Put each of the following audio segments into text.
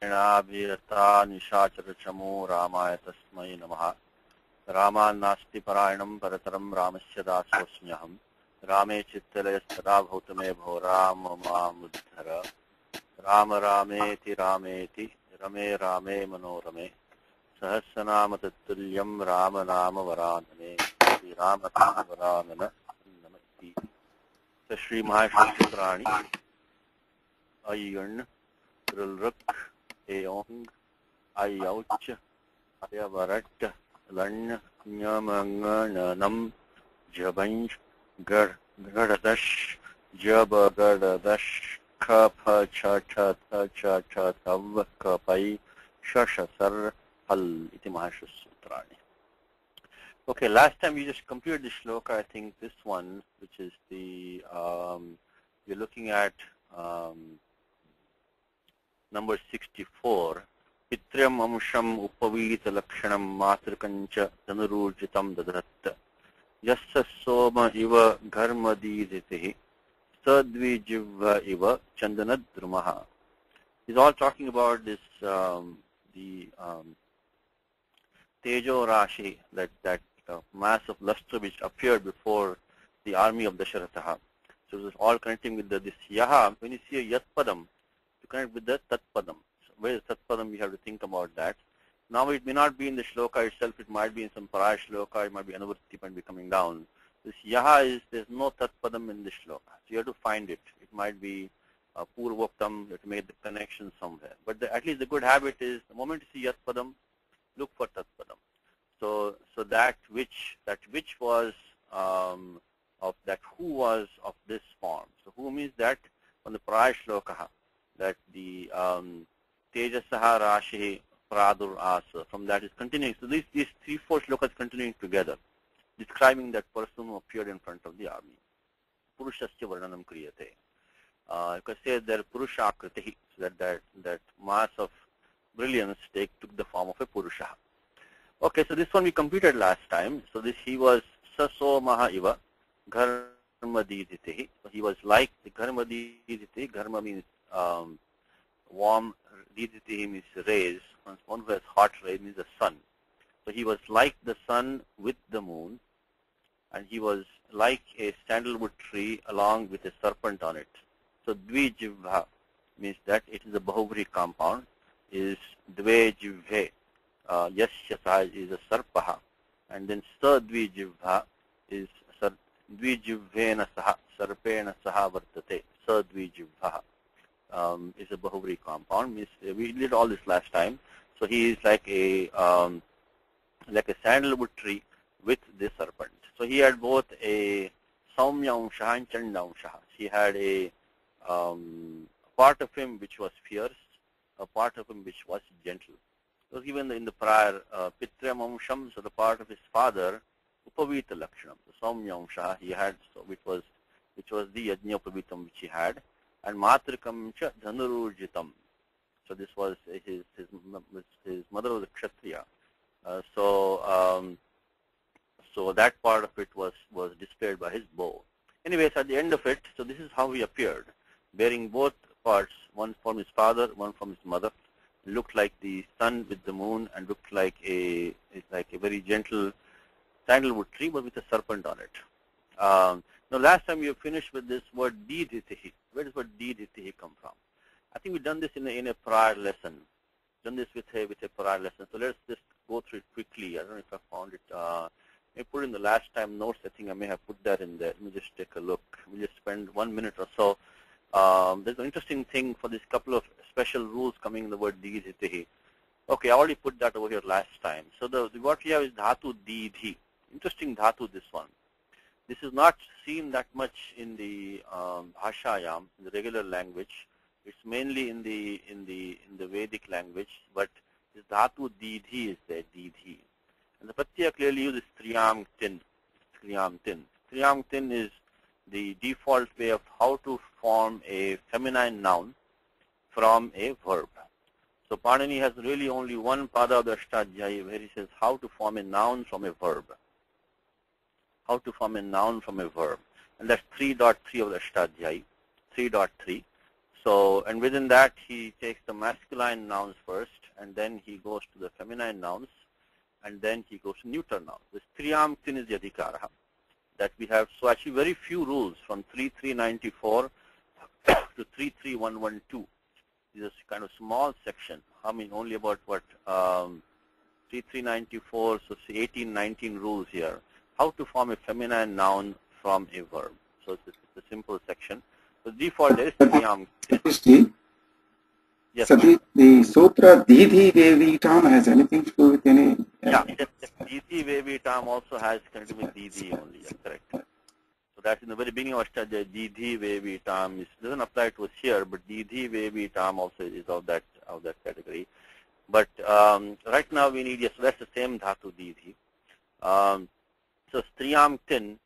वीरता निशाचरचमो रामाय तस्मै नमः। रामान्नास्ति परायणं परतरं रामस्य दासोऽस्म्यहम्। रामे चित्तलयस्तदा भवतु मे भो राम मामुद्धर। राम रामेति रामेति रमे रामे मनोरमे। सहस्रनाम तत्तुल्यं राम नाम वरानने। श्री राम नाम वरानन नमस्ति। श्री महाशिवपुराणी अय्यण रुलरुक एयोंग आयौच आयवरट लण्य न्यमंगनम जबंज गड़दश जबगड़दश खफ छ छ थ छ छ थव कपै शशसर हल इति महाशिवसूत्राणि. Okay, last time we just completed the shloka. I think this one, which is the we're looking at number 64. Pitram amsham upavita lakshanam matrikancha dhanururjitam dadatta yassa soma iva gharmadiditihi sadvijivva iva chandanadrumaha. He's all talking about this the Tejo Rashi, that mass of luster which appeared before the army of Dasharatha. So it was all connecting with this Yaha. When you see a Yat Padam, to connect with the Tat Padam. So where is Tat Padam? We have to think about that. Now it may not be in the shloka itself. It might be in some paraya shloka. It might be another might be coming down. This Yaha is, there's no Tat Padam in the shloka. So you have to find it. It might be Purvoktam. You have to make the connection somewhere. But at least the good habit is the moment you see Yat Padam, look for Tat Padam. So that which was of that who was of this form. So who means that on the paraya shloka, that the Tejasaha Rashi Pradur Asa, from that is continuing. So these 3-4 shlokas continuing together, describing that person who appeared in front of the army. Purushasya Varnanam Kriyate. You could say that Purusha Akritihi, so that mass of brilliance took the form of a Purusha. Okay, so this one we completed last time. So this he was Saso Maha Iva Gharmadiditihi. So he was like the Gharmadiditihi. Gharma means warm, Diditihi means rays. One who has hot rays means the sun. So he was like the sun with the moon, and he was like a sandalwood tree along with a serpent on it. So Dvijivha means that it is a Bahuvri compound, is Dvejivhe. Yasya saha is a sarpaha, and then sadvijivha is dvijivvena saha, sarpena saha vartate. Sadvijivha is a Bahuvri compound. Means we did all this last time. So he is like a sandalwood tree with this serpent. So he had both a Saumya Amshaha and Chanda Amshaha. He had a part of him which was fierce, a part of him which was gentle. So given in the prior Pitram Amsham, so the part of his father, Upavita Lakshanam, the Saumya Amshaha he had, so which was the Yajna Upavitam which he had, and Matrikam cha Dhanururjitam. So this was his mother was a Kshatriya. So that part of it was displayed by his bow. Anyways, at the end of it, so this is how he appeared, bearing both parts, one from his father, one from his mother. Looked like the sun with the moon, and looked like a very gentle sandalwood tree, but with a serpent on it. Now, last time we have finished with this word Diditihi. Where does word Diditihi come from? I think we've done this in a prior lesson. Done this with a prior lesson. So let's just go through it quickly. I don't know if I found it. I put in the last time notes. I think I may have put that in there. Let me just take a look. We'll just spend 1 minute or so. There's an interesting thing for this couple of special rules coming in the word Diditihi. Okay, I already put that over here last time. So what we have is Dhatu Didhi. Interesting Dhatu, this one. This is not seen that much in the Bhashayam, in the regular language. It's mainly in the Vedic language, but this Dhatu Didhi is there, Didhi. And the Pratyaya clearly uses Triyam Tin. Triyam Tin. Triyam Tin is the default way of how to form a feminine noun from a verb. So Panini has really only one pada of the Ashtadhyayi where he says how to form a noun from a verb. How to form a noun from a verb. And that's 3.3 of the Ashtadhyayi. 3.3. So, and within that, he takes the masculine nouns first, and then he goes to the feminine nouns, and then he goes to neuter nouns. This Triyam Tin is the Adhikara that we have. So actually very few rules from 3394 to 33112. This is kind of small section. I mean, only about what, 3394, so say 18, 19 rules here. How to form a feminine noun from a verb. So it's a simple section. So default is Triyam. Yes, the sutra Didhi Vevitam has anything to do with any? Yeah, Didhi Vevitam also has connected with Didhi only. Yes, correct. So that's in the very beginning of Ashtadhyayi. Didhi Vevitam doesn't apply to us here, but Didhi Vevitam also is of that category. But right now we need, yes, so that's the same dhatu Didhi. So Striyam Tin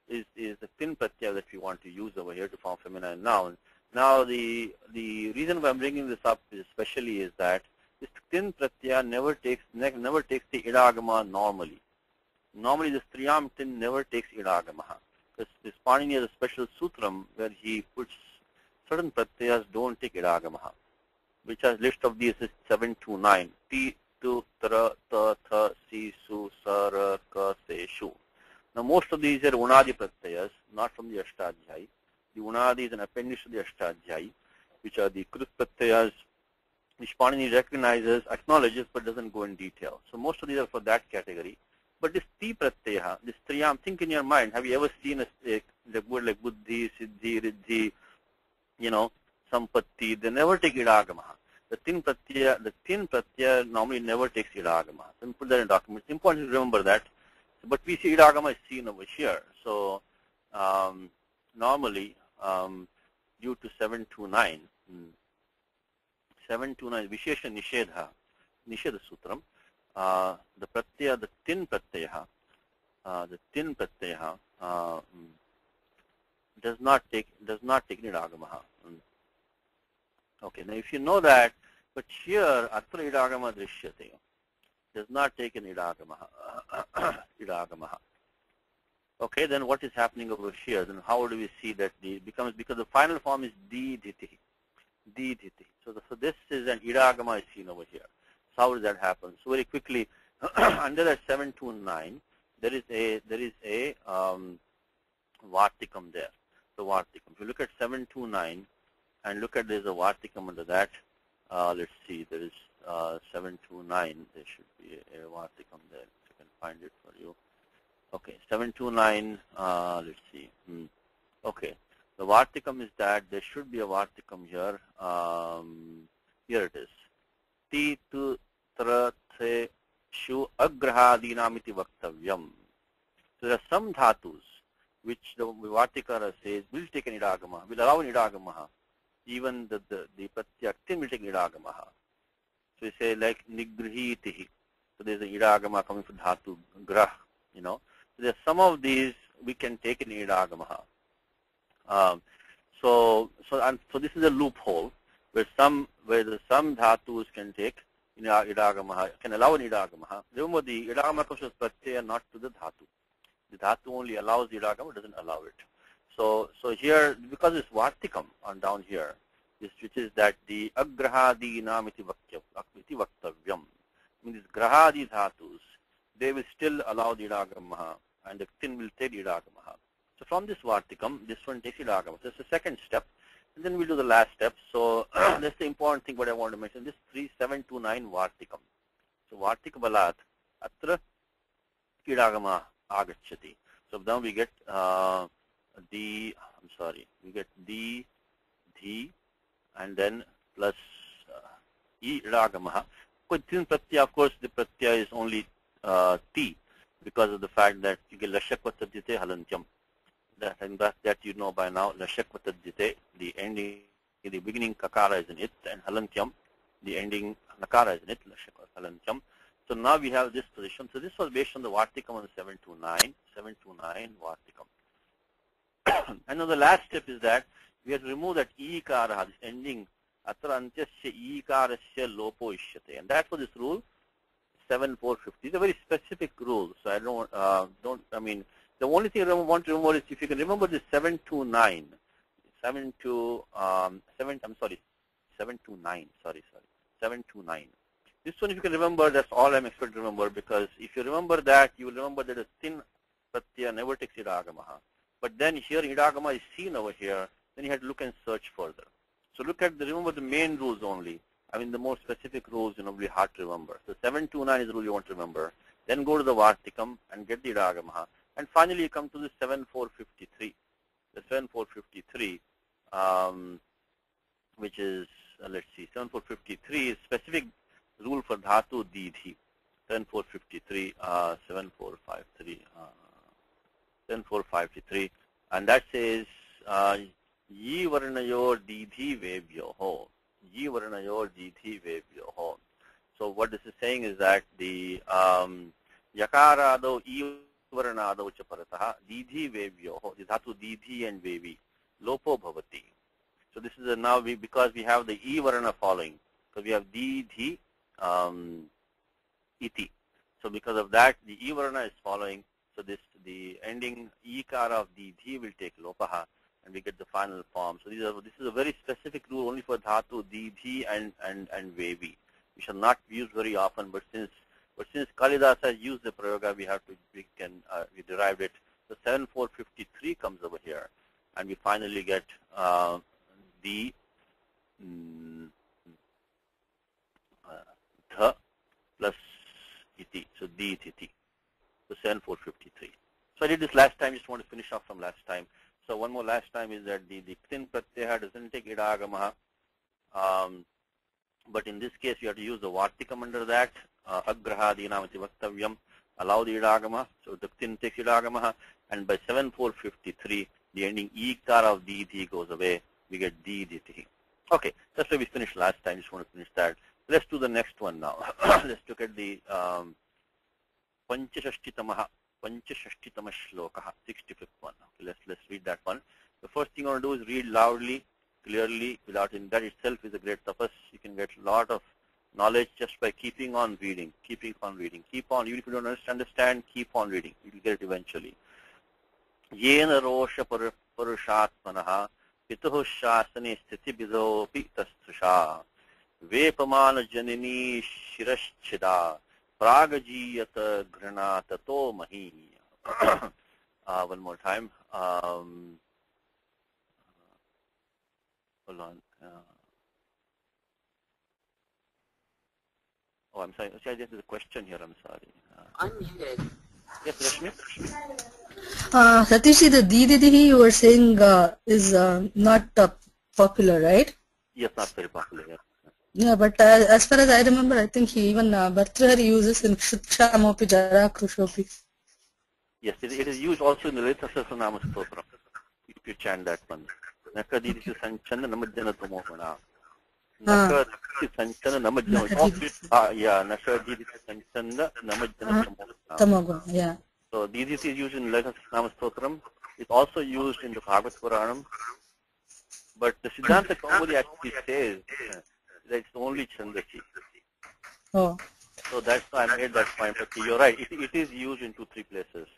is the tin pratyaya that we want to use over here to form feminine noun. Now the reason why I'm bringing this up especially is that this tin pratyaya never takes the idagama normally. Normally the Striyam Tin never takes idagama. This Panini has a special sutram where he puts certain pratyayas don't take idagama, which has list of these is 729. T, tu, tra, ta, tha, si, su, sa, ra, ka, se, shu. Now most of these are unadi pratyayas, not from the Ashtadhyayi. The unadi is an appendage to the Ashtadhyayi, which are the krut pratyayas, which Panini recognizes, acknowledges, but doesn't go in detail. So most of these are for that category. But this ti pratyaya, this triyam, think in your mind, have you ever seen the word like buddhi, siddhi, riddhi, sampatti? They never take idagama. The tin pratyaya normally never takes idagama. So put that in document. It's important to remember that. But we see idagama is seen over here. So normally, due to 729 Vishesha Nishedha Sutram, the pratyaya, the tin pratyaya does not take idagama. Okay, now if you know that, but here atra idagama drishyate does not take an idagama. Okay, then what is happening over here? Then how do we see that it becomes, because the final form is didhiti. So this is an idagama is seen over here. So how does that happen? So very quickly, under that 729, there is a vartikam there. The vartikam. If you look at 729 and look at there's a vartikam under that, let's see, there is 729. There should be a vartikam there. If I can find it for you. Okay, 729. Let's see. Okay, the vartikam is that there should be a vartikam here. Here it is. Ti tu tra the shu agrahadinamiti vaktavyam. So there are some dhatus which the Vartikara says will take an idagama, will allow an idagama. Even the pratyaktin will take an idagama. So you say like nigrihitihi. So there's an idagama coming from dhatu grah. So there's some of these we can take an idagama. So this is a loophole where some dhatus can take idagama, can allow an idagama. Remember the idagama comes to pratyaya, not to the dhatu. The dhatu only allows the idagama, doesn't allow it. So here, because it's vartikam on down here, which is that the agrahadi namiti vaktavyam. I mean, these grahadi dhatus, they will still allow the idagama, and the tin will take idagama. So from this vartikam, this one takes idagama. So it's the second step. And then we'll do the last step. So that's the important thing what I want to mention. This 3729 vartikam. So vartika balat atra idagama agacchati. So now we get we get the, and then plus e idagama. Tin pratyaya, of course, the pratyaya is only ti because of the fact that you get lashakvatadite halantyam. That you know by now, lashakvatadite, the ending, the beginning kakara is in it, and halantyam, the ending nakara is in it, halantyam. So now we have this position. So this was based on the vartikam on 729 vartikam. And now the last step is that we have to remove that ikara, this ending, atra antyasya ikarasya lopo ishyate. And that's for this rule, 7450. It's a very specific rule. So I the only thing I want to remember is if you can remember this 729 7 to 7. I'm sorry, 7 to 9. Sorry, 7 to 9. This one, if you can remember, that's all I'm expected to remember, because if you remember that, you will remember that a thin pratyaya never takes idagamaha. But then here idagama is seen over here, then you have to look and search further. So look at remember the main rules only. I mean the more specific rules, will be hard to remember. So 729 is the rule you want to remember. Then go to the Vartikam and get the idagamaha. And finally you come to the 7453. The 7453, which is, let's see, 7453 is specific rule for dhatu didhi. 7453, 7453, and that says yi varnayor didhi vevyoho. Yi varnayor didhi vevyoho. So what this is saying is that the yakarado i varnado cha parataha didhi vevyoho. The dhatu didhi and vevi lopo bhavati. So this is now because we have the I varna following. So we have didhi iti. So because of that, the I varna is following. So the ending ikara of didhi will take lopaha, and we get the final form. So this is a very specific rule only for dhatu didhi and vevi. We shall not use very often, but since Kalidasa has used the prayoga, we derived it. So 7453 comes over here, and we finally get the dha plus iti, so di iti. So 7453. So I did this last time, just want to finish off from last time. So one more last time is that the ktin pratyaya doesn't take idagamaha, but in this case you have to use the vartikam under that, agrahadinamati vaktavyam, allow the idagama, so the ktin takes idagamaha, and by 7453 the ending ikara of didhi goes away, we get diditi. Okay, that's why we finished last time, just want to finish that. Let's do the next one now. Let's look at the Panchashashtitama shloka, 65th one. Okay, let's read that one. The first thing you want to do is read loudly, clearly, without in that itself is a great tapas. You can get a lot of knowledge just by keeping on reading, Keep on, even if you don't understand, keep on reading. You will get it eventually. Yena rosha purushatmanaha pituhu shasane sthitibhidopi tastusha vepamana janini shirashchida pragajiyata ghrana tato mahi. One more time. Hold on. Oh, I'm sorry. See, this is a question here. I'm sorry. Unmuted. Yes, Rashmi? Satish, the Dididi you were saying is not popular, right? Yes, not very popular. Yes. Yeah, but as far as I remember, I think he even Bhartrahari uses in Kshutshamopi Jara Krushopi. Yes, it is used also in the Lalita Sahasranama Stotram. If you chant that one. Nakadidi Sanchana Namajjana Tamogana. Nakadidi Sanchana Namajjana. Yeah, Nakadidi Sanchana Namajjana Tamogana. Yeah. So Didi is used in Lalita Sahasranama Stotram. It's also used in the Bhagavad Puranam. But the Siddhanta Kaumudi actually says that it's only Chandachi. Oh. So that's why I made that point. But you're right. It is used in 2-3 places.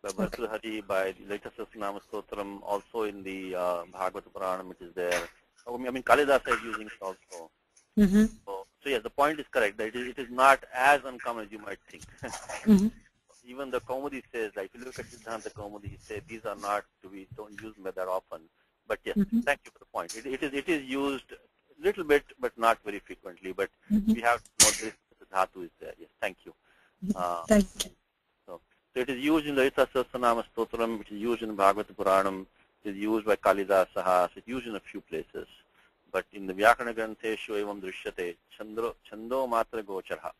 By Bhartrahari, by the Lalita Sahasranama Stotram, also in the Bhagavad Puranam, it is there. I mean, Kalidasa is using it also. So yes, the point is correct. That it is not as uncommon as you might think. Even the Kaumudi says that if you look at Siddhanta Kaumudi, he says these are not don't use them that often. But yes, thank you for the point. It is used a little bit, but not very frequently. But we have to know this dhatu is there. Yes, thank you. Thank you. So it is used in Lalita Sahasranama Stotram, it is used in Bhagavata Puranam, it is used by Kalidasa, it is used in a few places. But in the Vyakarana Granteshu evam drishyate, chando matra gocharaha.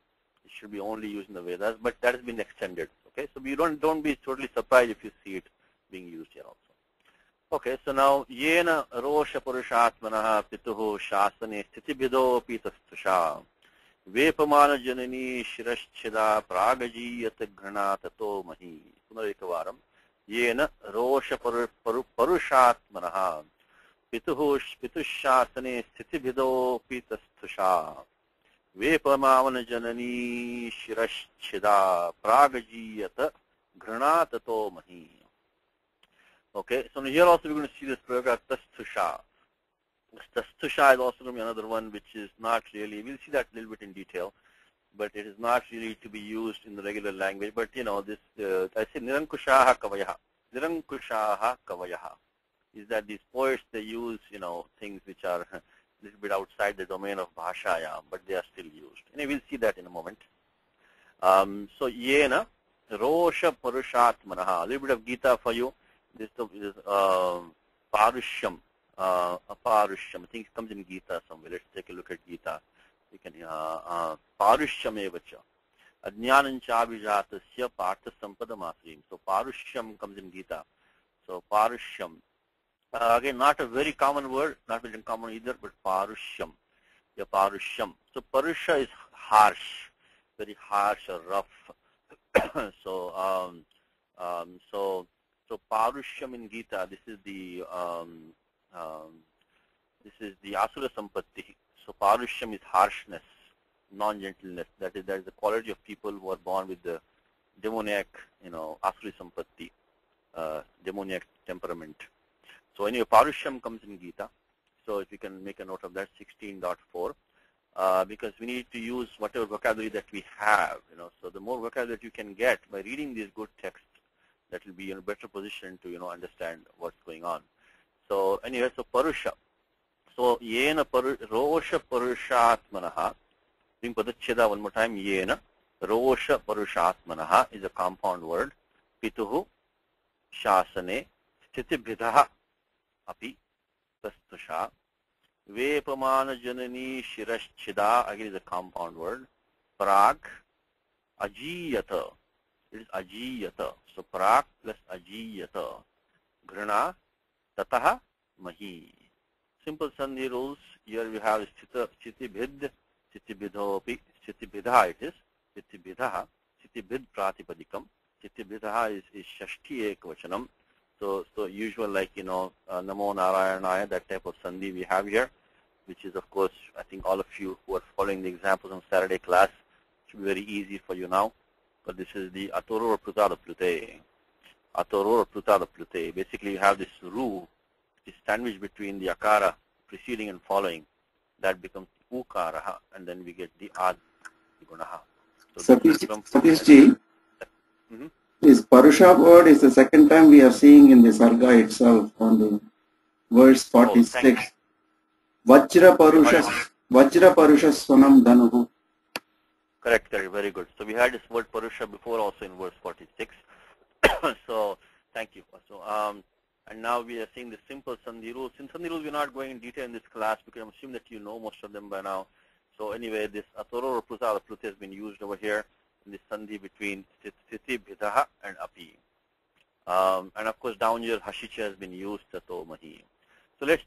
It should be only used in the Vedas, but that has been extended. Okay, so you don't be totally surprised if you see it being used here also. Okay, so now yena rosha purushatmanaha pituhu shasane sthitibhido pitastusha vepamana janani shirashchida pragajiyat ghrana tato mahi. Punarikavaram. Yena rosha purushatmanaha pitushasane sthitibhido pitastusha vepamana janani shirashchida pragajiyat ghrana tato mahi. Okay, so here also we're going to see this prayoga tastusha. Tastusha is also going to be another one which is not really, we'll see that a little bit in detail, but it is not really to be used in the regular language. But this, I say nirankushaha kavayaha. Nirankushaha kavayaha is that these poets, they use, things which are a little bit outside the domain of bhashaya, but they are still used. And we'll see that in a moment. So yena rosha parushatmanaha. A little bit of Gita for you. This is parushyam. Aparushyam. I think it comes in Gita somewhere. Let's take a look at Gita. You can parushyam evacha. Ajnanam chabijatasya partha sampadam. So parushyam comes in Gita. So parushyam. Again, not a very common word, not very common either, but parushyam. Yeah, parushyam. So parusha is harsh, very harsh or rough. So parushyam in Gita. This is the asura sampatti. So parushyam is harshness, non-gentleness. That is the quality of people who are born with the demoniac, asura sampatti, demoniac temperament. So anyway, parushyam comes in Gita. So if you can make a note of that, 16.4, because we need to use whatever vocabulary that we have. So the more vocabulary that you can get by reading these good texts, that will be in a better position to understand what's going on. So anyway, so parusha. So yena rosha parushatmanaha. Bring padacheda one more time. Yena rosha parushatmanaha is a compound word. Pituhu shasane sthitibhidaha api tastusha. Vepamana janani shirashchida, again is a compound word. Prag ajiyata. It is ajiyata. So prag plus ajiyata. Grana tataha mahi. Simple sandhi rules. Here we have stitibhid, stitibhidhopi, stitibhidha it is. Stitibhidha, stitibhid pratipadikam. Stitibhidha is shashti ekvachanam. So usual like, namo narayanaya, that type of sandhi we have here, which is of course, I think all of you who are following the examples on Saturday class, should be very easy for you now. But this is the atoro or plutada plute. Atoro or plutada plute. Basically you have this ru, which is sandwiched between the akara preceding and following. That becomes ukaraha, and then we get the ad gunaha. So Satishji, this Parusha word is the second time we are seeing in the Sarga itself on the verse 46. Vajra Parusha Swanam Dhanuhu. Correct, very good. So we had this word Parusha before also in verse 46. So thank you. So and now we are seeing the simple sandhi rules. In sandhi rules, we're not going in detail in this class because I'm assuming that you know most of them by now. So anyway, this atoro or pluta has been used over here in this sandhi between sthiti, bhidaha and api. And of course down here hashicha has been used tato mahi. So let's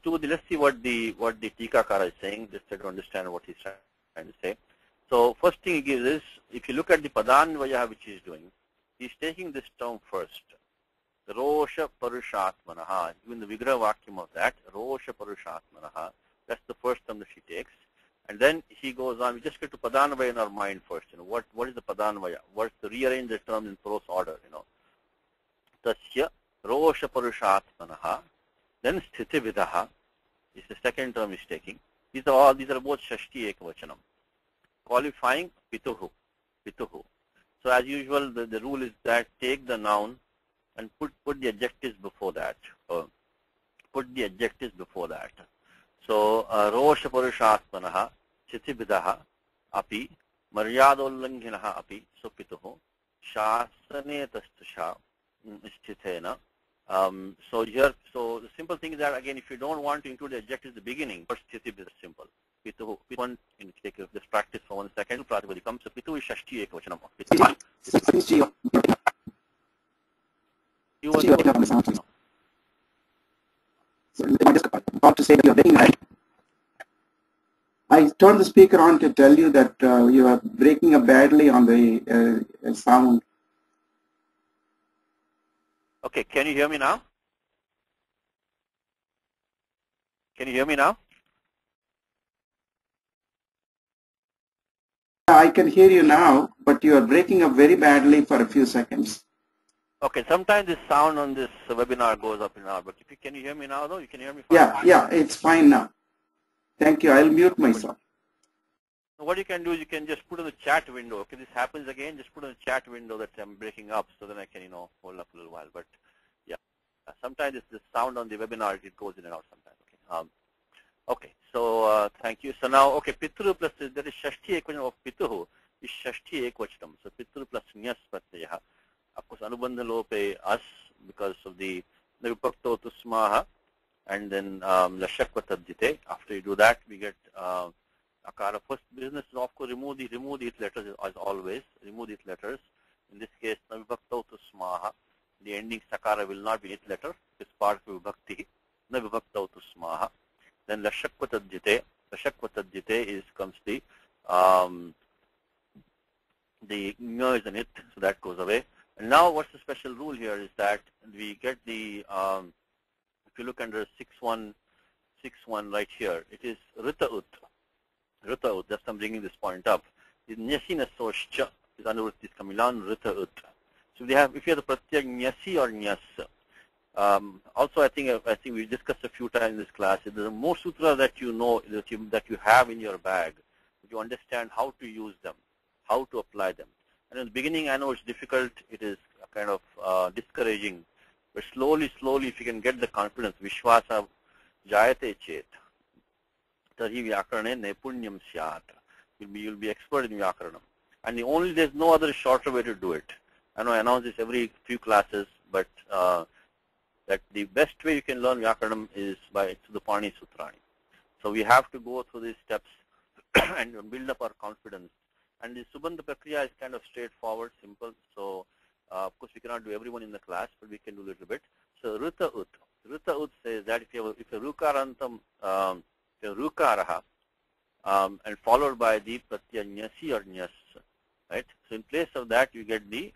see what the Tikakara is saying, just to understand what he's trying to say. So first thing he gives is, if you look at the Padanvaya which he's doing, he's taking this term first. Rosha Parushatmanaha. Even the Vigraha Vakyam of that, Rosha Parushatmanaha, that's the first term that she takes. And then he goes on, we just get to Padanvaya in our mind first. What is the Padanvaya? What's the rearrange the terms in prose order? Tasya Rosha Parushatmanaha. Then Sthitividaha is the second term he's taking. These are both Shashti Ekavachanam. Qualifying Pituhu. So as usual, the rule is that take the noun and put the adjectives before that. So Rosha Purushatmanaha, Chitibidaha, Api, Maryadollanghinaha Api, so Pituhu, Shasane Tastusha, Sthitena. So the simple thing is that again, if you don't want to include the adjectives at the beginning, first Sthiti is simple. Pituhu, one, take this practice for 1 second. Pratipadikam. So Pituhu is Shashti Ekavachanam. You were So I just got to say that you're breaking. I turned the speaker on to tell you that you are breaking up badly on the sound. Okay, can you hear me now? I can hear you now, but you are breaking up very badly for a few seconds. Okay, sometimes this sound on this webinar goes up and out, but if you, can you hear me now though? You can hear me fine? Yeah, it's fine now. Thank you. I'll mute myself. What you can do is you can just put in the chat window. Okay, this happens again, just put in the chat window that I'm breaking up, so then I can, hold up a little while. But yeah, sometimes the sound on the webinar, it goes in and out sometimes. Okay. Okay, so thank you. So now, okay, Pitru plus, there is Shashti Ekvachanam of Pituhu is Shashti Ekvachanam. So Pitru plus Nyas Pratyaya. Of course, Anubandha Lope us because of the Vipakto Tusmaha and then Lashakva Tadjite. After you do that, we get Akara. First business is of course remove the it letters as always. Remove the it letters. In this case, Vipakto Tusmaha. The ending Sakara will not be it letter. It's part of Vibhakti. Vipakto Tusmaha. Then Lashakva Tadjite. Lashakva Tadjite comes the ñ is in it, so that goes away. And now what's the special rule here is that we get the, if you look under 6.1 right here, it is Rita Ut. Rita Ut, just I'm bringing this point up. Is Nyasina Soshcha, is Anurti Kamilan Rita Ut. So if you have the Pratyag Nyasi or Nyas. Also, I think we discussed a few times in this class. There are more sutras that you know, that you have in your bag, that you understand how to use them, how to apply them. And in the beginning, I know it's difficult. It is kind of discouraging. But slowly, if you can get the confidence, Vishwasa Jayate Chet, Tarhi Vyakarane Nepunyam Syat. You'll be expert in Vyakaranam. And there's no other shorter way to do it. I know I announce this every few classes, but that the best way you can learn Vyakaranam is by Sudapani Sutrani. So we have to go through these steps and build up our confidence. And the Subandha Prakriya is kind of straightforward, simple. So, of course, we cannot do everyone in the class, but we can do a little bit. So, Rita Ut. Rita Ut says that if a Rukarantam, Rukaraha, and followed by the Pratyaya Nyasi or Nyas, right? So, in place of that, you get the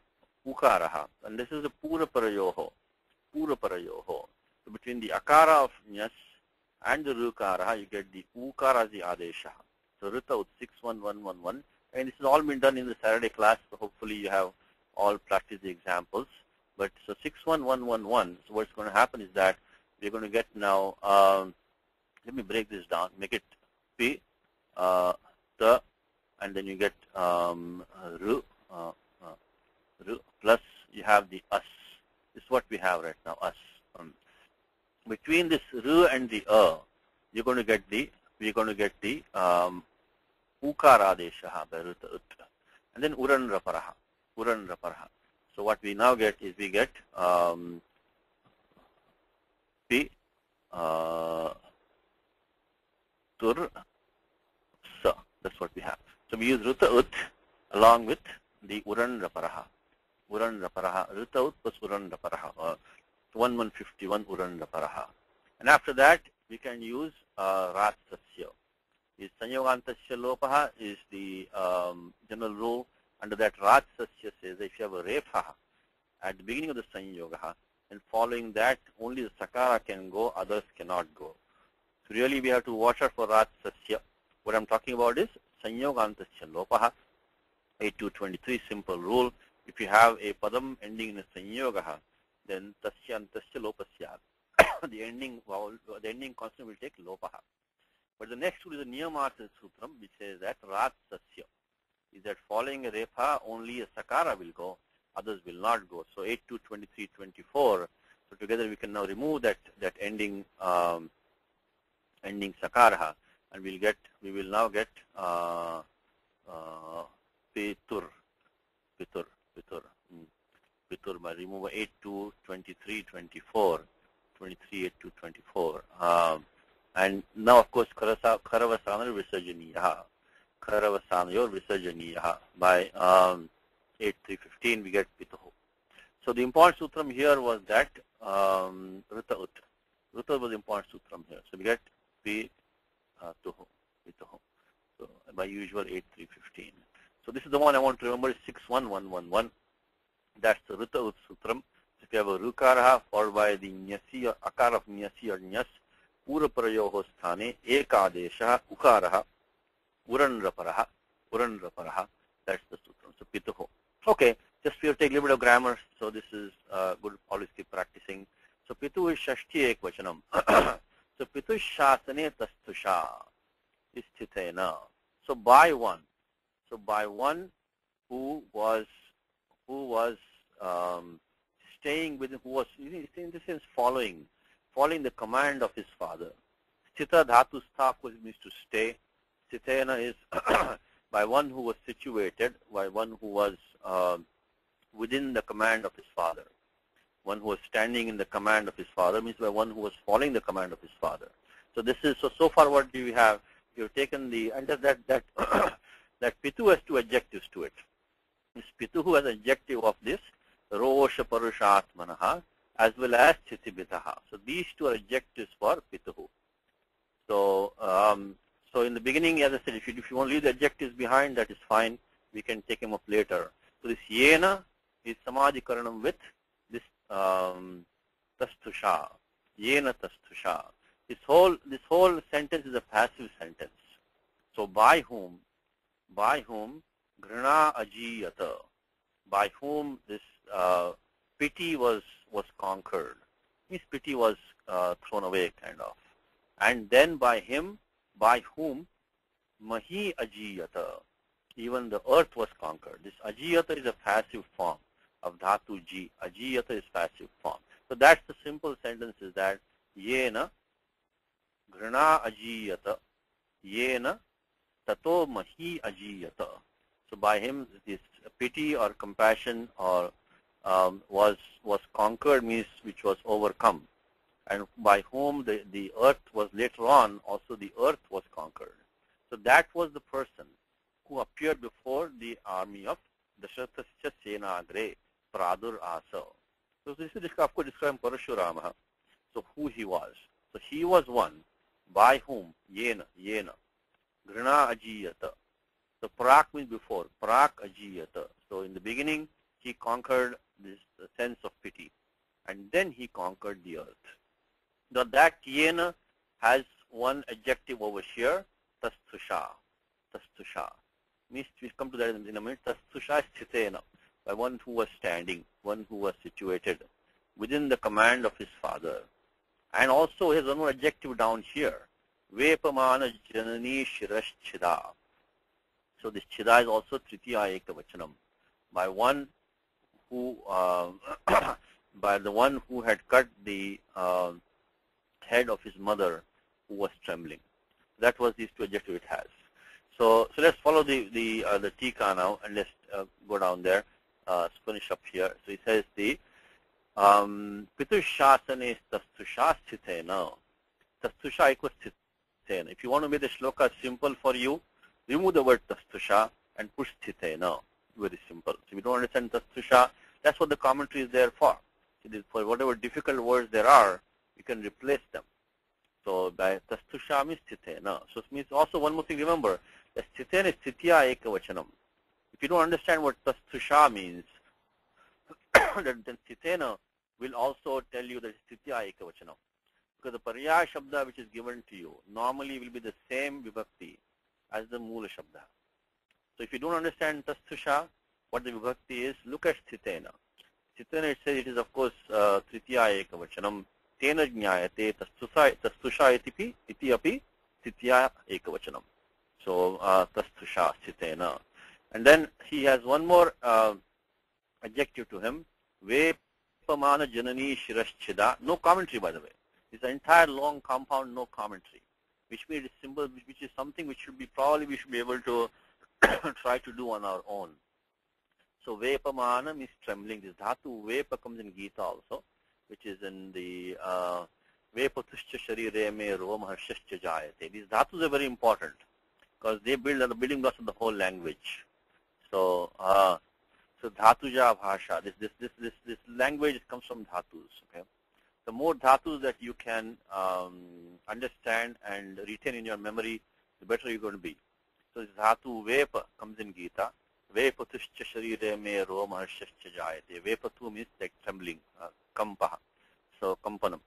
Ukaraha. And this is the Pura Parayoho. Pura Parayoho. So, between the Akara of Nyas and the Rukaraha, you get the Ukara as the Adesha. So, Rita Ut 61111. And this has all been done in the Saturday class, so hopefully you have all practiced the examples. But so 61111, so what's going to happen is that we're going to get now, let me break this down, make it P, the, and then you get Ru, plus you have the us. This is what we have right now, us. Between this Ru and the we're going to get the Ukara Deshaha by Rita Ut. And then Uran Raparaha. Uran Raparaha. So what we now get is we get P Tur Sa. That's what we have. So we use Rita Ut along with the Uran Raparaha. Uran Raparaha. Rita Ut plus Uran Raparaha. 1151 Uran Raparaha. And after that we can use Rat Sasya. Is Sanyogantasya Lopaha is the general rule. Under that, Raj Sasya says that if you have a Refa at the beginning of the Sanyogaha, and following that, only the Sakara can go, others cannot go. So really, we have to watch out for Raj Sasya. What I'm talking about is Sanyogantasya Lopaha, 8223 simple rule. If you have a Padam ending in a Sanyogaha, then Tasyantasya Lopasya. The ending consonant will take Lopaha. But the next rule is the Niyamartha Sutram, which says that Rat Sasya is that following a Refa, only a Sakara will go, others will not go. So 822324. So together we can now remove that ending Sakara, and we will now get Pitur by remove 822324, 238224. And now, of course, Karavasana Visarjaniyaha. Karavasanayor Visarjaniyaha. By 8315, we get Pituhu. So the important sutram here was that Rita Ut. Rita was the important sutram here. So we get Pituhu. So by usual 8315. So this is the one I want to remember, 61111. That's the Rita Ut sutram. So if you have a Rukaraha followed by the Nyasi or Akar of Nyasi or Nyas, Pura Parayoho Sthane, Ekadesha, Ukaraha, Uran Raparaha. That's the sutram. So Pituho. Okay, just we have to take a little bit of grammar. So this is good, always keep practicing. So pitu is shashti ekvachanam. So pitu shasane tastusha isthitena. So by one. So by one who was staying with him, who was in this sense following the command of his father. Sthita dhatu stha means to stay. Sthitena is by one who was situated, by one who was within the command of his father. One who was standing in the command of his father means by one who was following the command of his father. So this is so far what do we have? You've taken the under that that pitu has two adjectives to it. This pitu has adjective of this rosha parushatmanaha as well as chitibitaha. So these two are adjectives for pitu. So so in the beginning, as I said, if you want to leave the adjectives behind, that is fine. We can take them up later. So this yena is samadhikaranam with this tastusha. Yena tastusha. This whole sentence is a passive sentence. So by whom grina ajiyata, by whom this pity was conquered. Means pity was thrown away, kind of. And then by him, by whom mahi ajiyata, even the earth was conquered. This ajiyata is a passive form of dhatu ji. Ajiyata is passive form. So that's the simple sentence is that yena grina ajiyata yena tato mahi ajiyata. So by him this pity or compassion or was conquered, means which was overcome. And by whom the earth was later on, also the earth was conquered. So that was the person who appeared before the army of Dasharathasya Senagre Pradur Asa. So this is describing Parashurama. So who he was. So he was one by whom yena grina ajiyata. So prak means before, prak ajiyata. So in the beginning he conquered this sense of pity, and then he conquered the earth. Now that yena has one adjective over here, tastusha. Tastusha means we come to that in a minute. Tastusha is sthitena, by one who was standing, one who was situated within the command of his father. And also he has one more adjective down here, vepamana janani shirashchida. So this chida is also tritiya ekavachanam, by one who by the one who had cut the head of his mother, who was trembling. That was these two adjectives it has. So let's follow the tika now, and let's go down there. Let's finish up here. So it says the pitu shasane tastusha sthitena. Tastusha equals sthitena. If you want to make the shloka simple for you, remove the word tastusha and push sthitena. Very simple. So if you don't understand tastusha, that's what the commentary is there for. So for whatever difficult words there are, you can replace them. So by tastusha means sthitena. So it means also one more thing, remember, that sthitena is sthitya ekavachanam. If you don't understand what tastusha means, then sthitena will also tell you that it's sthitya ekavachanam. Because the parya shabda which is given to you normally will be the same vibhakti as the mula shabda. So if you don't understand tastusha, what the vibhakti is, look at sthitena. Sthitena, it says it is of course tritiya ekavachanam. Tena jñayate tastusha iti api sthitya ekavachanam. So tastusha sthitena. And then he has one more adjective to him, vepamana janani shirashchida. No commentary, by the way. This entire long compound, no commentary, which means it's simple, which is something which should be probably we should be able to try to do on our own. So vepamana means trembling. This dhatu vepa comes in Gita also, which is in the vepatuscha sharire me romharshascha jayate. These dhatus are very important because they build the building blocks of the whole language. So so dhatuja bhasha. This language comes from dhatus. Okay. The more dhatus that you can understand and retain in your memory, the better you're going to be. So this dhatu vepa comes in Gita. Vepatuscha sharire me romharshascha jayate. Vepatu means like trembling, kampaha. So kampanam.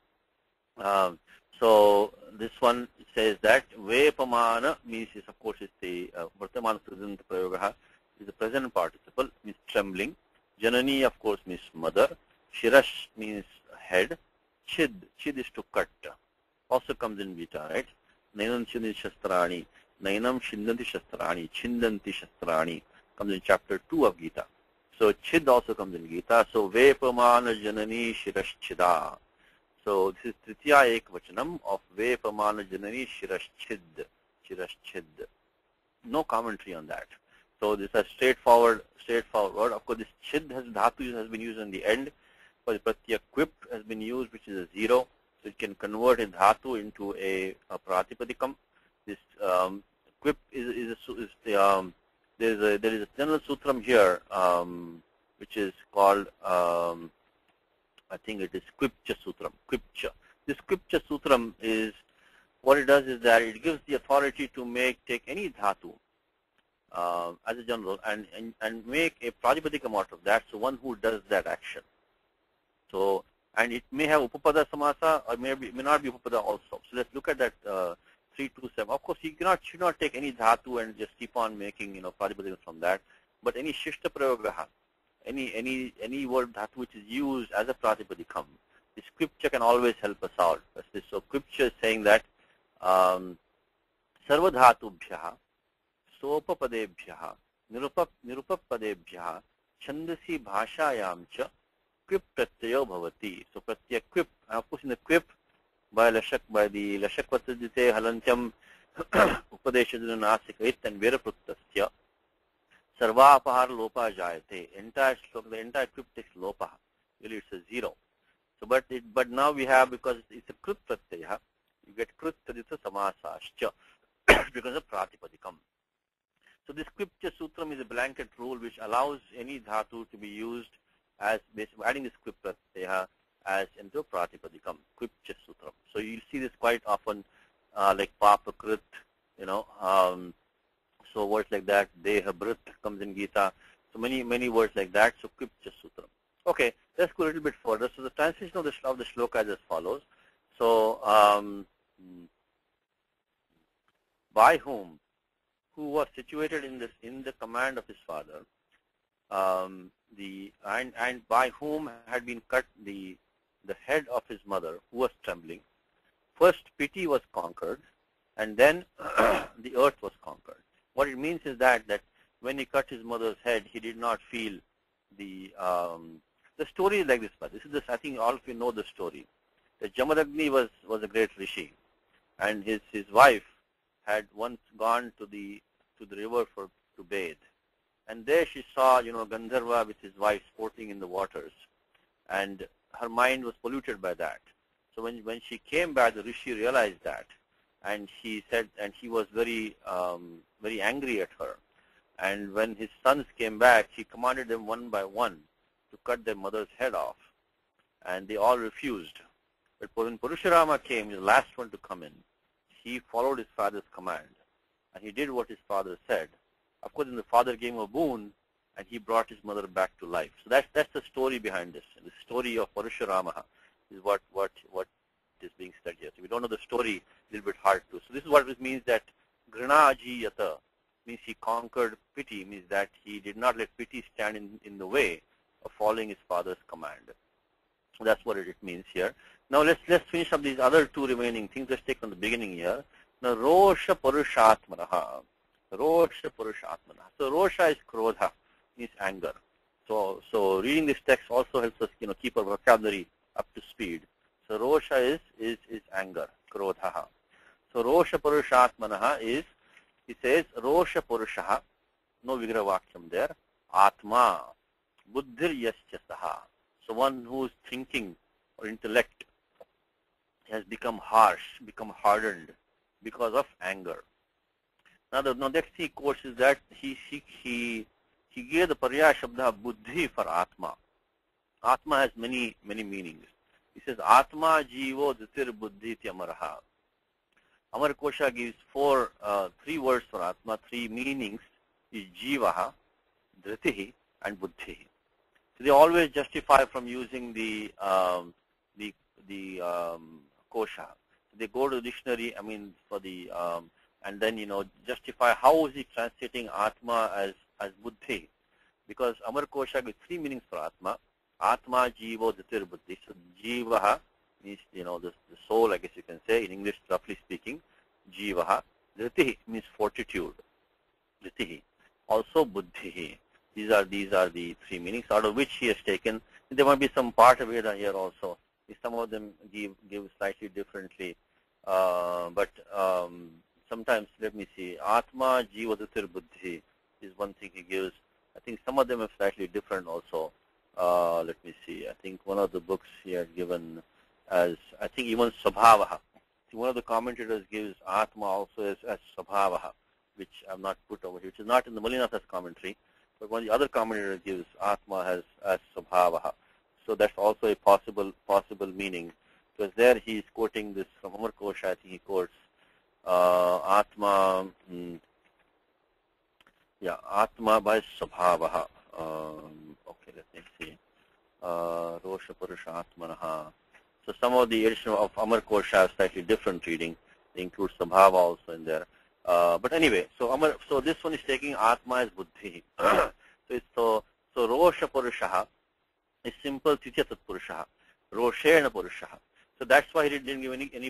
So this one says that vepamana means is of course is the vartamana present prayogaha is the present participle, means trembling. Janani of course means mother. Shirash means head. Chid is to cut. Also comes in Gita, right? Nainam Chindanti Shastrani. Nainam Chindanti Shastrani. Chindanti Shastrani comes in chapter 2 of Gita. So Chid also comes in Gita. So Vepamana Janani Shirashchida. So this is Tritiya Ekvachanam of Vepamana Janani Shirashchid. Shirashchid. No commentary on that. So this is straightforward word. Of course, this Chid has dhatu has been used in the end. For the Pratya Quip has been used, which is a 0. So it can convert a dhatu into a pratipadikam. This Quip there is a general sutram here, which is called I think it is Quipcha Sutram. Quipcha. This Quipcha Sutram is what it does is that it gives the authority to take any dhatu as a general and make a pratipadikam out of that. So one who does that action. So and it may have upapada samasa or may not be upapada also. So let's look at that 327. Of course, you should not take any dhatu and just keep on making pratipadikam from that. But any shishta prayogaha, any word dhatu which is used as a pratipadikam, the scripture can always help us out. So scripture is saying that sarva dhatubhyaha sopapadebhyaha nirupapadebhyaha chandasi bhashayam cha quip pratyayo bhavati. So pratyaya quip, of course in the quip by the lashakvatajite halantyam upadeshadunasika and verapruttasya sarvapahar lopa jayate. The entire quip takes lopa. Really it's a 0. So but now we have, because it's a krut pratyaya, you get krut tadita samasascha because of pratipadikam. So this Quipcha Sutram is a blanket rule which allows any dhatu to be used as basically adding this Quip pratyaya as into pratipadikam, Quipcha Sutram. So you see this quite often like papakrit, so words like that, dehabrit comes in Gita. So many words like that. So Quipcha Sutram. Okay, let's go a little bit further. So the translation of the shloka is as follows. So by whom, who was situated in the command of his father, and by whom had been cut the head of his mother, who was trembling. First pity was conquered, and then the earth was conquered. What it means is that when he cut his mother's head, he did not feel the story is like this. But this I think all of you know the story. That Jamadagni was a great rishi, and his wife had once gone to the river to bathe, and there she saw Gandharva with his wife sporting in the waters, and her mind was polluted by that. So when she came back, the rishi realized that, and he said, and he was very very angry at her. And when his sons came back, he commanded them one by one to cut their mother's head off, and they all refused. But when Parashurama came, the last one to come in, he followed his father's command, and he did what his father said. Of course, then the father gave him a boon, and he brought his mother back to life. So that's the story behind this. The story of Parashurama is what is being studied here. So if we don't know the story, a little bit hard to. So this is what it means that Grina Ajiyata means he conquered pity, means that he did not let pity stand in the way of following his father's command. So that's what it means here. Now let's finish up these other two remaining things. Let's take from the beginning here. Now Rosha Purushatmanaha. Rosha Purushatmanaha. So Rosha is Krodha, means anger. So reading this text also helps us keep our vocabulary up to speed. So Rosha is anger, Krodha. So Rosha Purushatmanaha is, he says, Rosha Purushaha, no Vigraha Vakyam there, Atma, Buddhir Yaschasaha. So one who is thinking or intellect has become harsh, become hardened because of anger. Now the next he quotes is that he gave the Parya Shabda Buddhi for Atma. Atma has many meanings. He says Atma Jivo Dhitir Buddhi Tyamaraha. Amar Kosha gives three words for Atma, three meanings is Jivaha, Dhritihi, and Buddhi. So they always justify from using the Kosha. They go to the dictionary, for the and then justify how is he translating Atma as Buddhi, because Amar Kosha gives three meanings for Atma. Atma Jivo Dhitir Buddhi. So Jivaha means, the soul, I guess you can say, in English, roughly speaking. Jivaha. Dhitihi means fortitude. Dhitihi. Also Buddhihi. These are the three meanings, out of which he has taken. There might be some part of Veda here also. Some of them give slightly differently. But sometimes, let me see, Atma Jiva Dhitir Buddhi is one thing he gives. I think some of them are slightly different also. Let me see. I think one of the books he had given as, I think even Swabhavaha. One of the commentators gives Atma also as Swabhavaha, which I have not put over here, which is not in the Malinatha's commentary, but one of the other commentators gives Atma as Swabhavaha. So that's also a possible meaning, because there he is quoting this from Amar Kosha. I think he quotes Atma, Atma by Swabhavaha. Okay, let me see. Rosha Purusha Atmanaha. So some of the edition of Amar Kosha have slightly different reading. They include Sabhava also in there. But anyway, so this one is taking Atma as Buddhi. so Rosha Purushaha is simple Titya Tat Purushaha. Roshena Purushaha. So that's why he didn't give any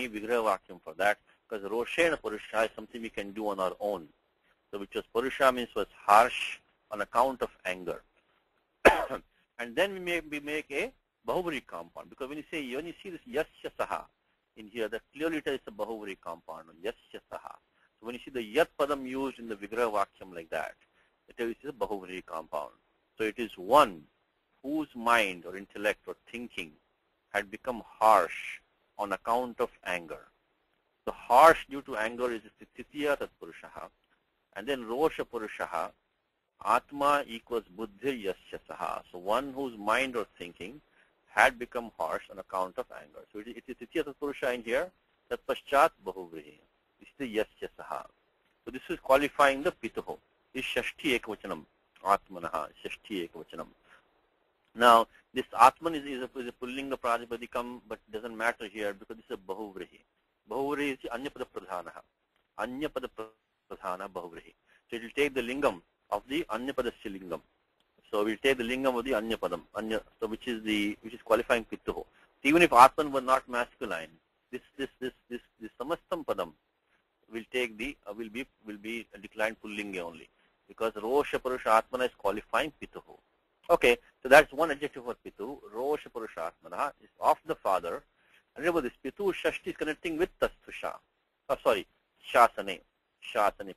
Vigraha Vakyam for that, because Roshena Purushaha is something we can do on our own. So which was Purusha means was harsh on account of anger. And then we make a Bahuvari compound, because when you see this Yasya Saha in here, that clearly it is a Bahuvari compound, Yasya Saha. So when you see the Yat Padam used in the Vigraha Vakyam like that, it is a Bahuvari compound. So it is one whose mind or intellect or thinking had become harsh on account of anger. So harsh due to anger is Titya Tat Purushaha. And then Rosha Purushaha, Atma equals Buddhi Yasya Saha. So one whose mind or thinking had become harsh on account of anger. So it is Titya Tat Purusha in here, Tat Paschat Bahuvrihi. This is the Yasya Saha. So this is qualifying the Pituho. This is Shashti Ekvachanam, Atmanaha, Shashti Ekvachanam. Now, this Atman is a Pullinga Prajapadikam, but doesn't matter here because this is a Bahuvrihi. Bahuvrihi is Anyapada Pradhanaha. Anyapada Pradhana Bahuvrihi. So it will take the lingam of the Anyapada Lingam. So we'll take the lingam of the Anyapadam, so which is qualifying Pittuho. Even if Atman were not masculine, this Samastam Padam will take will be a declined Pullinga only, because Rosha Purusha Atmana is qualifying Pittuho. Okay, so that's one adjective for Pitu. Rosha Purusha Atmana is of the father. And remember this Pitu Shashti is connecting with Tastusha. Shasane. Shasane.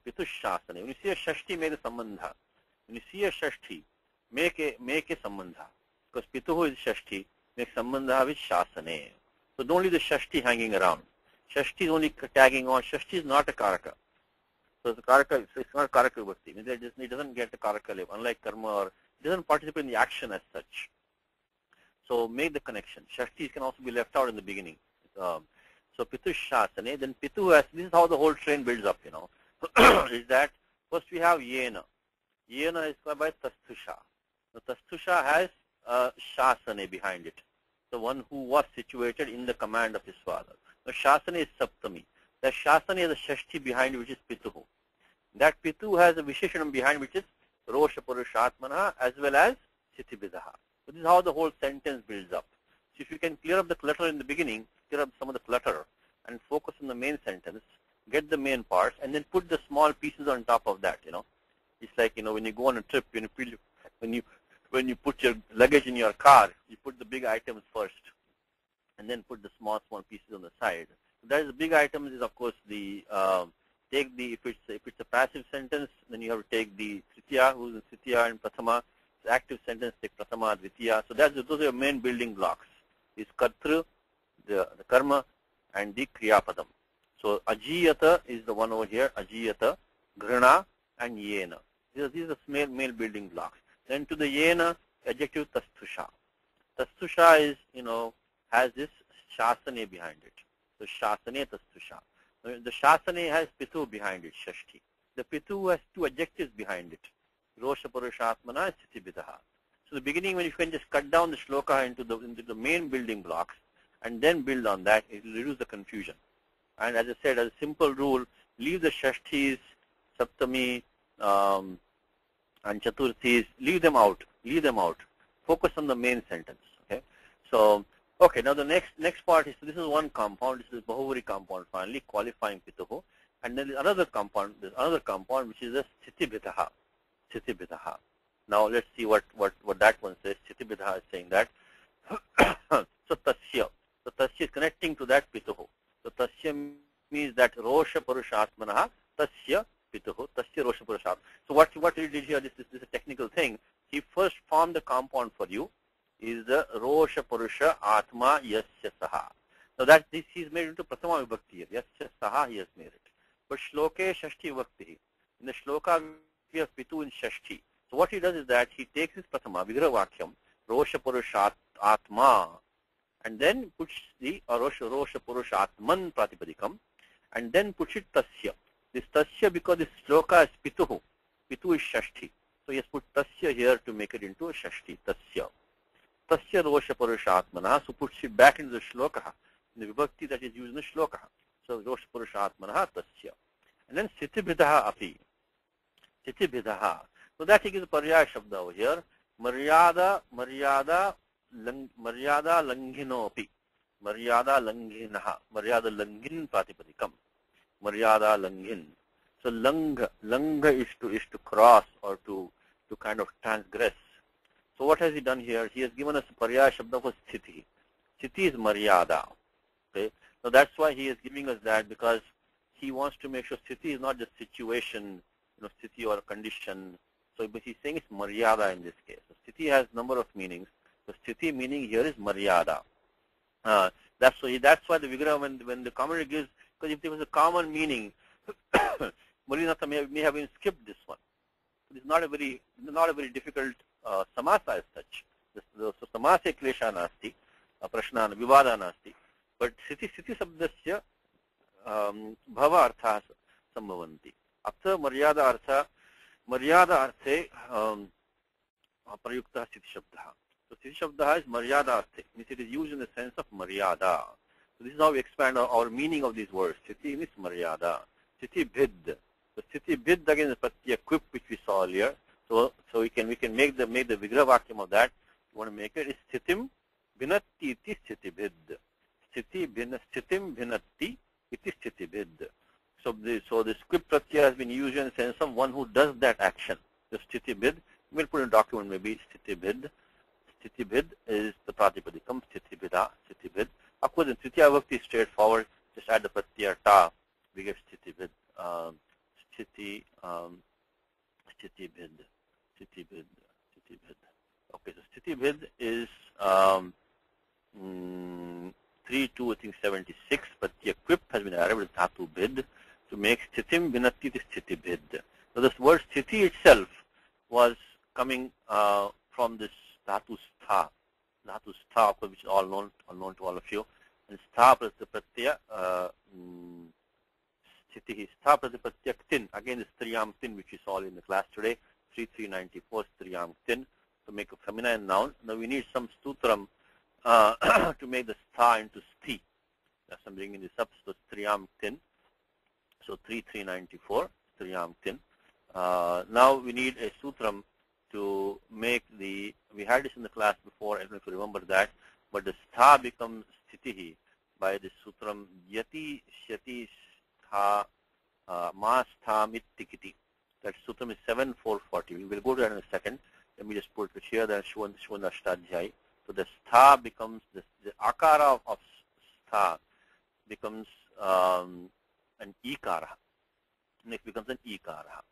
Pitu Shasane. When you see a Shashti, make a Sambandha. When you see a Shashti, make a Sambandha. Because Pituhu is Shashti, make Sambandha with Shasane. So don't leave the Shashti hanging around. Shashti is only tagging on. Shashti is not a Karaka. So it's not a Karaka Vibhakti. It doesn't get a Karaka level, unlike Karma, or it doesn't participate in the action as such. So make the connection. Shashti can also be left out in the beginning. So Pitu Shasane, then Pitu has, this is how the whole train builds up, is that first we have Yena. Yena is by Tastusha. The Tastusha has Shasane behind it, the one who was situated in the command of his father. The Shasane is Saptami. The Shasane is a Shashti behind, which is Pituhu. That Pitu has a Visheshanam behind, which is Rosha Purushatmana, as well as Sithibidaha. So this is how the whole sentence builds up. So if you can clear up the clutter in the beginning, clear up some of the clutter, and focus on the main sentence, get the main parts, and then put the small pieces on top of that. It's like when you go on a trip, when you put your luggage in your car, you put the big items first, and then put the small pieces on the side. So that is the big items is of course the if it's a passive sentence, then you have to take the Tritiya, who's in Tritiya and Prathama. The active sentence, take Prathama, Dvitiya. So those are your main building blocks. Is Kartru, the Karma, and the Kriyapadam. So Ajiyata is the one over here. Ajiyata, Grana, and Yena. These are the male building blocks. Then to the Yena, adjective Tastusha. Tastusha is, has this Shasane behind it. So Shasane Tastusha. The Shasane has Pitu behind it, Shashti. The Pitu has two adjectives behind it. Rosha Purushatmana and Sithibidaha. So the beginning, when you can just cut down the shloka into the main building blocks and then build on that, it will reduce the confusion. And as I said, as a simple rule, leave the Shashtis, Saptami, and Chaturthis, leave them out. focus on the main sentence. Okay. So, okay, now the next part is, so this is one compound, this is Bahuvari compound finally, qualifying Pituhu. And then there's another compound which is the Sthitibhitaha. Sthitibhitaha. Now let's see what that one says. Sthitibhitaha is saying that. So Tasya. So Tasya is connecting to that Pituhu. So Tasya means that Rosha Purushatmanaha Tasya Pituhu. Tasya Rosha Purushat. So what he did here, this is a technical thing. He first formed the compound for you, is the Rosha Purusha Atma Yasya Saha. Now that this is made into Prathama Vibhakti here. Yasya Saha he has made it. But Shloke Shashti Vibhakti. In the Shloka we have Pitu in Shashti. So what he does is that he takes his Prathama, Vigraha Vakyam, Rosha Purusha Atma, and then puts the Rosha Purusha Atman Pratipadikam, and then puts it Tasya. This Tasya, because this Shloka is Pituhu. Pitu is Shashti. So he has put Tasya here to make it into a Shashti. Tasya. Tasya Rosha Purusha Atmana. So puts it back into the Shloka, in the Vibhakti that is used in the Shloka. So Rosha Purusha Atmana Tasya. And then Sthitibhitaha Api. Sthitibhitaha. So that he gives a Paryaya Shabda over here. Maryada Langhino Api. Maryada Langhinaha. Maryada Langhin Pratipadikam. Maryada Langhin. So Langha is to cross or to kind of transgress. So what has he done here? He has given us a Paryaya Shabda for Sthiti. Sthiti is Maryada. Okay. So that's why he is giving us that, because he wants to make sure Sthiti is not just situation, Sthiti or condition. So but he's saying it's Maryada in this case. So Sthiti has number of meanings. The Sthiti meaning here is Maryada. That's why the Vigraha, when the commentary gives, because if there was a common meaning, Mulinatha may have been skipped this one. It's not a very difficult samasa as such. So samase klesha nasti, prashna vivada nasti. But sthiti sabdasya bhava artha sambhavanti. Atra maryada arthe prayukta sthiti shabdaha. So sthiti shabdaha is maryada arthe. Means it is used in the sense of maryada. So this is how we expand our meaning of these words. Sthiti means maryada. Sthiti bhid. So Sthiti bhid again is a quip which we saw earlier. So we can make the Vigraha Vakyam of that. You want to make it is Sthitim Bhinatti iti Sthiti bhid. Sthitim Bhinatti iti Sthiti bhid. So the script pratyaya has been used in the sense of one who does that action. The Sthiti bhid, we'll put in a document maybe Sthiti bhid. Sthiti bhid is the Pratipadikam, Sthiti bhida, Sthiti bhid. Of course in Tritiya Vibhakti is straightforward, just add the pratyaya ta, we get Sthiti bhid. Sthiti bhid. Okay, so Sthiti bhid is 3.2, I think 76, but the equip has been added with dhatu bhid to make Sthitim Bhinatti to Sthiti bhid. So this word Sthiti itself was coming from this dhatu stha. Dhatu stha, of course, which is all known to all of you. And stha plus the pratyaya Sthiti, stha plus the pratyaya ktin. Again, this triyam ktin which we saw in the class today. 3394 triyam ktin to make a feminine noun. Now we need some stutram to make the stha into sthi. That's I'm bringing this up. So triyam ktin. So 3394 triyam ktin. Now we need a sutram to make we had this in the class before, I don't know if you remember that, but the stha becomes sthitihi by the sutram yati shyati stha ma stha mittikiti. That sutram is 7440. We will go to that in a second. Let me just put it here, then Shvanda Ashtadhyay. So the stha becomes, the akara of stha becomes an ikara. Next becomes an ikara.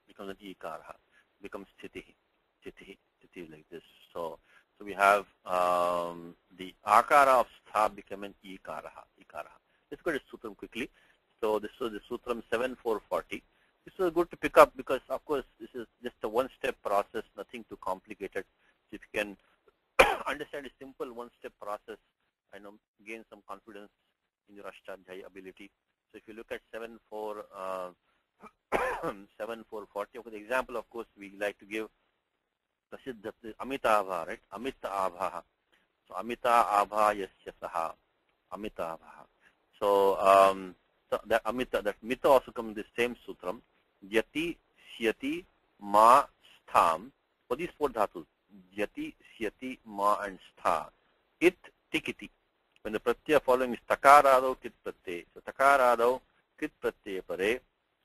Becomes sthitihi. Sthitihi like this. So we have the akara of stha become an ikara. Let's go to sutram quickly. So this was the sutram 7440. This is good to pick up because, of course, this is just a one-step process, nothing too complicated. So if you can understand a simple one-step process, gain some confidence in your Ashtadhyaya ability. So if you look at 7440, okay, the example, of course, we like to give Prasiddha Amita Abha, right? Amita Abha. So Amita Abha Yasya Saha. Amita Abha. So that Amita, that Mita also comes in the same sutram. Yati, Syati, Ma, Stham. For these four dhatus, yati, syati, ma and stha. It, tikiti. When the pratyaya following is takarado, kit pratyay. So takarado, kit pratyay pare.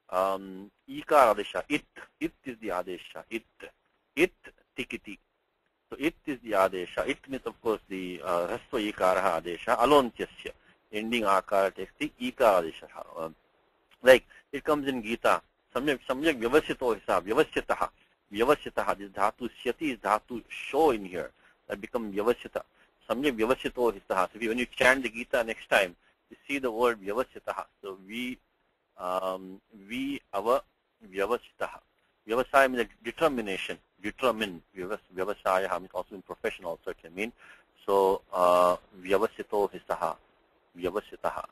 Ikar adesha. It is the adesha. It, tikiti. So it is the adesha. It means of course the rasva ikara adesha. Alontyasya. Ending akara takes the ikara adesha. Like it comes in Gita. Samyak vyavasito hisa. Vyavasyataha. Vyavasyataha. This dhatu syati is dhatu show in here. That becomes vyavasyata. Samyak vyavasito hisa. So when you chant the Gita next time, you see the word vyavasyataha. So we our vyavasitaha. Vyavasaya means determination. Determine. Vyavasaya means also in profession also it can mean. So vyavasito hisaha. Vyavasitaha.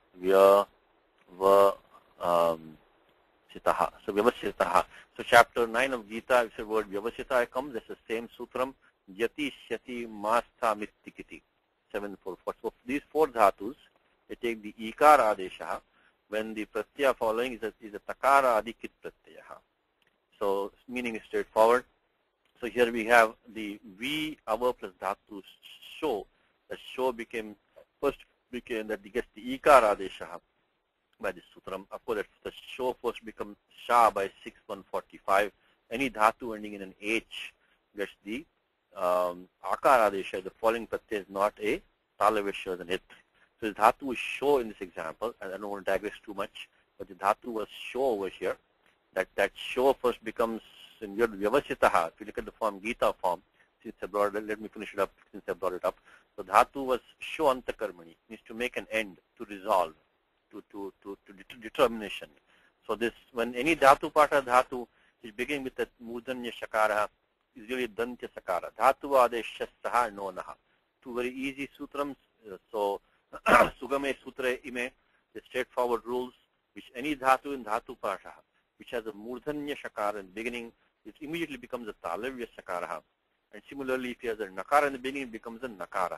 Sitaha. So vyavasitaha. So chapter 9 of Gita, if the word vyavasita comes, that's the same sutram. Yati, Shyati, Mastha, Mittikiti. 7, 4, 4. So these 4 dhatus, they take the ikara adesha when the pratyaya following is a takara adikit pratyaya. So meaning is straightforward. So here we have the we, our plus dhatu show. The show first became that gets the ikara adesha by this sutram. Of course, the show first becomes sha by 6145. Any dhatu ending in an h gets the akara adesha. The following pratyaya is not a talavesha than it. So the dhatu is show in this example, and I don't want to digress too much, but the dhatu was show over here. That show first becomes in your vyavasitaha. If you look at the form Gita form, since I brought it, let me finish it up since I brought it up. So dhatu was show antakarmani, means to make an end, to resolve, to determination. So this, when any dhatu pata dhatu is beginning with the mudanya shakara, is really dantya sakara. Dhatu adesha saha nonaha. Two very easy sutrams. So Sugame Sutra Ime, the straightforward rules, which any dhatu in dhatu pasha, which has a murdhanya shakara in the beginning, it immediately becomes a talavya shakara. And similarly, if he has a nakara in the beginning, it becomes a nakara.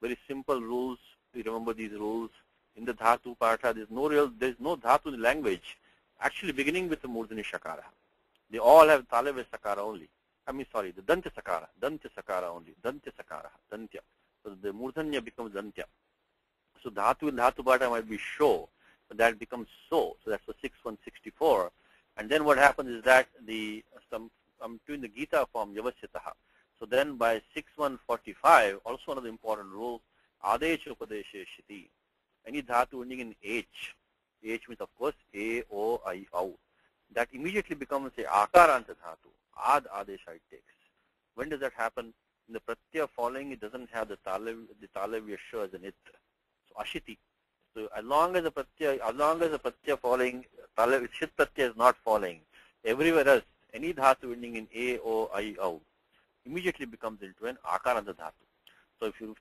Very simple rules. We remember these rules. In the dhatu pasha, there is no dhatu in the language actually beginning with the murdhanya shakara. They all have talavya shakara only. The dantya sakara only. Dantya sakara, dantya. So the murdhanya becomes dantya. So dhatu in dhatu bata might be show, but that becomes so. So that's for 6164. And then what happens is that I'm doing the Gita form Yavasitaha. So then by 6145, also another important rule, Adesha Upadesha Shiti. Any dhatu ending in H means of course A, O, I, O. That immediately becomes a akaranta dhatu. Ad Adesha it takes. When does that happen? In the pratyaya following, it doesn't have the talavya sha as an it. So ashiti. So as long as the pratyaya following, shit pratyaya is not following, everywhere else, any dhatu ending in A, O, I, O, immediately becomes into an akaranta dhatu. So if you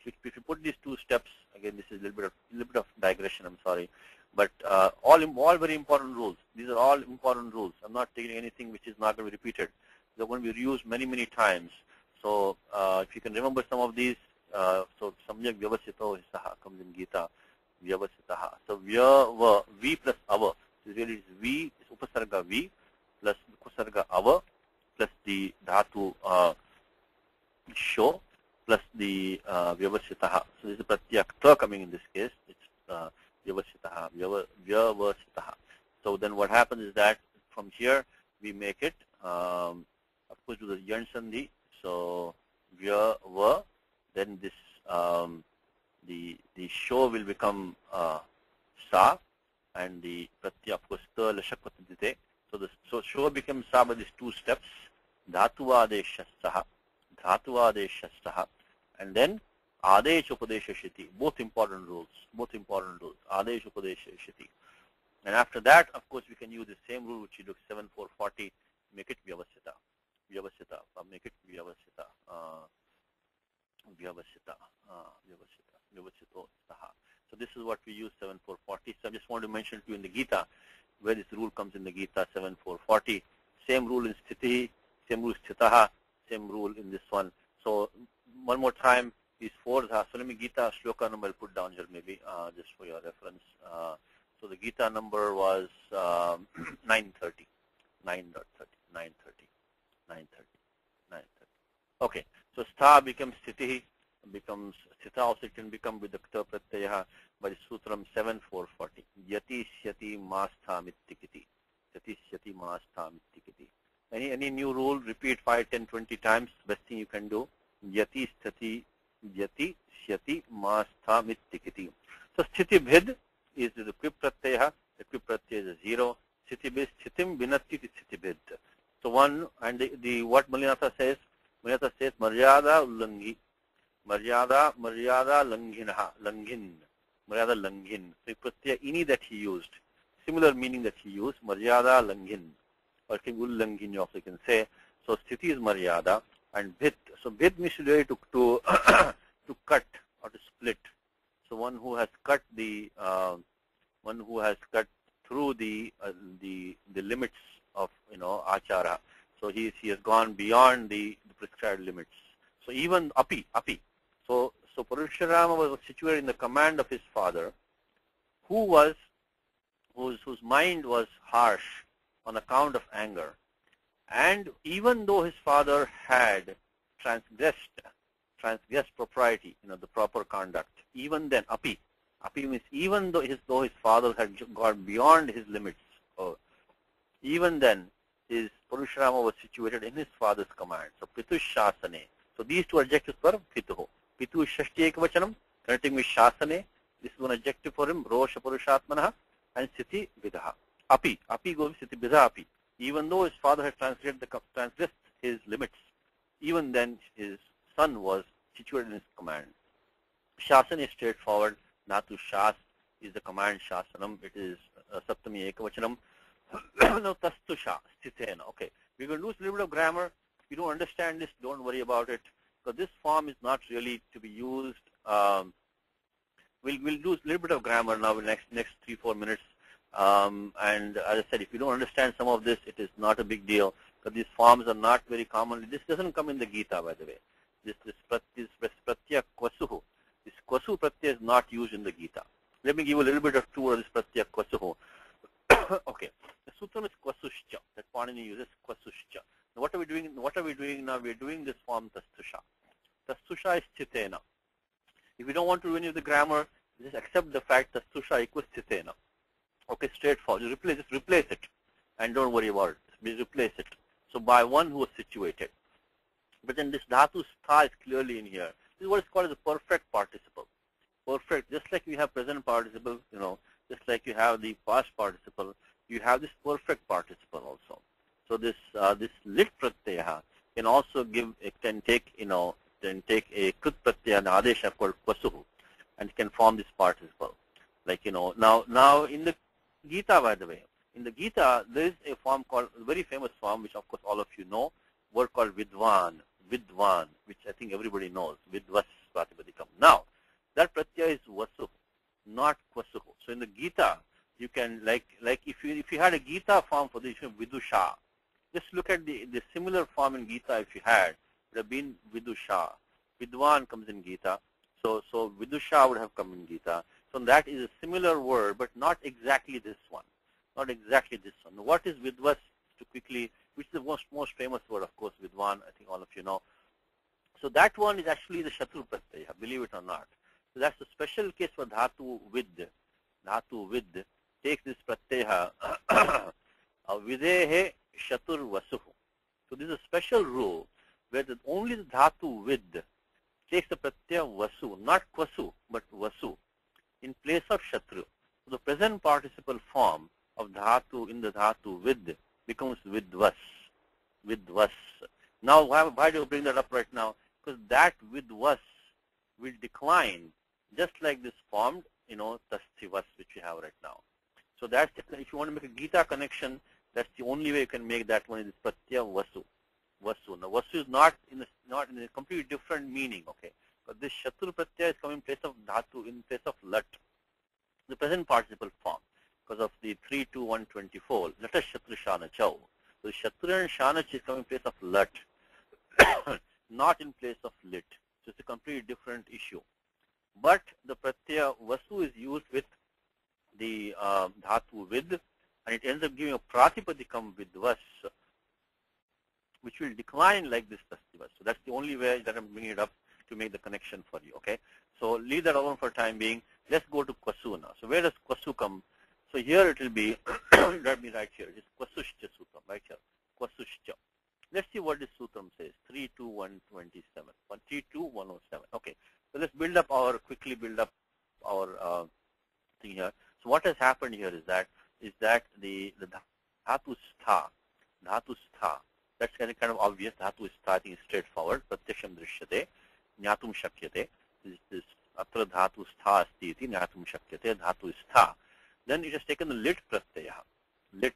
put these 2 steps, again this is a little bit of digression, I'm sorry, but all very important rules. These are all important rules. I'm not taking anything which is not going to be repeated. They're going to be reused many times. So if you can remember some of these, so samyak vyavasito hisaha comes in Gita, vyavasitaha. So vi plus ava. So really is vi, is upasarga vi plus upasarga ava plus the dhatu sho plus the vyavasitaha. So this is pratyakta coming in this case. It's vyavasitaha, vyavasitaha. So then what happens is that from here we make it, of course, to the yan sandhi. So vyava, then this the show will become sa, and the pratyaya of course ta lashakvatadite. So show becomes sa by these 2 steps. Dhatuadesha saha, and then adesha upadesha shiti. Both important rules. Adesha upadesha shiti. And after that, of course, we can use the same rule which you look 7440, make it vyavasita. Make it vyavasita. So this is what we use 7440. So I just want to mention to you in the Gita, where this rule comes in the Gita 7440. Same rule in sthiti, same rule sthitaha, same rule in this one. So one more time, these 4 dhatu. So let me Gita shloka number I'll put down here maybe, just for your reference. So the Gita number was 930. Okay. So stha becomes sthiti, becomes sthita also can become with the kta pratyaya by Sutram 7440. Yati syati mastha mittikiti. Yati syati mastha mittikiti. Any new rule? Repeat 5, 10, 20 times. Best thing you can do. Yati sthati, yati syati mastha mittikiti. So sthiti bhid is the quip pratyaya. The quip pratyaya is 0. Sthiti bhid, sthitim vinatti sthiti bhid. So one, and the what Malinatha says maryada ullangi. Maryada langhinha, langhin. Maryada langhin. So pratyaya ini that he used. Similar meaning that he used. Maryada langhin. Or ullanghin you also can say. So sthiti is maryada and bhit. So bhit means really to to cut or to split. So one who has cut through the limits of achara. So he has gone beyond the prescribed limits. So even api. So Parashurama was situated in the command of his father, whose mind was harsh on account of anger, and even though his father had transgressed propriety, the proper conduct, even then api means even though his father had gone beyond his limits, even then his Parashurama was situated in his father's command. So Pitu Shasane. So these two adjectives for Pituho. Pitu Shashti Ekavachanam, connecting with Shasane. This is one adjective for him, Rosha Purushatmanaha, and Sthiti Vidaha. Api goes with Sthiti Vidha Api. Even though his father had transgressed his limits, even then his son was situated in his command. Shasan is straightforward. Natu Shas is the command Shasanam. It is Saptami Ekavachanam. No, tastusha, sthitena. Okay, we're going to lose a little bit of grammar. If you don't understand this, don't worry about it, because this form is not really to be used. We'll lose a little bit of grammar now in the next 3-4 minutes. And as I said, if you don't understand some of this, it is not a big deal, because these forms are not very common. This doesn't come in the Gita, by the way. This pratya kwasuhu. This kwasu pratya is not used in the Gita. Let me give you a little bit of tour of this pratya kwasuhu. Okay, the sutram is kwasushcha. That Panini uses kwasushcha. Now what are we doing now? We are doing this form tastusha. Tastusha is chitena. If you don't want to do any of the grammar, just accept the fact tastusha equals chitena. Okay, straightforward. Just replace it, and don't worry about it. Replace it. So by one who is situated. But then this dhatu stha is clearly in here. This is what is called as a perfect participle. Perfect, just like you have present participle, just like you have the past participle, you have this perfect participle also. So this lit pratyaya can also take a krit pratyaya, an adesha called kwasuhu, and can form this participle. Like now in the Gita, by the way, in the Gita there is a form called, a very famous form, which of course all of you know, word called vidvan, which I think everybody knows, vidvas pratipadikam. Now that pratyaya is vasu, not kwasuhu. So in the Gita, you can like if you had a Gita form for this, vidusha. Just look at the similar form in Gita. If you had, it would have been vidusha. Vidwan comes in Gita, so vidusha would have come in Gita. So that is a similar word, but not exactly this one. Not exactly this one. What is vidvas? To quickly, which is the most famous word, of course, vidwan. I think all of you know. So that one is actually the shatru pratyaya, believe it or not. So that's a special case for dhatu vid. Dhatu vid takes this pratyaya videhe shatur vasuhu. So this is a special rule where only the dhatu vid takes the pratyaya vasu, not kwasu, but vasu, in place of shatru. So the present participle form of dhatu in the dhatu vid becomes vidvas. Vidvas. Now why do you bring that up right now? Because that vidvas will decline, just like this formed, tasthivas, which we have right now. So that's if you want to make a Gita connection, that's the only way you can make that one, is pratyaya vasu. Vasu. Now vasu is not in a completely different meaning, okay? But this shatru pratyaya is coming in place of dhatu, in place of lat, the present participle form, because of the 3-2-1-24. Lat shatru shana chau. So shatru and shanach is coming in place of lat, not in place of lit. So it's a completely different issue. But the pratyaya vasu is used with the dhatu vid, and it ends up giving a pratipadikam vidvas. which will decline like this tastiva. So that's the only way that I'm bringing it up to make the connection for you. Okay. So leave that alone for time being. Let's go to kwasu now. So where does kwasu come? So here it will be, let me write here. It's kwasushcha sutram, right here. Kwasushcha. Let's see what this sutram says. 32127. 132-107. Okay. So let's quickly build up our thing here. So what has happened here is that the dhatu stha, that's kind of obvious. Dhatu stha, I think is straightforward. Pratyaksham drishyate, jnatum shakyate. This atra dhatu stha asti iti, jnatum shakyate, dhatu stha. Then it has taken the lit pratyaya. Lit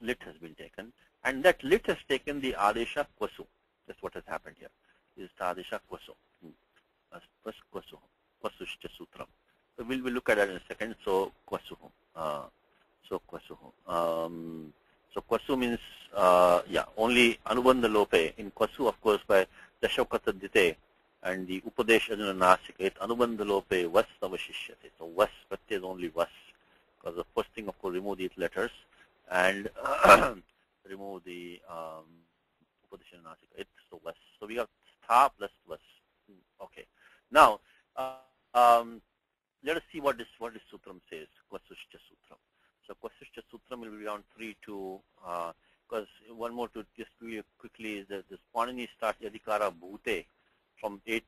has been taken. And that lit has taken the adesha kwasu. That's what has happened here. This is adesha kwasu. Kwasu. Kwasushcha sutram. So we'll look at that in a second. So kwasu. So kwasu means only anubandha lope. In kwasu, of course, by dashokata dite and the upadesh aduna nasika, it anubandha lope vas avashishyate. So vas pratyay is only vas, because the first thing, of course, remove these letters and remove the upadesh aduna nasika. It, so vas. So we have stha plus vas. Okay. Now let us see what this sutram says. Kwasushcha sutram. So Kwasushcha Sutram will be around 3-2, because one more to just do you quickly is that this Panini starts Adhikara Bhute from 3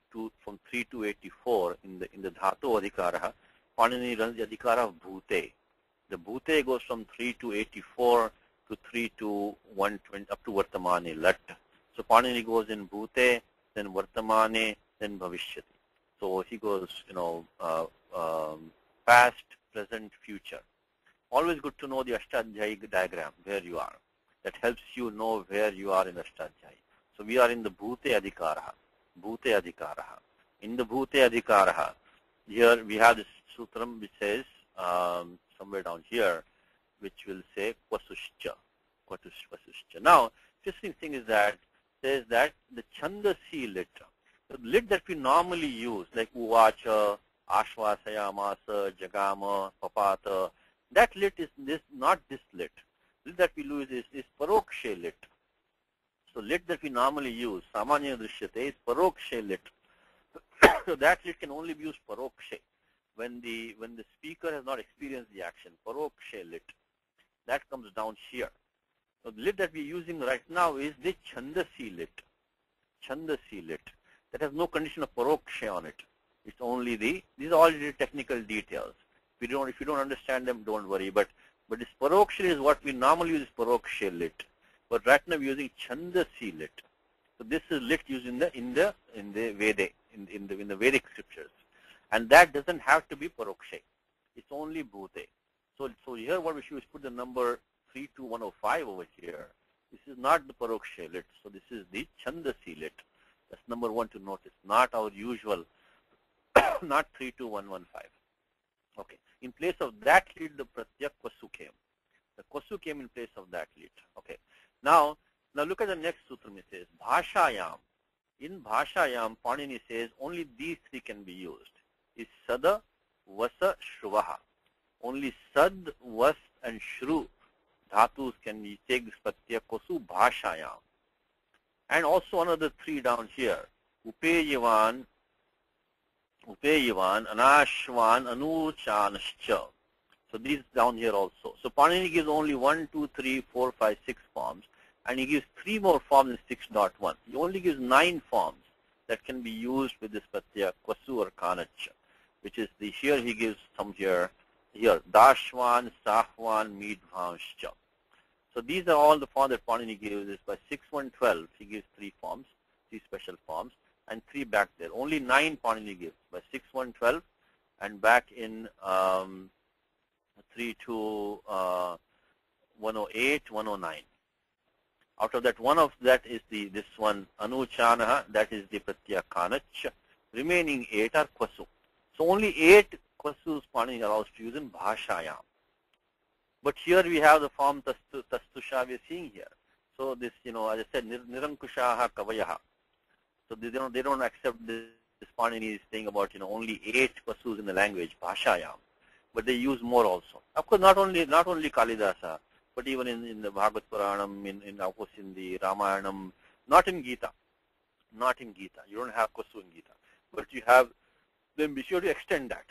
to 84 in the Dhatu Adhikara. Panini runs the Adhikara Bhute. The Bhute goes from 3 to 84 to 3 to 120 up to Vartamane Lat. So Panini goes in Bhute, then Vartamane, then Bhavishyati. So he goes, past, present, future. Always good to know the Ashtadhyayi diagram, where you are. That helps you know where you are in Ashtadhyayi. So we are in the Bhute Adhikaraha. Bhute Adhikaraha. In the Bhute Adhikaraha, here we have this sutram which says, somewhere down here, which will say Kwasushcha. Kwasushcha. Now, interesting thing is that says that the Chandasi lit, the lit that we normally use, like Uvacha, Ashvasayamasa, Jagama, Papata, that lit is not this lit. Lit that we use is parokshe lit. So lit that we normally use, samanya drishyate, is parokshe lit. So that lit can only be used parokshe, when the speaker has not experienced the action. Parokshe lit. That comes down here. So the lit that we're using right now is the chandasi lit. Chandasi lit. That has no condition of parokshe on it. It's only these are all the technical details. If you don't understand them, don't worry. But this paroksha is what we normally use, paroksha lit. But right now we're using chandasi lit. So this is lit used in the Veda, in the Vedic scriptures, and that doesn't have to be paroksha. It's only bhute. So here what we should is put the number 32105 over here. This is not the paroksha lit. So this is the chandasi lit. That's number one to notice. Not our usual, not 32115. Okay. In place of that lit, the pratyak kwasu came. The kwasu came in place of that lit. Okay. Now look at the next sutram. It says bhashayam. In bhashayam, Panini says only these three can be used. Is sada, vasa, shruvaha. Only sad, vas, and shru dhatus can be take this pratyak kwasu bhashayam. And also another three down here. Upeyavan, Anashvan, Anuchanascha. So these down here also. So Panini gives only 1, 2, 3, 4, 5, 6 forms, and he gives 3 more forms in 6.1. He only gives 9 forms that can be used with this pratyaya kwasu or kanacha, which is here he gives some here dashvan, sahvan, midvanscha. So these are all the forms that Panini gives. Is by 6.112 he gives 3 forms, 3 special forms, and 3 back there. Only 9 Panini gives by 6.112 and back in 3 to 108, 109. Out of that, one of that is this one anuchanaha, that is the pratyaya kanach. Remaining 8 are kwasu. So only 8 kwasus Panini allows to use in bhashayam. But here we have the form tastusha we are seeing here. So this, as I said, nirankushaha kavayaha. So they don't accept this Panini thing about only 8 kwasus in the language bhashayam, but they use more also. Of course, not only Kalidasa. but even in the Bhagavad Puranam, of course in the Ramayanam, not in Gita. Not in Gita. You don't have Kwasu in Gita. But you have, then be sure to extend that.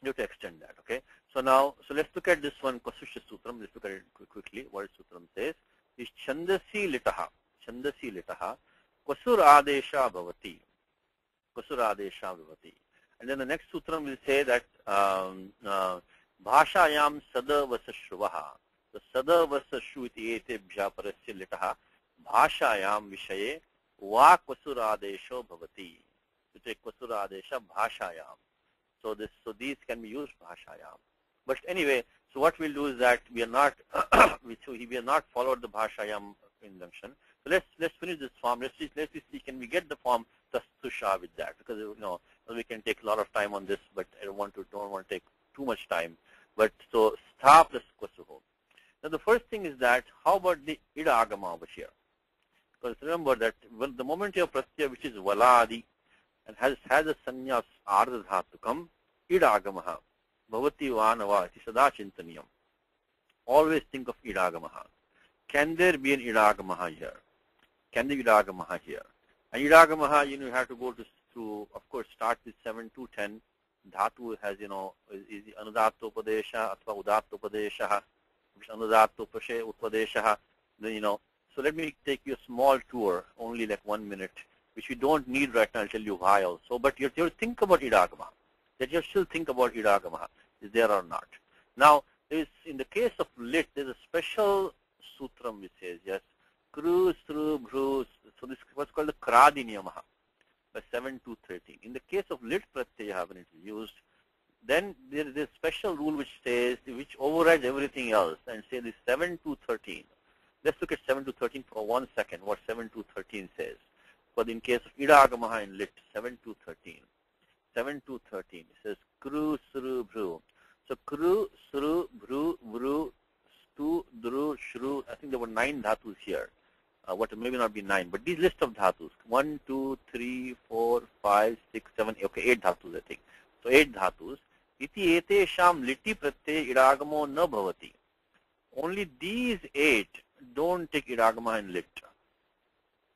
You have to extend that, okay? So now, let's look at this one, Kwasusha Sutram. Let's look at it quickly. What Sutram says is Chandasi Litaha. Chandasi Litaha. Kwasur Adesha Bhavati. Kwasur Adesha Bhavati. And then the next Sutram will say that Bhashayam Sada Vasashruvaha. The Sada Vasashru iti ete bhyaparasya litaha. Bhashayam Vishaye Va Kwasuradesho Bhavati. To take Kwasuradesha Bhashayam. So these can be used Bhashayam. But anyway, so what we'll do is that we are not we are not followed the Bhashayam injunction. So let's finish this form. Let's see can we get the form Tastusha with that, because we can take a lot of time on this, but I don't want to take too much time. But so Stha plus Kwasuho. Now the first thing is that how about the Ida Agama over here? Because remember that the moment you have Pratyaya which is Valadi and has a sanya of Ardha Dhatukam, Ida Agamaha. Bhavati Vanava iti sada chintaniyam. Always think of Ida Agamaha. Can there be an Ida Agamaha here? Can there be Ida Agamaha here? And Ida Agamaha, you have to go to of course, start with 7 to 10. Dhatu has, is the Anudattopadesha athva Udattopadesha, which Anudattopadesha. Then, so let me take you a small tour, only like 1 minute, which we don't need right now. I'll tell you why also. But you have to think about Ida Agamaha. That you still think about Ida Agamaha, is there or not. Now, in the case of lit, there's a special sutram which says, yes, kru, sru, bhru, so this is what's called the kradi niyamaha, by 7 to 13. In the case of lit pratyaya, when it is used, then there is a special rule which says, which overrides everything else, and say this 7 to 13. Let's look at 7 to 13 for 1 second, what 7 to 13 says. But in case of Ida Agamaha in lit, 7 to 13. 7 to 13. It says kru, sru, bhru. So kru, sru, bhru, vru, stu, dru, shru. I think there were 9 dhatus here. What maybe not be 9, but these list of dhatus. 1, 2, 3, 4, 5, 6, 7. Okay, 8 dhatus I think. So 8 dhatus. Iti ete sham liti pratyaya idagamo na bhavati. Only these 8 don't take idagama in lit.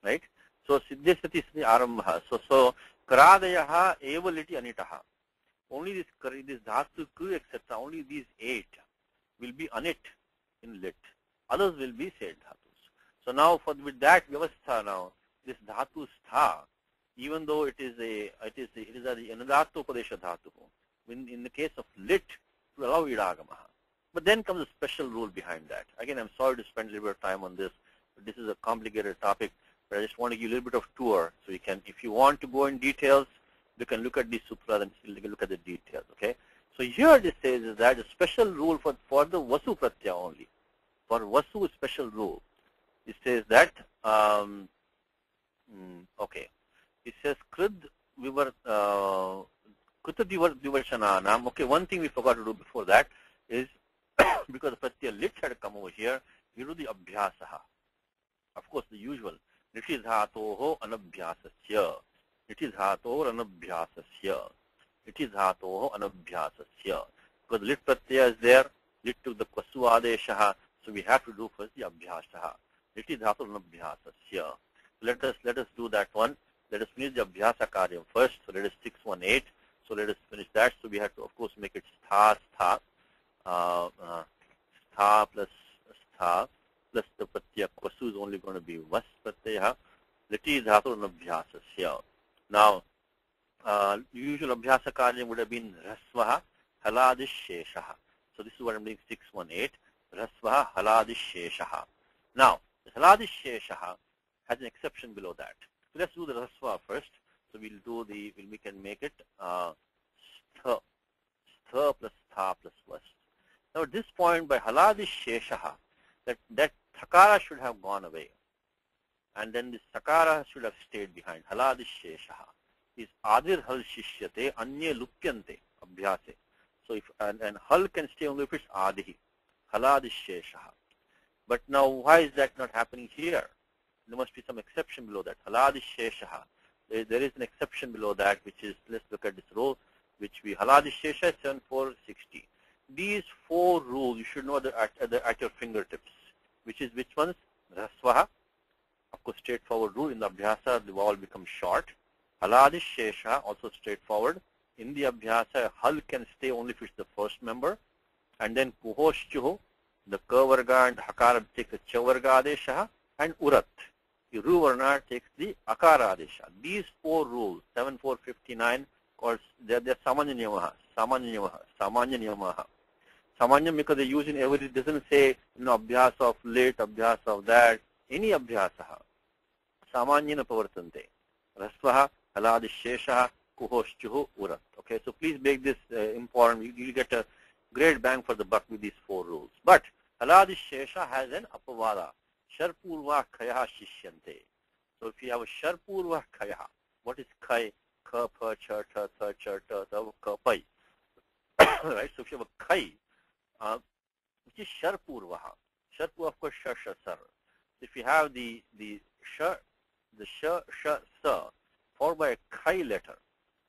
Right? So siddhesati arambha. So Karadayaha eva liti anitaha. Only this dhatu, kru, etc. Only these 8 will be anit in lit. Others will be said dhatus. So now with that vyavastha now, this dhatu stha, even though it is the Anudattopadesha dhatu, in the case of lit, to allow Ida Agamaha. But then comes a special rule behind that. Again, I'm sorry to spend a little bit of time on this, but this is a complicated topic. But I just want to give you a little bit of tour, so you can, if you want to go in details, you can look at the sutra and look at the details. Okay. So here this says is that a special rule for the Vasu Pratyaya only. For Vasu special rule, it says that okay. It says Krid Vivar Vivarshananam. Okay, one thing we forgot to do before that is because the Pratyaya lit had come over here, we do the Abhyasaha. Of course, the usual. Niti dhatoho anabhyasasya. Niti dhatoho anabhyasasya. Niti dhatoho anabhyasasya. Because lit pratyaya is there, lit to the kwasu adeshaha, so we have to do first the abhyasaha. Niti dhatoho anabhyasasya. Let us do that one. Let us finish the abhyasa karyam first. So let us 618. So let us finish that. So we have to, of course, make it stha, stha. Stha plus stha. Plus the pratyaya kwasu is only going to be vas pratyaya. Liti dhatu anabhyasasya. Now, usual abhyasa karyam would have been rasvaha haladisheshaha. So this is what I'm doing 618. Rasvaha haladisheshaha. Now, the haladisheshaha has an exception below that. So let's do the rasva first. So we can make it stha plus tha plus vas. Now at this point by haladisheshaha, that thakara should have gone away. And then this sakara should have stayed behind. Haladisheshaha is adir hal shishyate anye lupyante abhyase. So if and hal can stay only if it's adihi. Haladisheshaha. But now why is that not happening here? There must be some exception below that. Haladisheshaha. There is an exception below that, which is, let's look at this row, which we haladishesha is 7460. these 4 rules you should know at your fingertips. Which ones? Rasvaha. Of course, straightforward rule. In the Abhyasa, the vowel becomes short. Haladi Shesha, also straightforward. In the Abhyasa, hal can stay only if it's the first member. And then Kuhoshchuhu, the Ka Varga and Hakara takes the Cha Varga Adesha. And Urat, the Ru Varna takes the Akara Adesha. These 4 rules, 7459, called they're Samanya Niyamaha. Samanya Niyamaha. Samanya Niyamaha. Samanya, because they use in every, it doesn't say, Abhyasa of late, Abhyasa of that. Any Abhyasa. Samanyana Pavartante. Rasvaha, Haladi Shesha, Kuhoshchuhu, Urat. Okay, so please make this important. You'll get a great bang for the buck with these 4 rules. But Haladi Shesha has an Apavada. Sharpurva Kaya Shishyante. So if you have a Sharpurva Kaya, what is Kai? Ka, Pa, Cha, Ta, Tha, Cha, Ta, Ta, Ka, Pai. Right? So if you have a Kai, which is Sharpurva. Sharpurva, of course, Sha, Sha, Sar. If you have the Sha, Sha, Sa, followed by a Kai letter,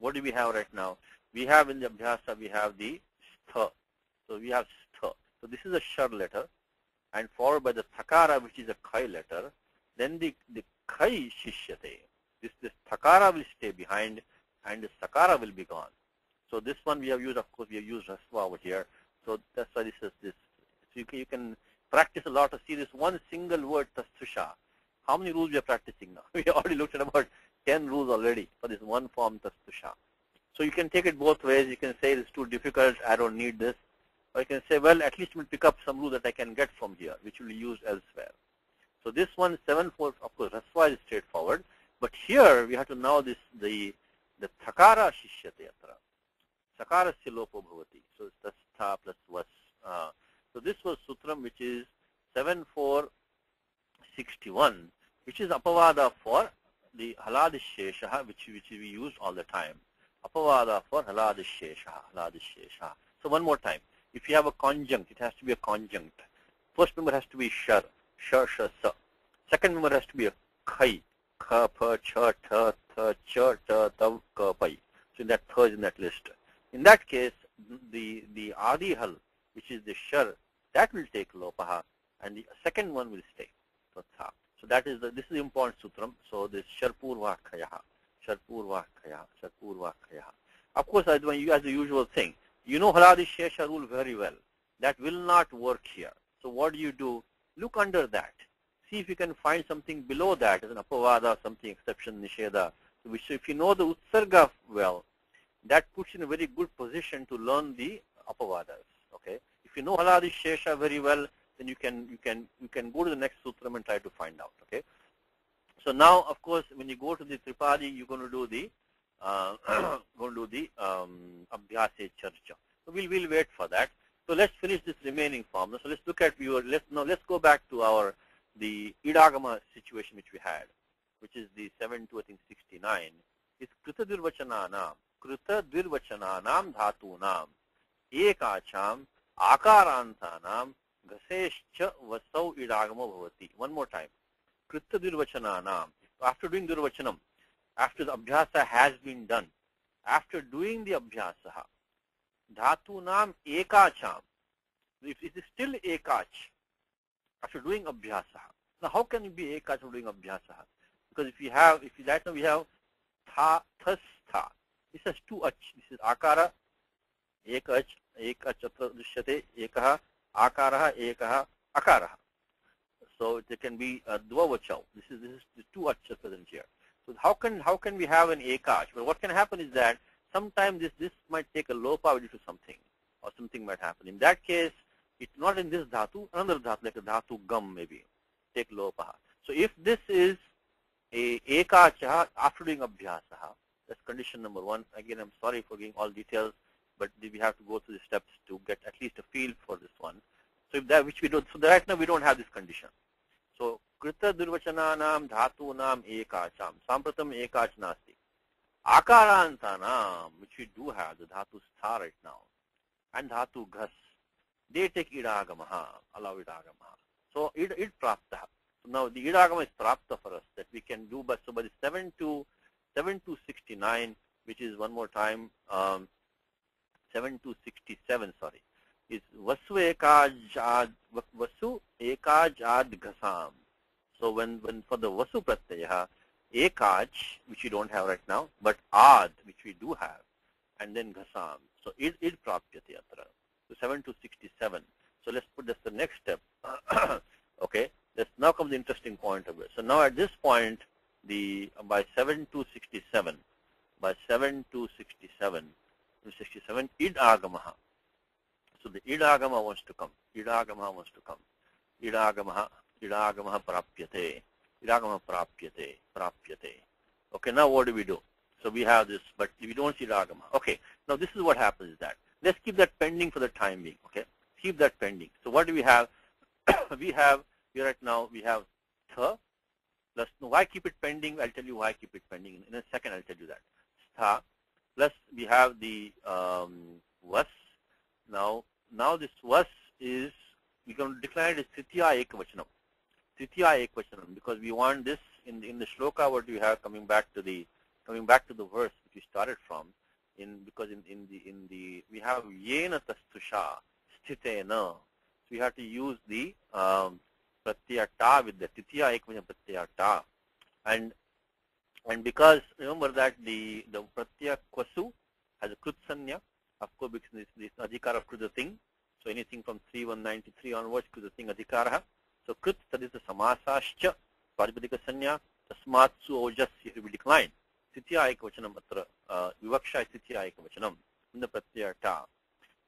what do we have right now? We have in the Abhyasa, we have the Stha. So we have Stha. So this is a Shar letter, and followed by the Thakara, which is a Kai letter. Then the Kai Shishyate. This Thakara will stay behind, and the Sakara will be gone. So this one we have used, of course, we have used Rasva over here. So that's why this is this. So you can practice a lot to see this one single word, Tastusha. How many rules we are practicing now? We already looked at about 10 rules already for this one form, Tastusha. So you can take it both ways. You can say it's too difficult, I don't need this. Or you can say, well, at least we'll pick up some rule that I can get from here, which will be used elsewhere. So this one, 7-4, of course, Rasva is straightforward. But here we have to know this the Thakara Shishyate Atra. Sakara Silopo Bhavati. So it's Tastha plus Vas. So this was Sutram, which is 7461, which is Apavada for the Haladishesha, which we use all the time. Apavada for Haladishesha. So one more time. If you have a conjunct, it has to be a conjunct. First member has to be Shar, Shar, Shar, Sa. Second member has to be a Khai, Kha, Pa, Cha, Ta, Tha, Cha, Ta, Tav, Ka, Pai. So that third is in that list. In that case, the Adi Hal, which is the Shar, that will take Lopaha, and the second one will stay. So that is this is the important sutram. So this Sharpurva Khayaha, Sharpurva Khayaha, Sharpurva Khayaha. Of course, as the usual thing, you know Haladi Shesha rule very well. That will not work here. So what do? Look under that. See if you can find something below that as an Apavada, something exception, Nisheda. So if you know the Utsarga well, that puts you in a very good position to learn the Apavadas. Okay. If you know Haladi Shesha very well, then you can go to the next sutram and try to find out. Okay. So now, of course, when you go to the Tripadi, you're going to do the Abhyase Charcha. So we'll wait for that. So let's finish this remaining formula. So let's look at let's go back to the Idagama situation which we had, which is the 7-69. It's Krita Dirvachananam Dhatunam Ekacham Akarantanam Gasescha Vasau Idagama Bhavati. One more time. Krita Dirvachananam. After doing Dirvachanam, after the Abhyasa has been done, after doing the Abhyasa, Dhatunam Ekacham. If it is still Ekach, after doing Abhyasa. Now how can it be Ekach after doing Abhyasa? Because if right now we have Tha, Thas, Tha. This has 2 ach. This is Akara, Ekach, Ekachatra Drishyate, Ekaha, Akaraha, Ekaha, Akaraha. So it can be Dvavachau. This is the 2 achas present here. So how can we have an Ekach? Well, what can happen is that sometimes this might take a lopa due to something, or something might happen. In that case, it's not in this dhatu, another dhatu, like a dhatu gum maybe, take lopa. So if this is a Ekacha after doing Abhyasaha, that's condition number 1. Again, I'm sorry for giving all details, but we have to go through the steps to get at least a feel for this one. So if that, which we don't, so right now we don't have this condition. So Krita Durvachananam Dhatunam Ekacham. Sampratam Ekach Nasti. Akarantanam, which we do have, the Dhatu Stha right now, and Dhatu Ghas, they take Idagamaha, allow Idagamaha. So id Prapta. So now the Idagama is Prapta for us, that we can do, but so by the 7-69, which is one more time, 7-67, sorry. is Vasu ekajad ghasam. So when for the Vasu pratyaya, ekaj, which we don't have right now, but ad, which we do have, and then ghasam. So id prapyate atra. So 7 to 67. So let's put this the next step. Okay. Now comes the interesting point of it. So now at this point, by 7 to 67, id agamaha. So the id agama wants to come. Id agama prapyate. Idagama prapyate. Okay, now what do we do? So we have this, but we don't see idagama. Okay, now this is what happens is that. Let's keep that pending for the time being, okay? Keep that pending. So what do we have? Right now, we have tha plus, no, why keep it pending? I'll tell you why keep it pending. In a second, I'll tell you that. Stha plus we have the was. Now this was is, we can declare it as Tritiya Ekvachanam. Tritiya Ekvachanam, because we want this in the shloka what we have coming back to the verse which we started from, because in the we have Yena Tastusha Sthitena. So we have to use the pratyaya ta with the Tritiya Ekvachanam pratyaya ta. And because remember that the pratyaya kwasu has a krut sanya, of course, because this adhikara of krut thing. So anything from 3193 onwards, krut thing adhikara. So krut, that is the samasascha pratipadika sanya, tasmatsu ojasya, it will decline. Tritiya ekvachanam atra, vivaksha tritiya ekvachanam in the pratyaya ta.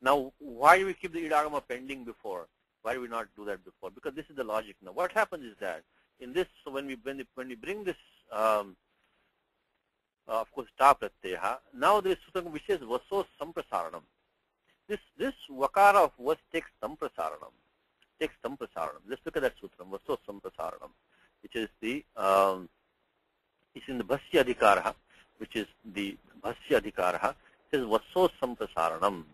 Now, why do we keep the idagama pending before? Why do we not do that before? Because this is the logic now. What happens is that in this, so when we bring this, of course, ta pratyaya, now there is sutam which is vaso samprasaranam. This vakara of was takes samprasaranam. Let's look at that sutram, vaso samprasaranam, which is the it's in the bhasya adhikara, which is the bhasya adhikara. It says vaso samprasaranam.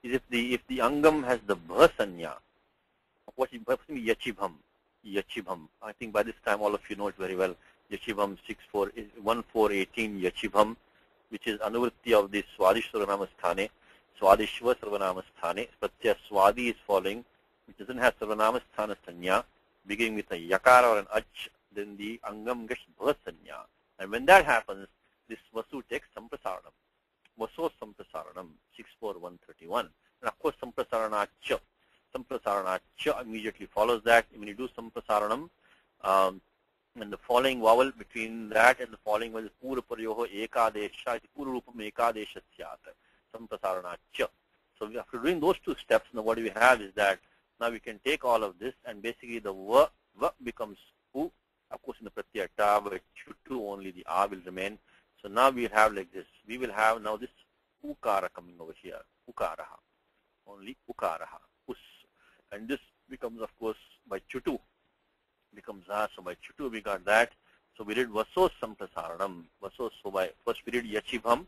Is if the angam has the bhasanya. What is yachibham? I think by this time all of you know it very well. Yachibham 1418 yachibham, which is anuvritti of the swadishwara namasthane. Swadishwa sarvanamasthane. Pratyaya swadi is following, which doesn't have sarvanamasthana sanya, beginning with a yakara or an ach, then the angam gets bhasanya. And when that happens, this vasu takes samprasaranam. Vaso samprasaranam 64131. And of course samprasaranacha. Samprasaranacha immediately follows that. When you do samprasaranam, and the following vowel between that and the following vowel is puraparayoho ekadesha, purarupam ekadesha syat. Samprasaranacha. So after doing those two steps, now what we have is that now we can take all of this and basically the va becomes u. Of course in the pratyaya ta, but chutu only the a will remain. So now we have like this. We will have now this ukara coming over here. Ukaraha. Only ukaraha. Us. And this becomes, of course, by chutu. Becomes a. So by chutu we got that. So we did vaso samprasaranam. Vaso. So by first we did yachibham.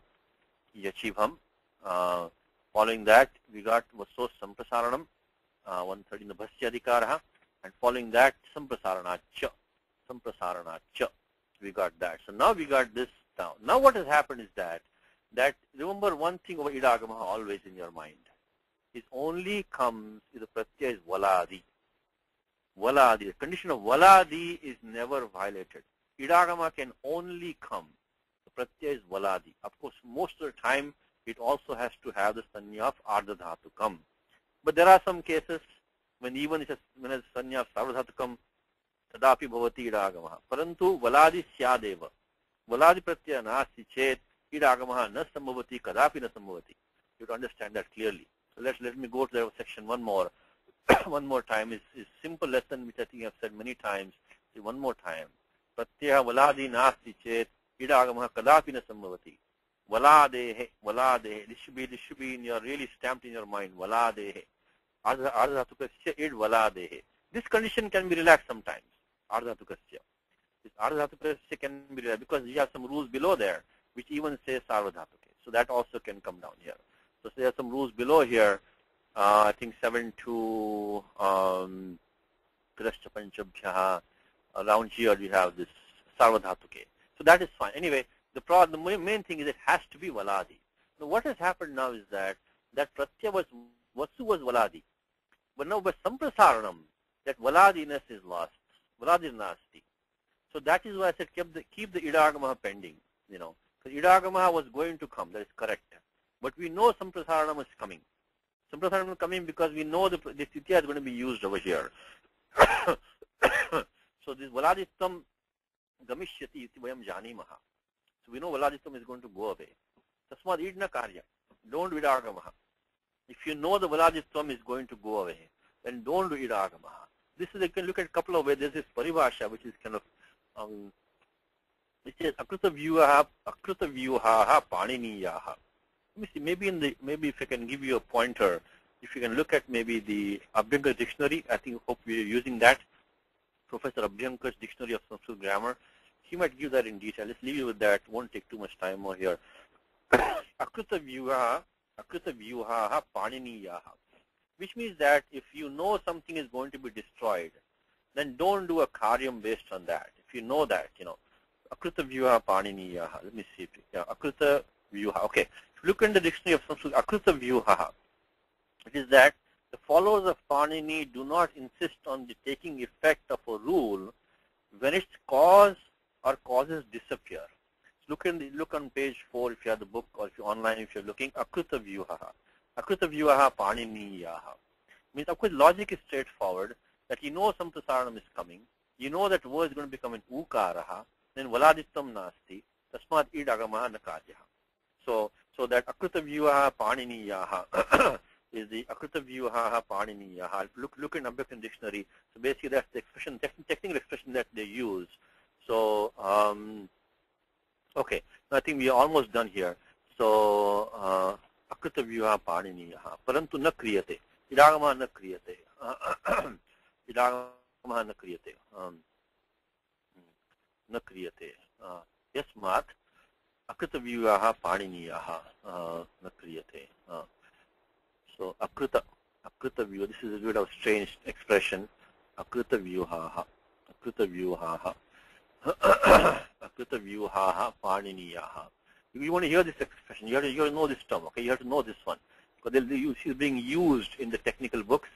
Following that we got vaso samprasaranam. 130 in the bhasya adhikara. And following that samprasaranacha. We got that. So now we got this down. Now what has happened is that remember one thing over idagama always in your mind. It only comes if the pratyaya is valadi. The condition of valadi is never violated. Idagama can only come. The pratyaya is valadi. Of course, most of the time it also has to have the sanya of ardha dhatukam. But there are some cases when even it has sanya of sarva dhatukam, tadapi bhavati idagama. Parantu valadi syadeva. Valadi pratyaya nasti chet idagama na sambhavati kadapi na sambhavati. You have to understand that clearly. So let me go to the section one more. One more time is simple lesson which I think I have said many times. See one more time. Pratyaya valadi nasti chet idagama kadapi na sambhavati. Valadehe. This should be in your really stamped in your mind. Valadehe. Ardha dhatukasya id valadehe. This condition can be relaxed sometimes. Ardha dhatukasya. This ardha dhatukasya can be relaxed because you have some rules below there which even says sarvadhatuke. So that also can come down here. So there are some rules below here. I think 7 to Krishna Panchabhyaha. Around here we have this sarvadhatuke. So that is fine. Anyway, the main thing is it has to be valadi. Now what has happened now is that pratyaya was Vasu was Valadi. But now by Samprasaranam, that Valadiness is lost. Valadi is nasti. So that is why I said keep the Idagamaha pending. Because Idagamaha was going to come. That is correct. But we know Samprasaranam is coming. Samprasaranam is coming because we know the Titya is going to be used over here. So this Valadittam Gamishyati iti vayam janimaha. So we know Valadittam is going to go away. Tasmad idna karya. Don't do Idagamaha. If you know the Valadittam is going to go away, then don't do Idagamaha. This is, you can look at a couple of ways. There's this paribhasha, which is kind of, it says Akruta vyuhaha paniniyaha. Let me see, maybe if I can give you a pointer, if you can look at maybe the Abhyankar dictionary, I hope we are using that. Professor Abhyankar's dictionary of Sanskrit grammar. He might give that in detail. Let's leave you with that. Won't take too much time over here. Akruta vyuhaha paniniyaha. Which means that if you know something is going to be destroyed, then don't do a karyam based on that. If you know that, Akruta vyuha paniniyaha. Let me see. Akruta vyuha. Okay. If you look in the dictionary of Sanskrit, Akruta vyuha, it is that the followers of Panini do not insist on the taking effect of a rule when its cause or causes disappear. So look on page 4 if you have the book, or if you're online, if you're looking, Akruta vyuha. Akruta vyuha paniniyaha. Means, of course, logic is straightforward, that you know Samprasaranam is coming, you know that word is going to become an ukaraha, then Valadittam nasti, tasmad idagamaha nakaryaha. So that Akruta vyuha paniniyaha is the Akruta vyuha paniniyaha. Look in Abhyankar dictionary. So basically that's the expression, technical expression that they use. So, okay, I think we are almost done here. So, Akruta vyuha paniniyaha. Parantu na kriyate. Idagamaha na kriyate. Idagamaha na kriyate. Na kriyate. Yasmat Akruta vyuha paniniyaha na kriyate. So Akruta vyuha. This is a bit of strange expression. Akruta vyuha. Akruta vyuha. Akruta vyuha paniniyaha. You want to hear this expression, you have to know this term, okay? You have to know this one. Because it's being used in the technical books,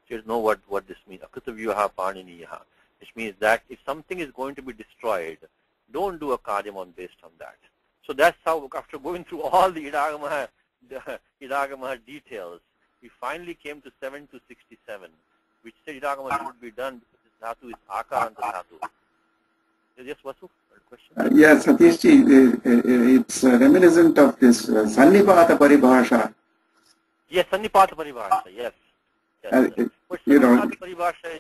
so you have to know what this means. Akruta vyuha paniniyaha. Which means that if something is going to be destroyed, don't do a karyam based on that. So that's how, after going through all the Idagamaha details, we finally came to 7 to 67, which said Idagamaha should be done because this dhatu is akaranta dhatu. Yes, Vasu? Question? Yes, Satishji, it's reminiscent of this Sannipata Paribhasha. Yes, Sannipata Paribhasha, yes. But Sannipata Paribhasha,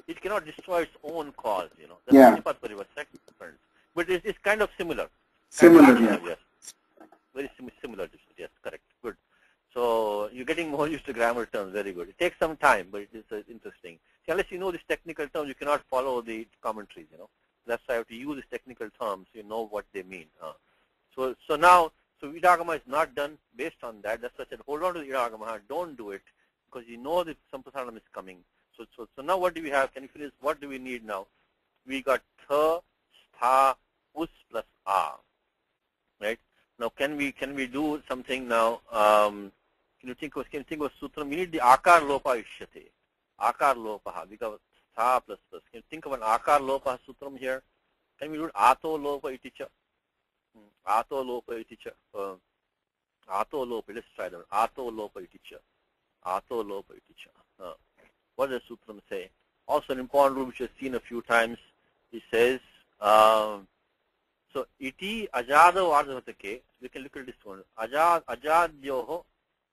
it cannot destroy its own cause, That's Sannipata Paribhasha, that's different. But it's kind of similar. Similar, yeah. Yes. Very similar, yes, correct, good. So you're getting more used to grammar terms, very good. It takes some time, but it is interesting. See, unless you know these technical terms, you cannot follow the commentaries, That's why I have to use these technical terms so you know what they mean. So Idagamaha is not done based on that. That's why I said hold on to the Idagamaha, don't do it, because you know that Samprasaranam is coming. So now what do we have? Can you finish? What do we need now? We got tha, stha, us plus a. Right? Now can we do something now? Can you think of sutram? We need the akar lopa ishyate. Akar lopa, because tha plus plus. Can you think of an akar lopa sutram here? Can we do ato lopa iticha? Ato lopa iticha. Ato lopa, let's try that. Ato lopa iticha. Ato lopa iticha. What does sutram say? Also an important rule which I've seen a few times. It says, so iti ajado ardhatake. We can look at this one. Ajadyoho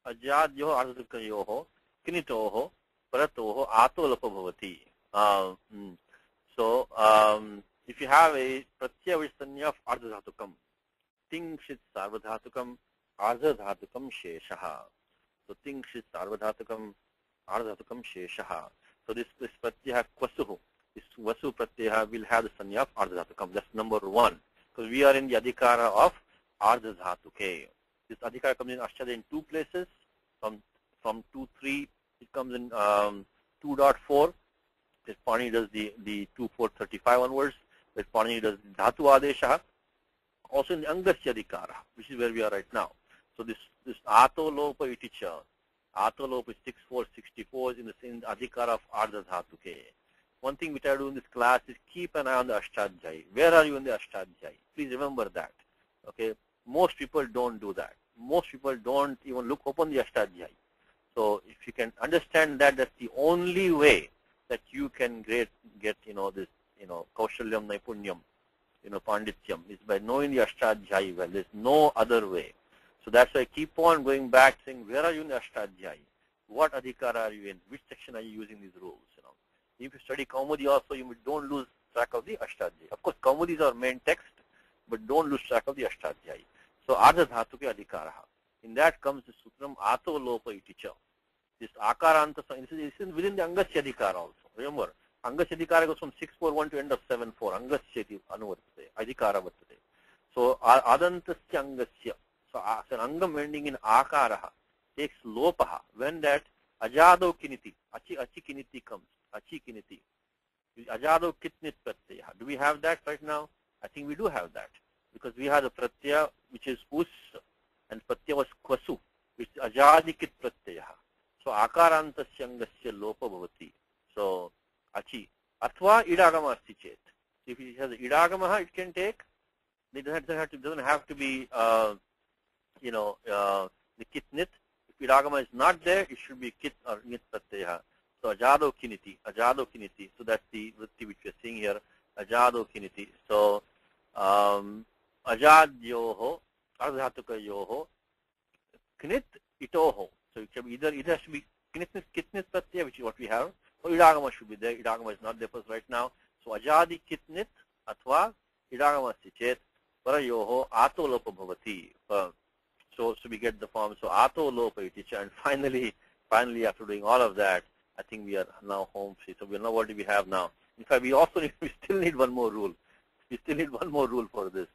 ardhakayoho kinitoho paratoho ato lopa bhavati. So if you have a pratyavistanya of ardhadhatukam, tingshit sarvadhatukam ardhadhatukam sheshaha. So tingshit sarvadhatukam ardhadhatukam sheshaha. So this pratyaha kvasuhu, this vasu pratyaha will have the sanya of ardhadhatukam. That's number one. Because we are in the adhikara of ardhadhatuke. This adhikara comes in Ashtadhya in two places. From 2.3, it comes in 2.4. This Pani does the 2.4.35 onwards. This Pani does dhatu adesha. Also in the Angasya adhikara, which is where we are right now. So this ato lopa iticha. Atolop is 6464 in the Adhikara of Ardha Dhatuke. One thing which I do in this class is keep an eye on the Ashtadhyayi. Where are you in the Ashtadhyayi? Please remember that. Okay. Most people don't do that. Most people don't even look upon the Ashtadhyayi. So if you can understand that, that's the only way that you can get this, Kaushalyam, Naipunyam, Pandityam, is by knowing the Ashtadhyayi well. There's no other way. So that's why I keep on going back saying, where are you in the Ashtadhyayi? What Adhikara are you in? Which section are you using these rules? If you study Kaumudi also, you don't lose track of the Ashtadhyayi. Of course, Kaumudi is our main text, but don't lose track of the Ashtadhyayi. So, Ardha Dhatuke Adhikara. In that comes the Sutram Ato Lopa Iticha. This Akaranta, this is within the Angasya Adhikara also. Remember, Angasya Adhikara goes from 641 to end of 74. Angasya Anuvartate, Adhikara Vartate. So, Adantasya Angasya. So, an Angam ending in Akaraha takes Lopaha. When that Ajado Kiniti, Achi Kiniti comes. Achi Kiniti. Ajado Kitnit Pratyaya. Do we have that right now? I think we do have that. Because we have the Pratyaya which is Us and Pratyaya was Kwasu, which is Ajadikit Pratyaya. So Akarantasya Angasya Lopa Bhavati. So Achi. Athva Idagama Asti Chet. If it has Idagama, it can take. It doesn't have to be the Kitnit. If Idagama is not there, it should be Kit or Nit Pratyaya. So Ajado Kiniti. So that's the vritti which we are seeing here. Ajado Kiniti. So Ajadyoho, Ardhatukayoho, Knit Itoho. So it should be either has to be Kitnit Pratyaya, which is what we have, or Idagama should be there. Idagama is not there for us right now. So Ajadi Kitnit Athva Idagama Sichet Parayoho Ato Lopa Bhavati. So we get the form. So Ato Lopa Iticha. And finally after doing all of that, I think we are now home free. So we know what do we have now. In fact, we still need one more rule. We still need one more rule for this.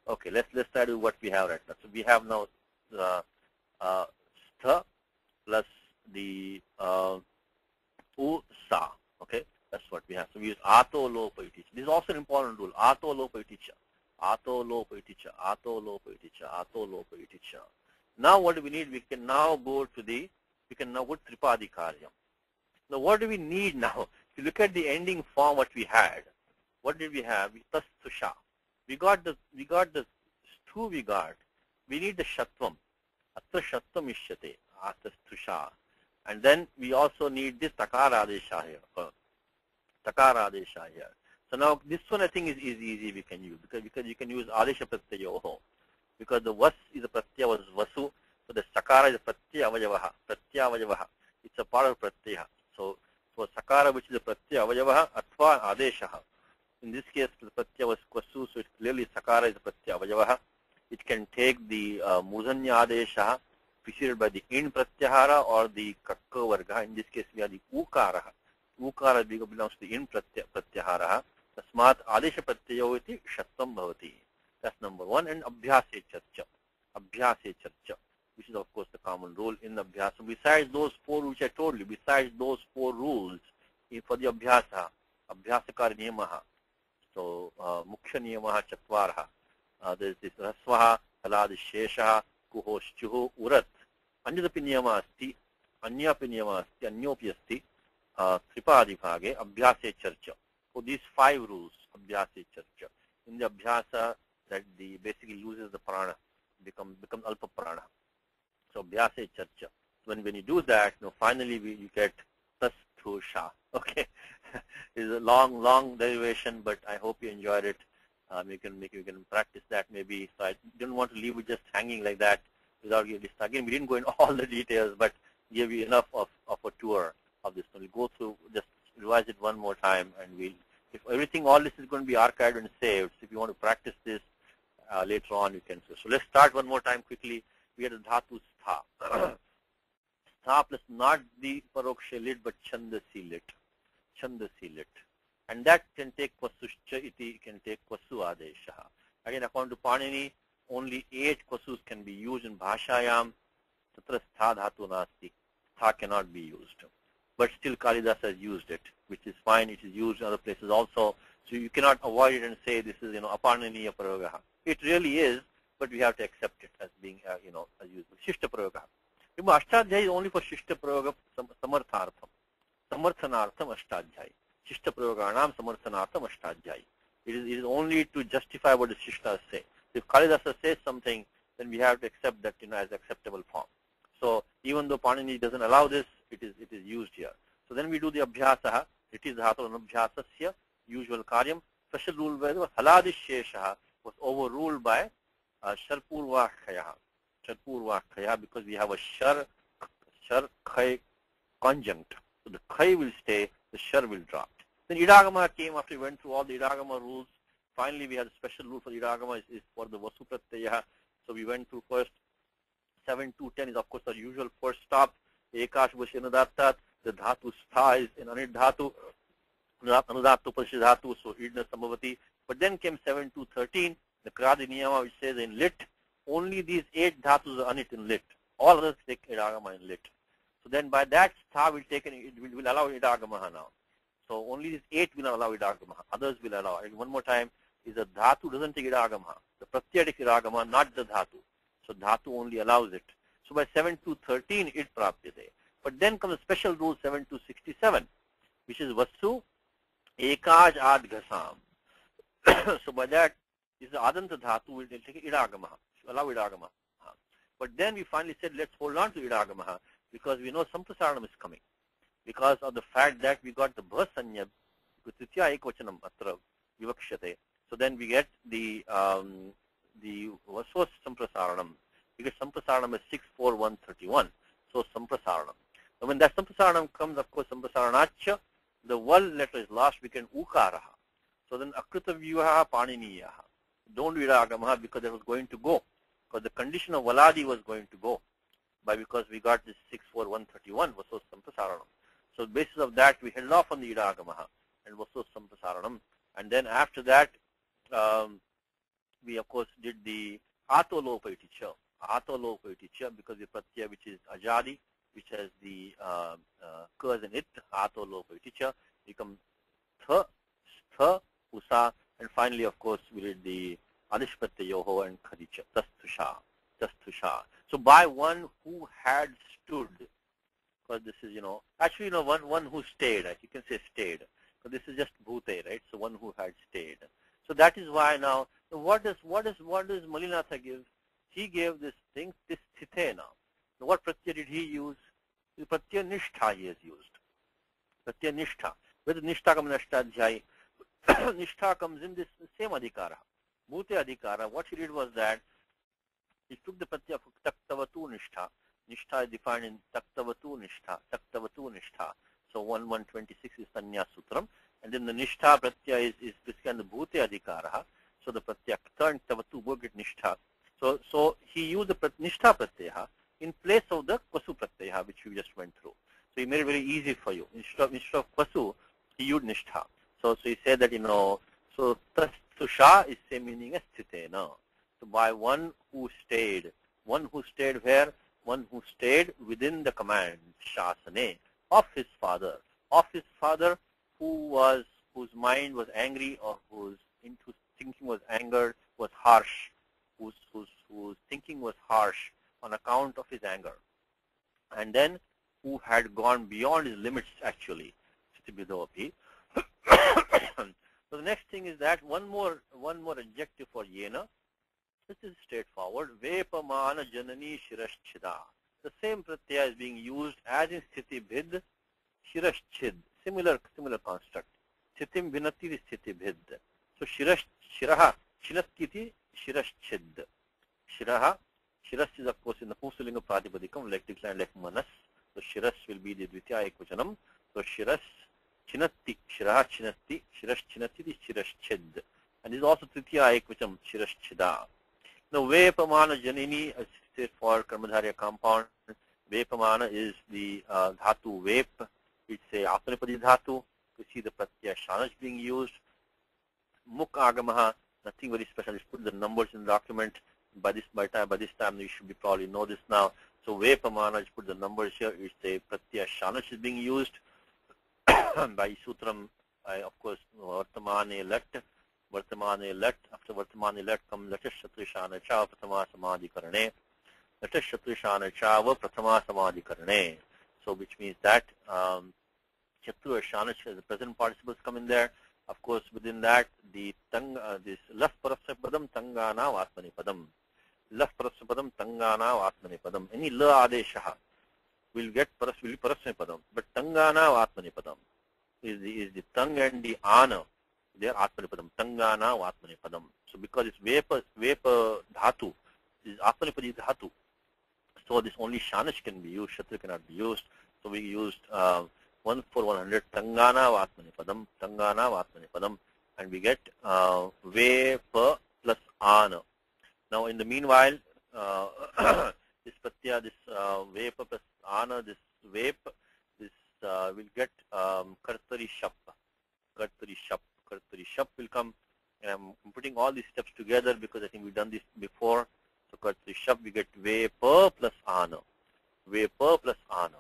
Okay, let's try to do what we have right now. So we have now stha plus the sa. Okay, that's what we have. So we use ato lopa iticha. This is also an important rule. Ato lopa iticha. Ato lopa iticha. Ato lopa iticha. Ato lopa iticha. Now what do we need? We can now go Tripadi Karyam. Now what do we need now? If you look at the ending form what we had, what did we have? Tastusha. We got the stu we got. We need the shatvam. Atra shatvam ishyate. Tastusha. And then we also need this takara adesha here. Takara adesha here. So now this one I think is easy we can use because you can use adesha pratyayoho. Because the vas is a pratyaya was vasu, so the sakara is a pratyaya avayavaha. Pratyaya avayavaha. It's a part of pratyaya. So sakara which is a pratyaya avayavaha athva adeshaha. In this case the pratyaya was kwasu, so it's clearly sakara is a pratyaya avayavaha. It can take the muzanya adeshaha preceded by the in pratyahara or the kakka varga. In this case we have the ukaraha. Ukara belongs to the in pratyahara. Tasmat adesha pratyayo iti shatvam bhavati. That's number one. And abhyase charcha. Abhyase charcha, which is of course the common rule in the abhyasa. Besides those four which I told you, besides those four rules for the abhyasa, abhyasakar niyamaha. So mukhya niyamaha chatvarha. There is this rasvaha, talad sheshaha, kuhoshchuhu, urat. Anyapi niyama asti, anyapi niyama asti, anyopi asti, tripadi bhage, abhyase charcha. So these five rules, abhyase charcha. In the abhyasa, that basically loses the prana, becomes alpa prana. So abhyase charcha. So when you do that, finally you get tasthusha. Okay, it's a long derivation, but I hope you enjoyed it. You can practice that maybe. So I didn't want to leave it just hanging like that without giving this. Again, we didn't go into all the details, but give you enough of a tour of this. So we'll go through, just revise it one more time, and if everything, all this is going to be archived and saved. So if you want to practice this later on, you can. So let's start one more time quickly. We had a dhatu stha. Stha plus not the paroksha lit, but chandasi lit. Chandasi lit. And that can take kwasuscha iti, can take kwasu adesha. Again, according to Panini, only 8 kwasus can be used in bhashayam. Tatra stha dhatu nasti. Stha cannot be used. But still Kalidas has used it, which is fine. It is used in other places also. So you cannot avoid it and say this is, aparananiya prayogaha. It really is, but we have to accept it as being, as used. Shishta prayogaha. Remember, Ashtadhyayi is only for Shishta Prayoga Samarthartham. Samarthanartham Ashtadhyayi. Shishta Prayoganam Samarthanartham Ashtadhyayi. It is only to justify what the Shishtas say. If Kalidasa says something, then we have to accept that as acceptable form. So even though Panini doesn't allow this, it is used here. So then we do the Abhyasaha. It is Dhatu Anubhyasasya, usual karyam. Special rule where Haladi Sheshaha was overruled by Sharpurvakhaya. Sharpurvakhaya, because we have a Shar Khay conjunct. So the Khay will stay, the Shar will drop. Then Idagama came after we went through all the Idagama rules. Finally, we had a special rule for Idagama is for the Vasu Pratyaya. So we went through first 7 to 10 is of course our usual first stop. Ekash Vashinadatat, the Dhatu Stha is in Anit Dhatu, Anudhatu Pashi Dhatu, so Idna Samavati. But then came 7 to 13, the Kradi Niyama which says in lit, only these 8 Dhatus are Anit in lit. All others take Idagama in lit. So then by that Stha will take it will allow Idagama now. So only these 8 will not allow Idagama. Others will allow. And one more time, is the Dhatu doesn't take Idagama. The Pratyaya takes Idagama, not the Dhatu. So Dhatu only allows it. So by 7 to 13, it Prapyate. But then comes a special rule 7 to 67, which is Vasu Ekaj Ad Ghasam. So by that, is the Adanta Dhatu will take Idagama, allow Idagama. But then we finally said, let's hold on to Idagama, because we know Samprasaranam is coming. Because of the fact that we got the Bhasanya, Tritya Ekvachanam Atra Vivakshate. So then we get the Vasos Samprasaranam. We get Samprasaranam as 64131. So Samprasaranam. And when that Samprasaranam comes, of course, Samprasaranacha, the one letter is lost, we can Ukaraha. So then Akrita Vyuha Paniniyaha. Don't do Idagamaha because it was going to go. Because the condition of Valadi was going to go. Because we got this 64131 Vasos Samprasaranam. So on the basis of that, we held off on the Idagamaha and Vasos Samprasaranam. And then after that, we of course did the Atolopaiticha. Atolopaiticha, because the Pratyaya which is Ajadi, which has the Kaz in it, Atolopaiticha, become Stha, Usa, and finally of course we did the Adishpatyayoho and Khadicha, Tastusha. So by one who had stood, because this is, actually, one who stayed, you can say stayed. So this is just Bhute, right? So one who had stayed. So that is why now, what does Malinatha give? He gave this thing, this Sthite now. Now what Pratyaya did he use? The Pratyaya Nishtha he has used. Pratyaya Nishtha. Where the Nishtha comes in Ashtadhyayi, Nishtha comes in this same Adhikara. Bhute Adhikara, what he did was that he took the Pratyaya for Taktavatu Nishtha. Nishtha is defined in Taktavatu Nishtha. So 1126 is Sanya Sutram. And then the Nishtha Pratyaya is basically the Bhute Adhikara. So the Pratyaya and Tavatu both get Nishtha. So he used the Nishtha Pratyaya in place of the Vasu Pratyaya, which we just went through. So he made it very easy for you. Instead of Vasu, he used Nishtha. So he said that, so Tastusha is same meaning as Sthite. So by one who stayed where? One who stayed within the command, Shasane, of his father, whose mind was angry or whose thinking was angered, was harsh, whose thinking was harsh on account of his anger, and then who had gone beyond his limits actually. So the next thing is that one more adjective for Yena. This is straightforward. Vepamana Janani Shirashchida. The same pratyaya is being used as in Sthiti Bhid, Shirashchid. Similar construct. Sthitim Vinati is Sthiti Bhid. So Shiraha, Shinaskiti, Shirashchid. Shiraha, Shiras is of course in the Pusalinga Pratipadikam, like declined like Manas. So Shiras will be the Dvitiya Ekvachanam. So Shiras, Chinatti, Shiraha Chinatti, Shirash Chinatti is Shirashchid. And this is also Tritiya Ekvachanam, Shirashchida. Now, Vepamana Janini, as it for Karmadharya compound, Vepamana is the Dhatu Vep. It's a Atmanipadi Dhatu. You see the Pratyaya Shanaj being used. Muk Agamaha, nothing very special. Just put the numbers in the document. By this time, you should probably know this now. So Vepamana, just put the numbers here. It's a Pratyaya Shanaj is being used. By Sutram, of course, Vartamane Lat. Vartamane Lat. After Vartamane Lat comes Latashatrishana Cha Pratama Samadhi Karane. Gata Shatrishana Chava Pratama Samadhikarane. So which means that Chatru Shanash, the present participles come in there. Of course, within that, the this Laf Parasyapadam Tangana Atmani Padam. Laf Parasyapadam Tangana Atmani Padam. Any La Adeshaha will get Parasyapadam. But Tangana Atmani Padam is the tongue and the ana. They are Atmani Padam. Tangana Atmani Padam. So because it's vapor dhatu, is Atmani Padam is dhatu. So this only Shanash can be used, Shatra cannot be used. So we used 1 for 100 Tangana Vatmani Padam, and we get Vepa plus Ana. Now in the meanwhile, this Pratya, this Vepa plus Ana, this Vep, this will get Kartari Shap. Kartari Shap will come, and I'm putting all these steps together because I think we've done this before. So Kartari Shap, we get Vepa plus Ana. Vepa plus Ana.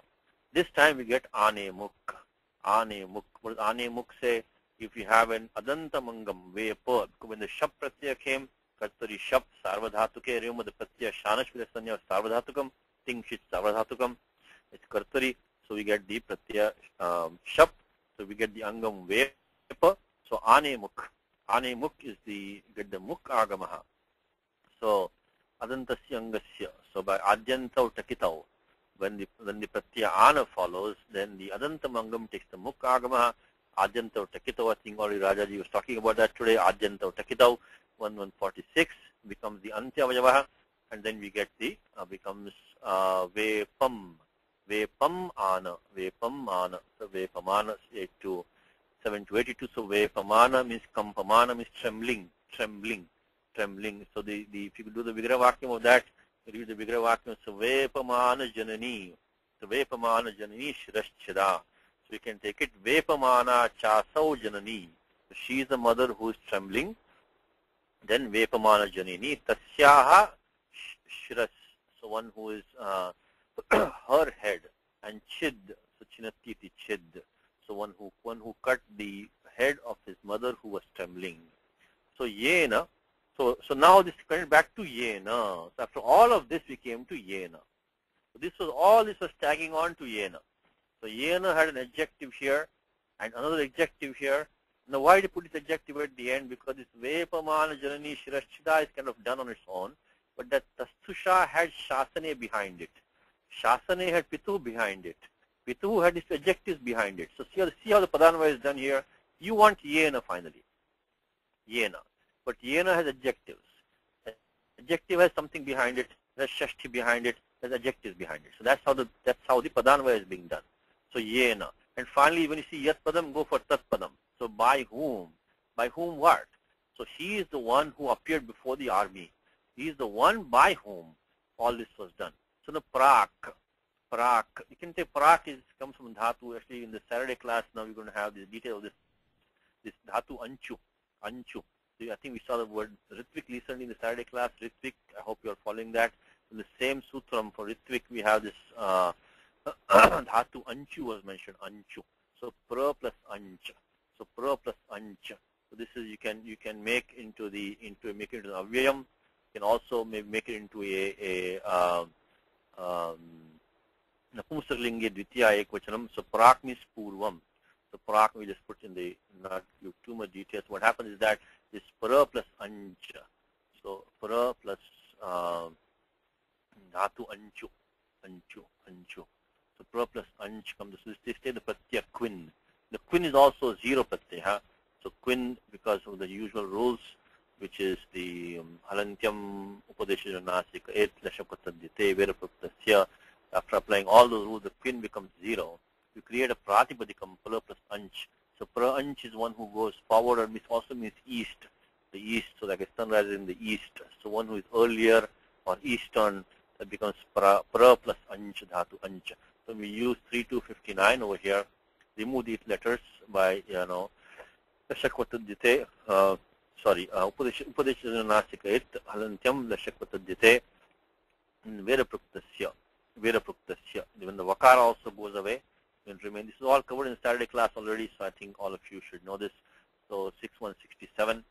This time we get Ane Muk. Ane Muk. What does Ane Muk say? If you have an Adantamangam, Vepa, when the Shap Pratyaya came, Kartari Shap, Sarvadhatuke, remember the Pratyaya Shanash Vilasanya of Sarvadhatukam, Tingshit Sarvadhatukam, it's Kartari, so we get the Pratyaya Shap, so we get the Angam Vepa, so Ane Muk. Ane Muk is get the Muk Agamaha. So, Adantasya Angasya, so by Adyantau Takitau, when the Pratyaya Ana follows, then the Adantamangam takes the Muk Agama, Adyantau Takitau. I think already Rajaji was talking about that today. Adyantau Takitau, 1146 becomes the Antya Vajavaha, and then we get the becomes Vepam. Vepam Ana. Vepam Ana. So Vepamana 7 to 82. So Vepamana means Kampamana means trembling. So if you could do the Vigraha Vakyam of that, read the Vigraha Vakyam, so Vepamana Janani. So Vepamana Janani Shirashchada. So we can take it Vepamana Chasau Janani. So she is the mother who is trembling. Then Vepamana Janani Tasyaha Shiras. So one who is her head, and Chid. So Chinatiti Chid. So one who cut the head of his mother who was trembling. So Yena. So now this is coming back to Yena. So after all of this, we came to Yena. So all this was tagging on to Yena. So Yena had an adjective here and another adjective here. Now why did he put this adjective at the end? Because this Vepamana Janani Shirashchida is kind of done on its own. But that Tastusha had Shasane behind it. Shasane had Pitu behind it. Pitu had its adjectives behind it. So see how the Padanva is done here. You want Yena finally. Yena. But Yena has adjectives. Adjective has something behind it. There's Shashti behind it. There's adjectives behind it. So that's how the Padanva is being done. So Yena. And finally, when you see Yat Padam, go for Tat Padam. So by whom? By whom what? So he is the one who appeared before the army. He is the one by whom all this was done. So the Prak. You can say Prak comes from Dhatu. Actually, in the Saturday class now we're going to have the detail of this Dhatu Anchu. So I think we saw the word Ritvik recently in the Saturday class. Ritvik, I hope you are following that. In the same sutram for Ritvik, we have this Dhatu Anchu was mentioned. Anchu. So Pra plus Anch. So Pra plus Anch. So this is you can make into the Avyayam. You can also make it into a Napumsaklinga Dvitiya Ekvachanam. So Prak means Purvam. So Prak we just put in the not give too much details. What happens is that this Pra plus Ancha. So Pra plus Dhatu Anchu. So Pra plus Anch comes. So they say the Pratyaya Quin. The Quin is also zero Pratyaya. So Quin, because of the usual rules, which is the Halantyam Upadesha Nasika Et Lashapatadyate Verapuktasya. After applying all those rules, the Quin becomes zero. You create a Pratipadikam, Pra plus Anch. So Pra Anch is one who goes forward, or also means east. The east, so like a sunrise in the east. So one who is earlier or eastern, that becomes Pra plus Anch, Dhatu Anch. So we use 3259 over here. Remove these letters by, Lashakvatadyate, Upadesha Nasika Et, Halantyam Lashakvatadyate, Verapuktasya. When the Vakara also goes away, it remains. This is all covered in Saturday class already, so I think all of you should know this. So 6167,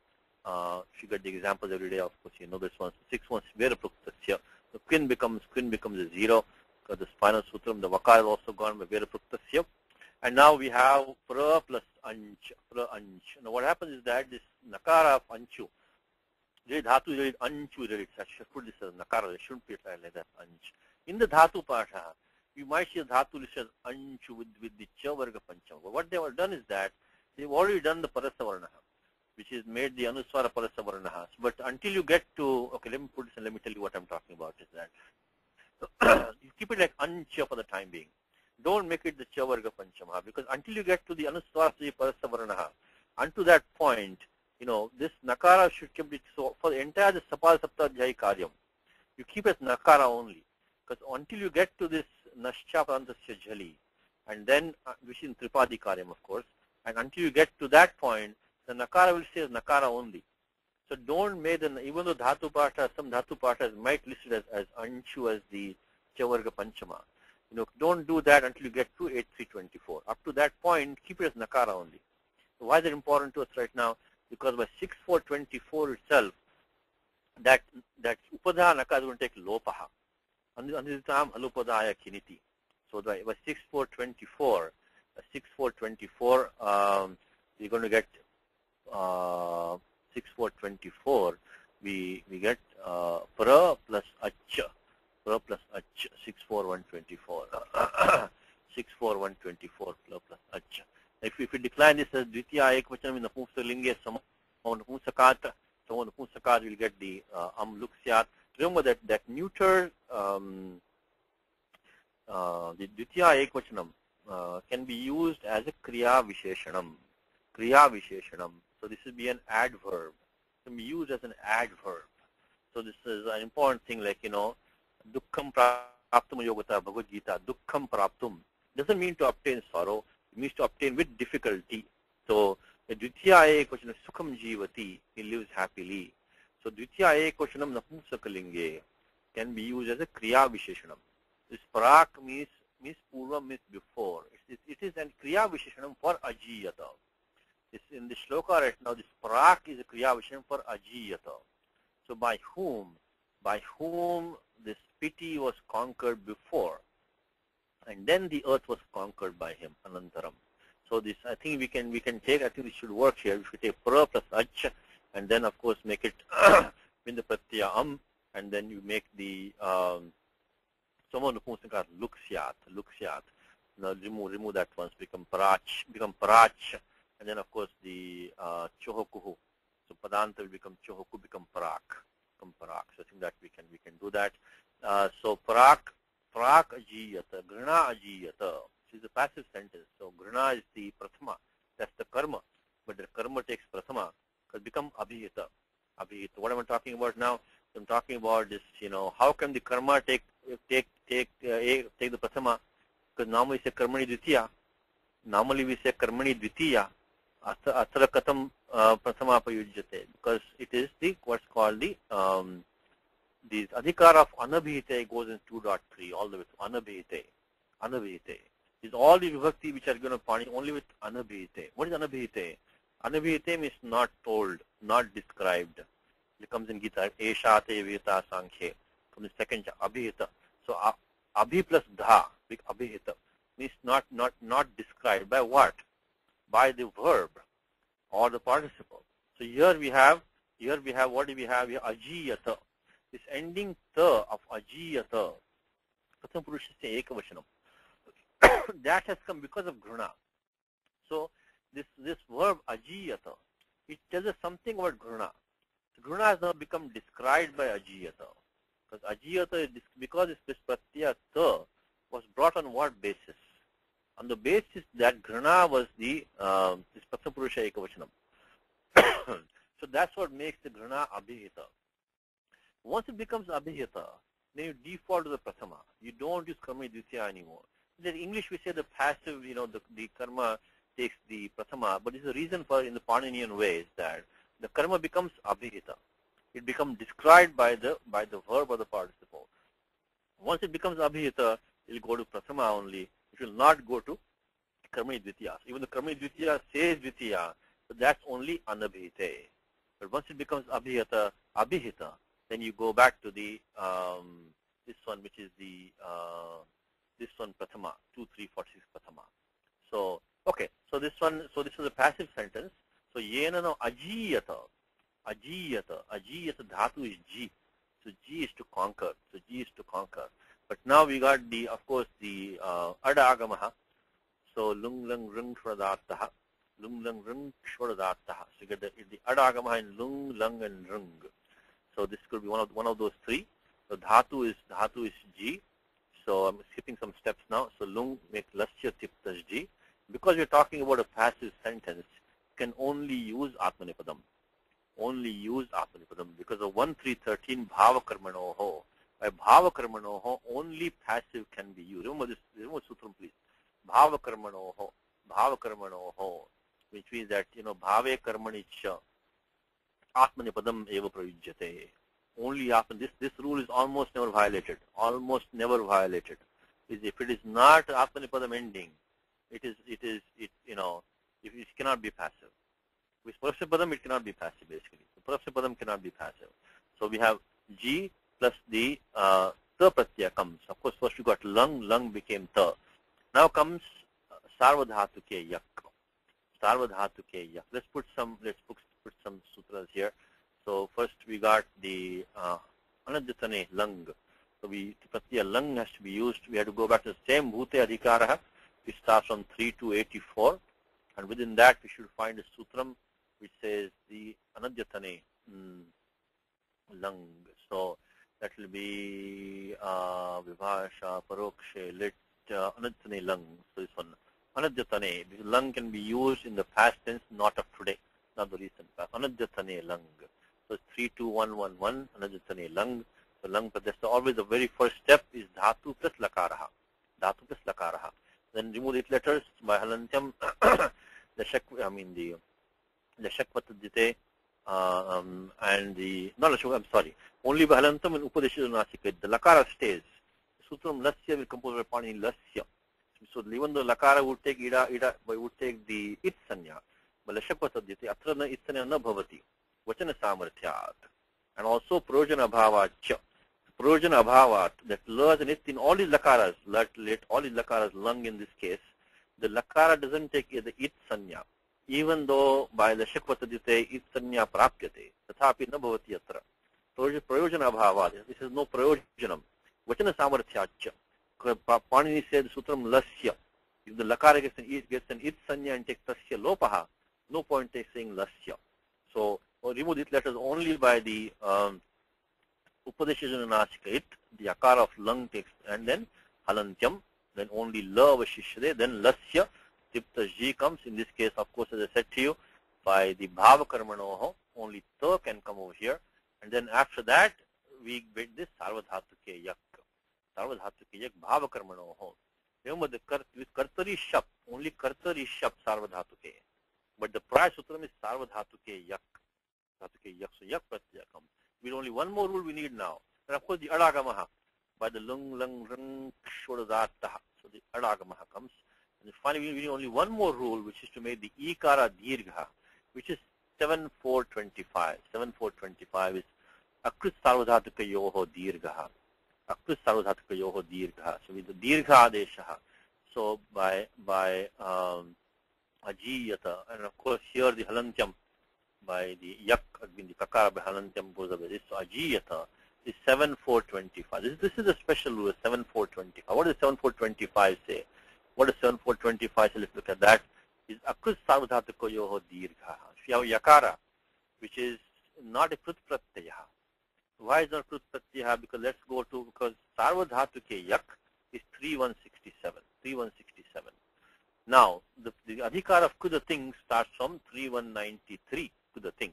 if you get the examples every day, of course you know this one. So 61 Verapuktasya. The quin becomes a 0, because the spinal sutram, the vakar is also gone by verapuktasya. And now we have pra plus anch, pra anch. Now what happens is that this nakara of anchu, dhatu is anchu, I should put this as nakara, it shouldn't be like that, anch. In the dhatu pasha, you might see a dhatu listed as anchu with the cha varga pancham. But what they have done is that they've already done the parasavarna, which is made the anuswara parasavarna. But until you get to, okay, let me put this and let me tell you what I'm talking about is that you keep it like ancha for the time being. Don't make it the cha varga panchama, because until you get to the anuswara parasavarna, unto that point, this nakara should keep it, so for the entire the sapal saptadhyayi karyam, you keep it nakara only, because until you get to this nascha prantasya jhali, and then which is in tripadi karyam of course, and until you get to that point, the nakara will stay as nakara only. So don't make even though dhatu pasha, some dhatu pashas might list it as anchu as the cha varga panchama. Don't do that until you get to 8324. Up to that point, keep it as nakara only. So why is it important to us right now? Because by 6424 itself, that upadha nakara is going to take lopaha. Anidhitam halupadaya kiniti. So by 6424, we're going to get 6424. We get pra plus acha. Pra plus ach, 64124. 64124 plus ach. If we decline this as dvitiya ekvachanam in the napumsalinge sama napumsakat, so napumsakat will get the lukshyat. Remember that neuter the dvitiya ekvachanam can be used as a kriya visheshanam. Kriya visheshanam. So this will be an adverb. It can be used as an adverb. So this is an important thing, like Dukkham praptum yogata Bhagavad Gita. Dukkham praptum doesn't mean to obtain sorrow. It means to obtain with difficulty. So dvitiya ekvachanam sukham jivati. He lives happily. So dvitiya ekvachanam napumsakalinge can be used as a kriya visheshanam. This prak means purvam means before. It is a kriya visheshanam for ajiyata. In the shloka right now, this prak is a kriya visheshanam for ajiyata. So by whom this piti was conquered before, and then the earth was conquered by him, anantaram. So this, I think we can take, I think this should work here. We should take pra plus ach, and then of course make it in the pratyaya and then you make the someone nupumsaka luksyat. Now remove that once, become parach, and then of course the chohokuhu. So padanta will become chohoku, become parak. So I think that we can do that. So prak ajiyata, grina ajiyata. This is a passive sentence. So grina is the prathama, that's the karma, but the karma takes prathama, because become abhihita. What am I talking about now? I'm talking about this. How can the karma take the prathama? Because normally we say karmani dvitiya. Atra katam prathama payujyate, because it is what's called the adhikar of anabhite goes in 2.3 all the way to anabhite. Is all the vibhakti which are going to pani only with anabhite. What is anabhite? Anabhite means not told, not described. It comes in Gita, Eshate Vita Sankhye. From the second abhita. So abhi plus dha, abhita, means not described. By what? By the verb or the participle. So here we have what do we have here? Ajiyata. This ending ta of ajiyata, pratham purushasya ekavachanam. That has come because of gruna. So this verb ajiyata, it tells us something about gruna. So gruna has now become described by ajiyata. Because ajiyata is because this pratyaya ta was brought on what basis? On the basis that grana was the this pratham purusha ekavachanam. So that's what makes the grana abhihita. Once it becomes abhihita, then you default to the prathama. You don't use karma dvitiya anymore. In English we say the passive, the karma takes the prathama, but the reason for in the Paninian way is that the karma becomes abhihita. It becomes described by the verb or the participle. Once it becomes abhihita, it will go to prathama only. It will not go to karmani dvitiya. Even the karmani dvitiya says dvitiya, but that's only anabhite. But once it becomes abhihita, then you go back to the this one which is the this one prathama, 2, 3, 46 prathama. So okay, so this one, so this is a passive sentence. So yena no ajiyata, ajiyata dhatu is G. So G is to conquer. So G is to conquer. But now we got the, of course, the adagamaha. So lung lung rung shwadataha, lung lung rung shwadataha. So you get the adagamaha in lung, lung, and rung. So this could be one of those three. So dhatu is G. So I'm skipping some steps now. So lung make lasya tiptas G. Because we're talking about a passive sentence, you can only use atmanipadam. Only use atmanipadam because of 1.3.13 bhava karmanoho. By bhava karmanoho, only passive can be used. Remember this. Remember sutram, please. Bhava karmanoho, which means that bhave karmanicha atmanipadam eva prayujyate. Only after this rule is almost never violated. Almost never violated. Is if it is not atmanipadam ending, it cannot be passive. With parasyapadam, it cannot be passive basically. The parasyapadam cannot be passive. So we have G plus the ta pratyaya comes. Of course, first we got lung became ta. Now comes sarvadhatuke yak. Sarvadhatuke yak. Let's put some sutras here. So first we got the anadhyatane lung. So the pratyaya lung has to be used. We have to go back to the same bhute adhikaraha. We start from 3 to 84, and within that we should find a sutram which says the anadhyatane lung. So that will be vibhasha, parokshe, lit, anadhyatane lung. So this one, anadhyatane, because lung can be used in the past tense, not of today, not the recent past. Anadhyatane lung. So 3, 2, 1, 1, 1, anadhyatane lung. So lung, but that's always the very first step is dhatu plus lakaraha. Dhatu plus lakaraha. Then remove the letters by halantyam, the shakvatadite, and the, not the shak, I'm sorry, only by halantam and upadesha nasika. The lakara stays. Sutram lasya will compose by pani lasya. So even though lakara would take ida, but would take the it sanya, but shakvatadite, atrana it sanya na bhavati, vachana samarthyat. And also projana bhavacha. Projana abhavat, that las and it in all these lakaras, all these lakaras, lung in this case, the lakara doesn't take the it sanya, even though by the shakvatadite it sanya prapyate, tathapi na bhavati atra. Prayojana abhavat, this is no prayojanam. Vachana samarthyacha. Panini said sutram lasya. If the lakara gets an it sanya and takes tasya lopaha, no point in saying lasya. So remove these letters only by the upadeshajana nasika it, the akara of lung takes, and then halantyam, then only la vashishyade, then lasya, tipta ji comes. In this case, of course, as I said to you, by the bhava karmanoho, only ta can come over here. And then after that, we get this sarvadhatuke yak. Sarvadhatuke yak bhava karmanoho. Remember, with kartari shap, only kartari shap sarvadhatuke. But the prior sutram is sarvadhatuke yak. Dhatuke yak, so yak pratyaya comes. With only one more rule we need now. And of course the adagamaha. By the lung, lung, rung, shodadataha. So the adagamaha comes. And finally we need only one more rule, which is to make the ikara dirgha, which is 7.4.25. 7.4.25 is akrit sarvadhatuka yoho dirgha. Akrit sarvadhatuka yoho dirgha. So with the dirgha adeshaha. So by ajiyata, and of course here the halantyam, by the yak, the kakara by halantyam goes away. This ajiyata is 7.4.25. This is a special rule, 7.4.25. What does 7.4.25 say? What does 7.4.25 say? Let's look at that. Is akrit sarvadhatuka yoho dirgha. If you have yakara, which is not a krut pratyaya. Why is not krut pratyaya? Because sarvadhatuke yak is 3.167. 3.167. Now, the adhikar of kuda thing starts from 3.193 kuda thing.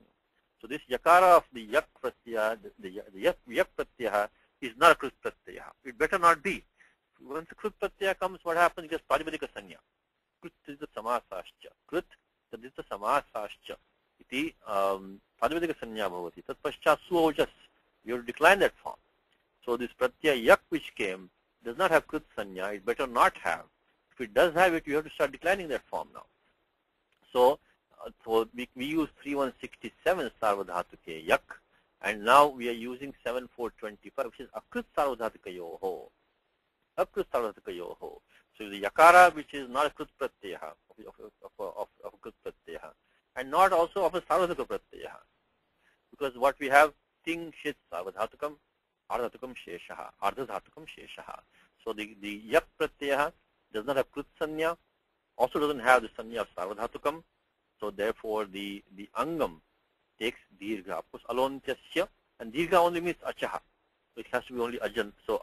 So this yakara of the yak pratyaya, the yak pratyaya is not a krut pratyaya. It better not be. Once the krut pratyaya comes, what happens? It gets pradipadica sanya. Krut is the samasascha. Krut is the samasascha. Iti pradipadica sanya bhavati. Tat paschat suojas. You have to decline that form. So this pratyaya yak which came does not have krut sanya. It better not have. If it does have it, you have to start declining that form now. So we use 3.167 sarvadhatuke yak, And now we are using 7425, which is Akrit Sarvadhatikayoho. Akrit Sarvadhatikayoho. So the Yakara, which is not a Krit Pratyaha, of Krit Pratyaha, and not also of a Sarvadhaka Pratyaha. Because what we have, Ting Shit Sarvadhatukam, Ardhatukam Sheshaha, Ardhadhatukam Sheshaha. So the Yak Pratyaha does not have Krit Sanya, also doesn't have the Sanya of Sarvadhatukam. So therefore the Angam takes Dirgha. Of course, Alontyasya, and Dirgha only means Achaha. So it has to be only Ajant. So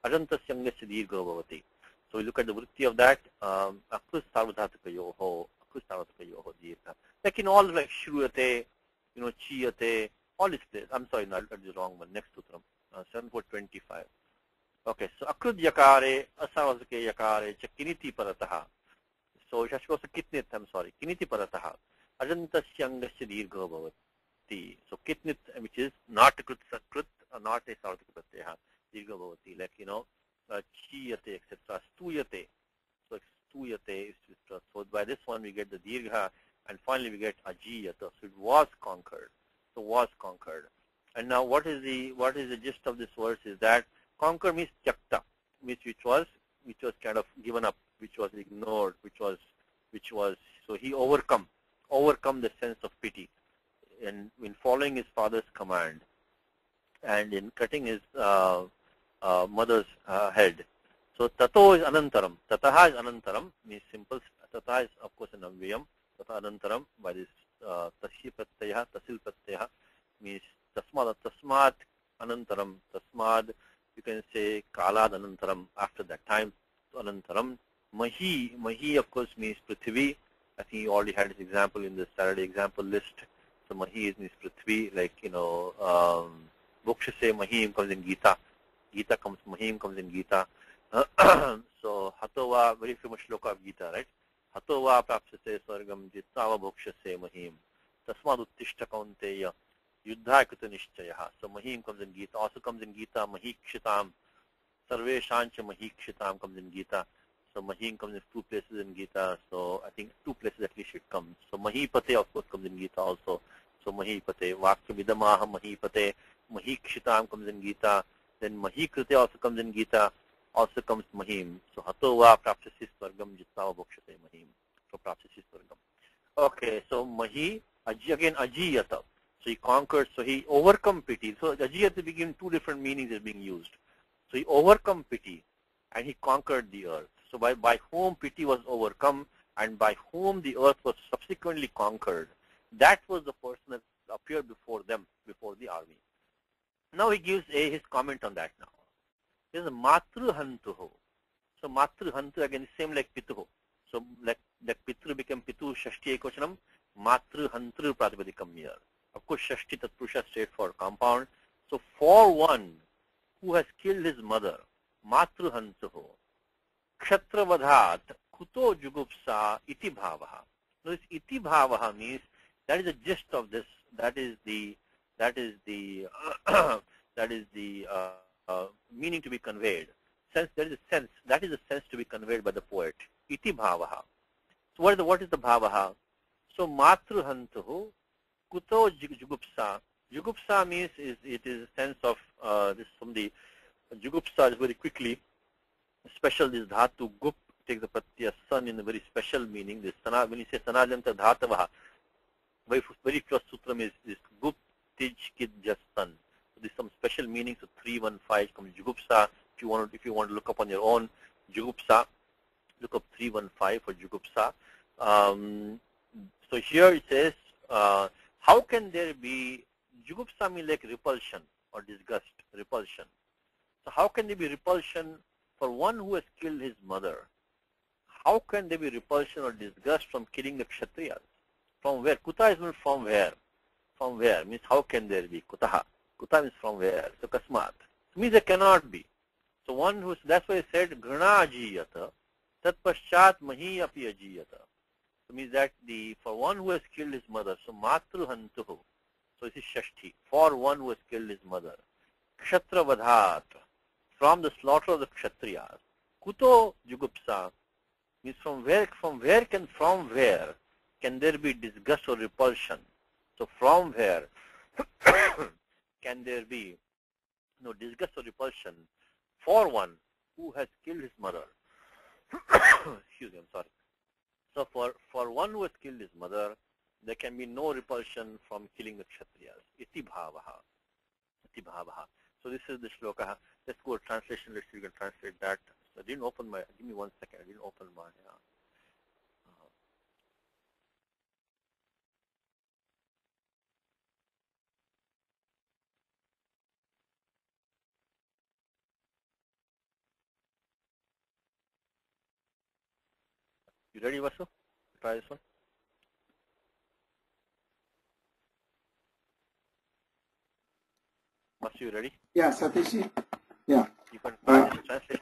Ajantasyangasya Dirgha Bhavati. So we look at the vritti of that, Akrus Sarvadhatakayoho, Akrus Sarvadhatakayoho Dirgha. Like in all, like Shruyate, Chiyate, all this place. I'm sorry, no, that is the wrong one. Next sutram, 7425. Okay, so Akrud Yakare, Asarvadhake Yakare, Chakiniti Parataha. So it has to go to Kitnit, I'm sorry, Kiniti Parataha. Ajantasyangasya Dirgha Bhavati. So Kitnit, which is not a Krut, not a Sarvadhaka Pratyaha, Dirgha Bhavati, like, Chiyate, etc. Stuyate. So Stuyate is, so by this one we get the Dirgha, and finally we get Ajiyata. So it was conquered. So was conquered. And now what is the gist of this verse is that conquer means Tyakta, which was kind of given up, which was ignored, which was so he overcome the sense of pity in following his father's command and in cutting his mother's head. So tato is anantaram. Tataha is anantaram, means simple. Tataha is of course an avayam. Tata anantaram, by this tasya pratyaya, tasil pratyaya, means tasmad anantaram, tasmad, you can say kalad anantaram, after that time. So anantaram. Mahi of course means Prithvi. I think you already had this example in the Saturday example list. So Mahi means Prithvi, like, Bhukshase Mahim comes in Gita. Mahim comes in Gita. So Hatova, very famous shloka of Gita, right? Hatova prapsase Sargam jittava bhukshase Mahim. Tasmad uttishta kaunteya yuddha krita nishchayaha. So Mahim comes in Gita. Also comes in Gita, Mahikshitam. Sarveshancha Mahikshitam comes in Gita. So Mahim comes in 2 places in Gita. So I think 2 places at least it comes. So Mahipate of course comes in Gita also. So Mahipate, Vakya Vidamaha Mahipate, Mahikshitam comes in Gita. Then Mahikrite also comes in Gita. Also comes Mahim. So Hatova Prapsasi Swargam Jittava Bhukshate Mahim. So Prapsasi Swargam. Okay, so Mahi, again Ajiyata. So he conquered, so he overcome pity. So Ajiyata begin 2 different meanings is being used. So he overcome pity and he conquered the earth. So by whom pity was overcome and by whom the earth was subsequently conquered, that was the person that appeared before them, before the army. Now he gives his comment on that now. He says, Matruhantuho. So Matruhantu again is same like Pituho. So like Pitru became Pitu Shashti Ekochanam, Matruhantru Pratipadikam here. Of course, Shashti Tatpurusha straight for compound. So for one who has killed his mother, Matruhantuho, Kshatravadhat, Kuto Jugupsa, Iti Bhavaha. So this Iti Bhavaha means that is the gist of this. That is the meaning to be conveyed. Sense, there is a sense. That is the sense to be conveyed by the poet. Iti Bhavaha. So what is the Bhavaha? So Matruhantuhu, Kuto Jugupsa. Jugupsa means it is a sense of this from the Jugupsa is very quickly. Special, this dhatu gup takes the pratyaya sun in a very special meaning. This sana, when you say sanajanta dhatavaha, very first sutram is gup tij kid just sun. So there's some special meaning. So 315 comes jugupsa. If you want to look up on your own jugupsa, look up 315 for jugupsa. So here it says, how can there be jugupsa mean like repulsion or disgust, repulsion. So how can there be repulsion for one who has killed his mother? How can there be repulsion or disgust from killing the Kshatriyas? From where? Kuta is meant from where? From where? Means how can there be? Kutaha. Kuta means from where? So kasmat. It means there cannot be. So one who, that's why he said, Grana ajiyata, tat paschat mahi api ajiyata. So means that for one who has killed his mother, so matru hantuhu. So this is Shashti. For one who has killed his mother. Kshatra vadhat. From the slaughter of the Kshatriyas. Kuto jugupsa. Means from where can there be disgust or repulsion? So from where? can there be no disgust or repulsion for one who has killed his mother? Excuse me, I'm sorry. So for one who has killed his mother, there can be no repulsion from killing the Kshatriyas. Iti bhavaha. Iti bhavaha. So this is the shloka. Let's go to translation. Let's see if we can translate that. So I didn't open my, give me 1 second. I didn't open my, you ready, Vasu? Try this one. Vasu, you ready? Yeah, Satish. Yeah. You can try this translation.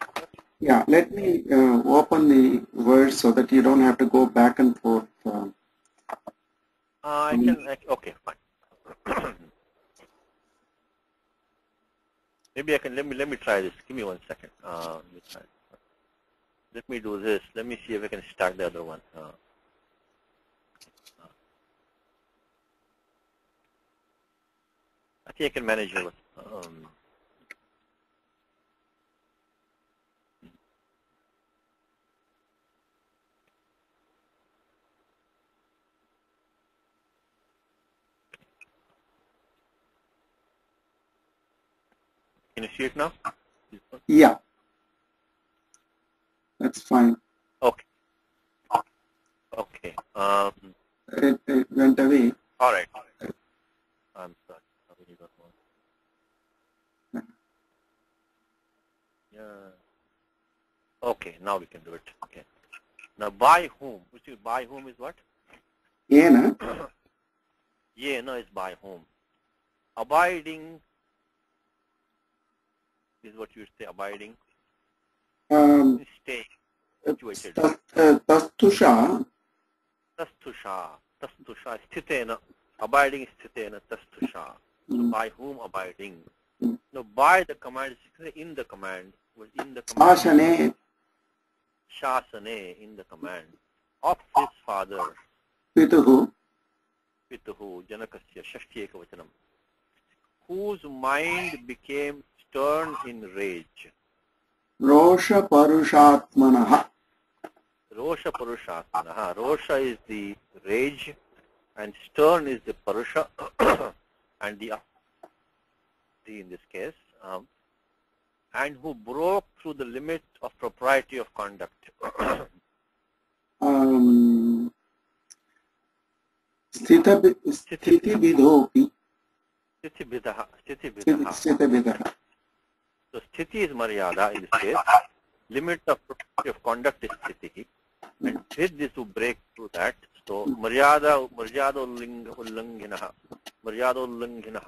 Yeah, let me open the words so that you don't have to go back and forth. I can, okay, fine. Maybe I can, let me try this. Give me 1 second. Let me try. Let me do this. Let me see if I can start the other one. I think I can manage it. Can you see it now? Yeah, that's fine. Okay. Okay. It went away. All right. I'm sorry. Yeah. Okay. Now we can do it. Okay. Now, by whom? You see, by whom is what? Yena. Yena is by whom. Abiding is what you say. Abiding. Stay. Situated. Tastusha. Tastusha. Tastusha. Sthitena. Abiding sthitena. Tastusha. So by whom abiding? No, by the command, in the command, was in the command. Shasane. Shasane, in the command of his father. Pituhu. Pituhu, Janakasya, Shashti Ekavachanam. Whose mind became stern in rage. Rosha Parushatmanaha. Rosha Parushatmanaha. Rosha is the rage and stern is the Parusha and the in this case, and who broke through the limit of propriety of conduct. Sthiti vidhopi. Sthiti Bidha. So Sthiti is Maryada in this case. Limit of propriety of conduct is Sthiti. And with this to break through that. So Maryada Ullanginaha. Maryada Ullangin.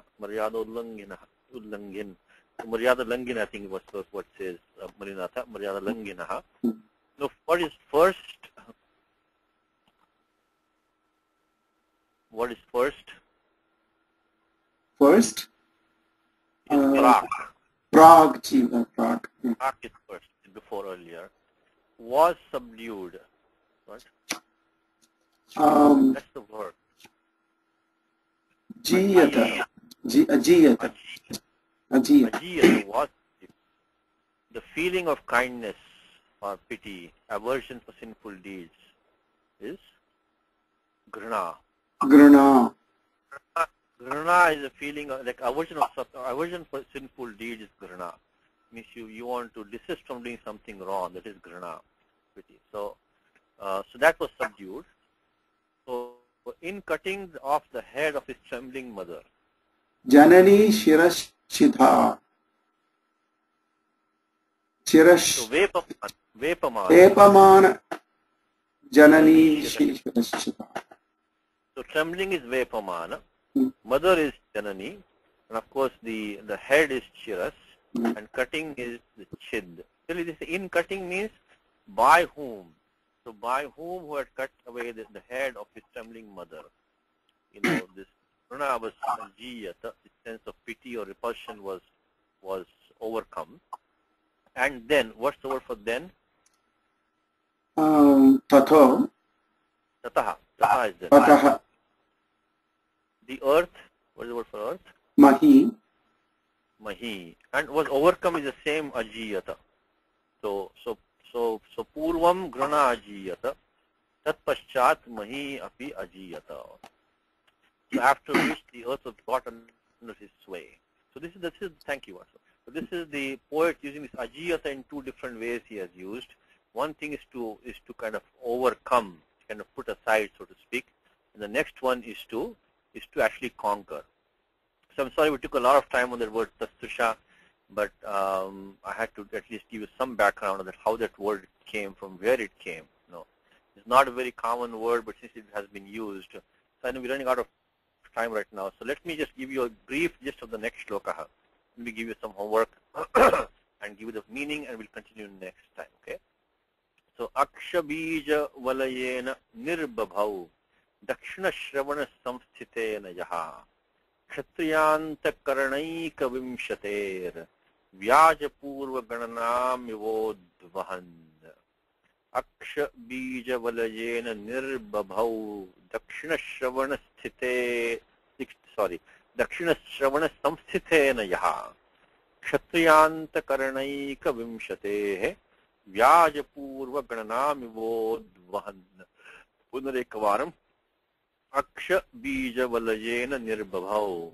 Maryada Langin, I think was what says Marinatha. Maryada Langinaha. No, what is first? What is first? First? Prak. Prak, Jiva, Prak. Prak is first, before earlier. Was subdued. What? That's the word. Jiyata. Ajiyata. Ajiyata was the feeling of kindness or pity, aversion for sinful deeds is grana. Grana. Grana is a feeling of, like aversion for sinful deeds is grana. Means you want to desist from doing something wrong. That is grana. Pity. So that was subdued. So in cutting off the head of his trembling mother. Janani Shirashchitha. So Vepamana. Janani Shirashchitha. So trembling is Vepamana. Mother is Janani. And of course the head is Shiras. And cutting is the Chid. Actually this in cutting means by whom. So by who had cut away the head of his trembling mother. You know, this Prana was Jiyata, the sense of pity or repulsion was overcome. And then, what's the word for then? Tatho. Tataha. Tataha is then. Tataha. The earth What is the word for earth? Mahi. Mahi. And was overcome is the same ajiyata. So purvam grana ajiyata. Tat paschat mahi api ajiyata. So after which the earth was brought under his sway. So this is thank you, Vasu. So this is the poet using this ajiyata in two different ways he has used. One thing is to kind of overcome, kind of put aside, so to speak. And the next one is to actually conquer. So I'm sorry we took a lot of time on that word tastusha, but I had to at least give you some background on that, how that word came, from where it came. It's not a very common word, but since it has been used, so I know we're running out of time right now. So let me just give you a brief gist of the next shloka. Let me give you some homework and give you the meaning, and we'll continue next time. Okay? So akshabija valayena nirbabhau dakshina shravana samsthitena yaha kshatriyanta karanaika vimshater vyajapurva gananamivodvahan akshabija valayena nirbabhau dakshina shravana samsthitena yaha kshatriyanta karanaika vimshater Vyajapurva Gananamivodvahan. Punarekavaram. Aksha Bija Valajena Nirbabhau.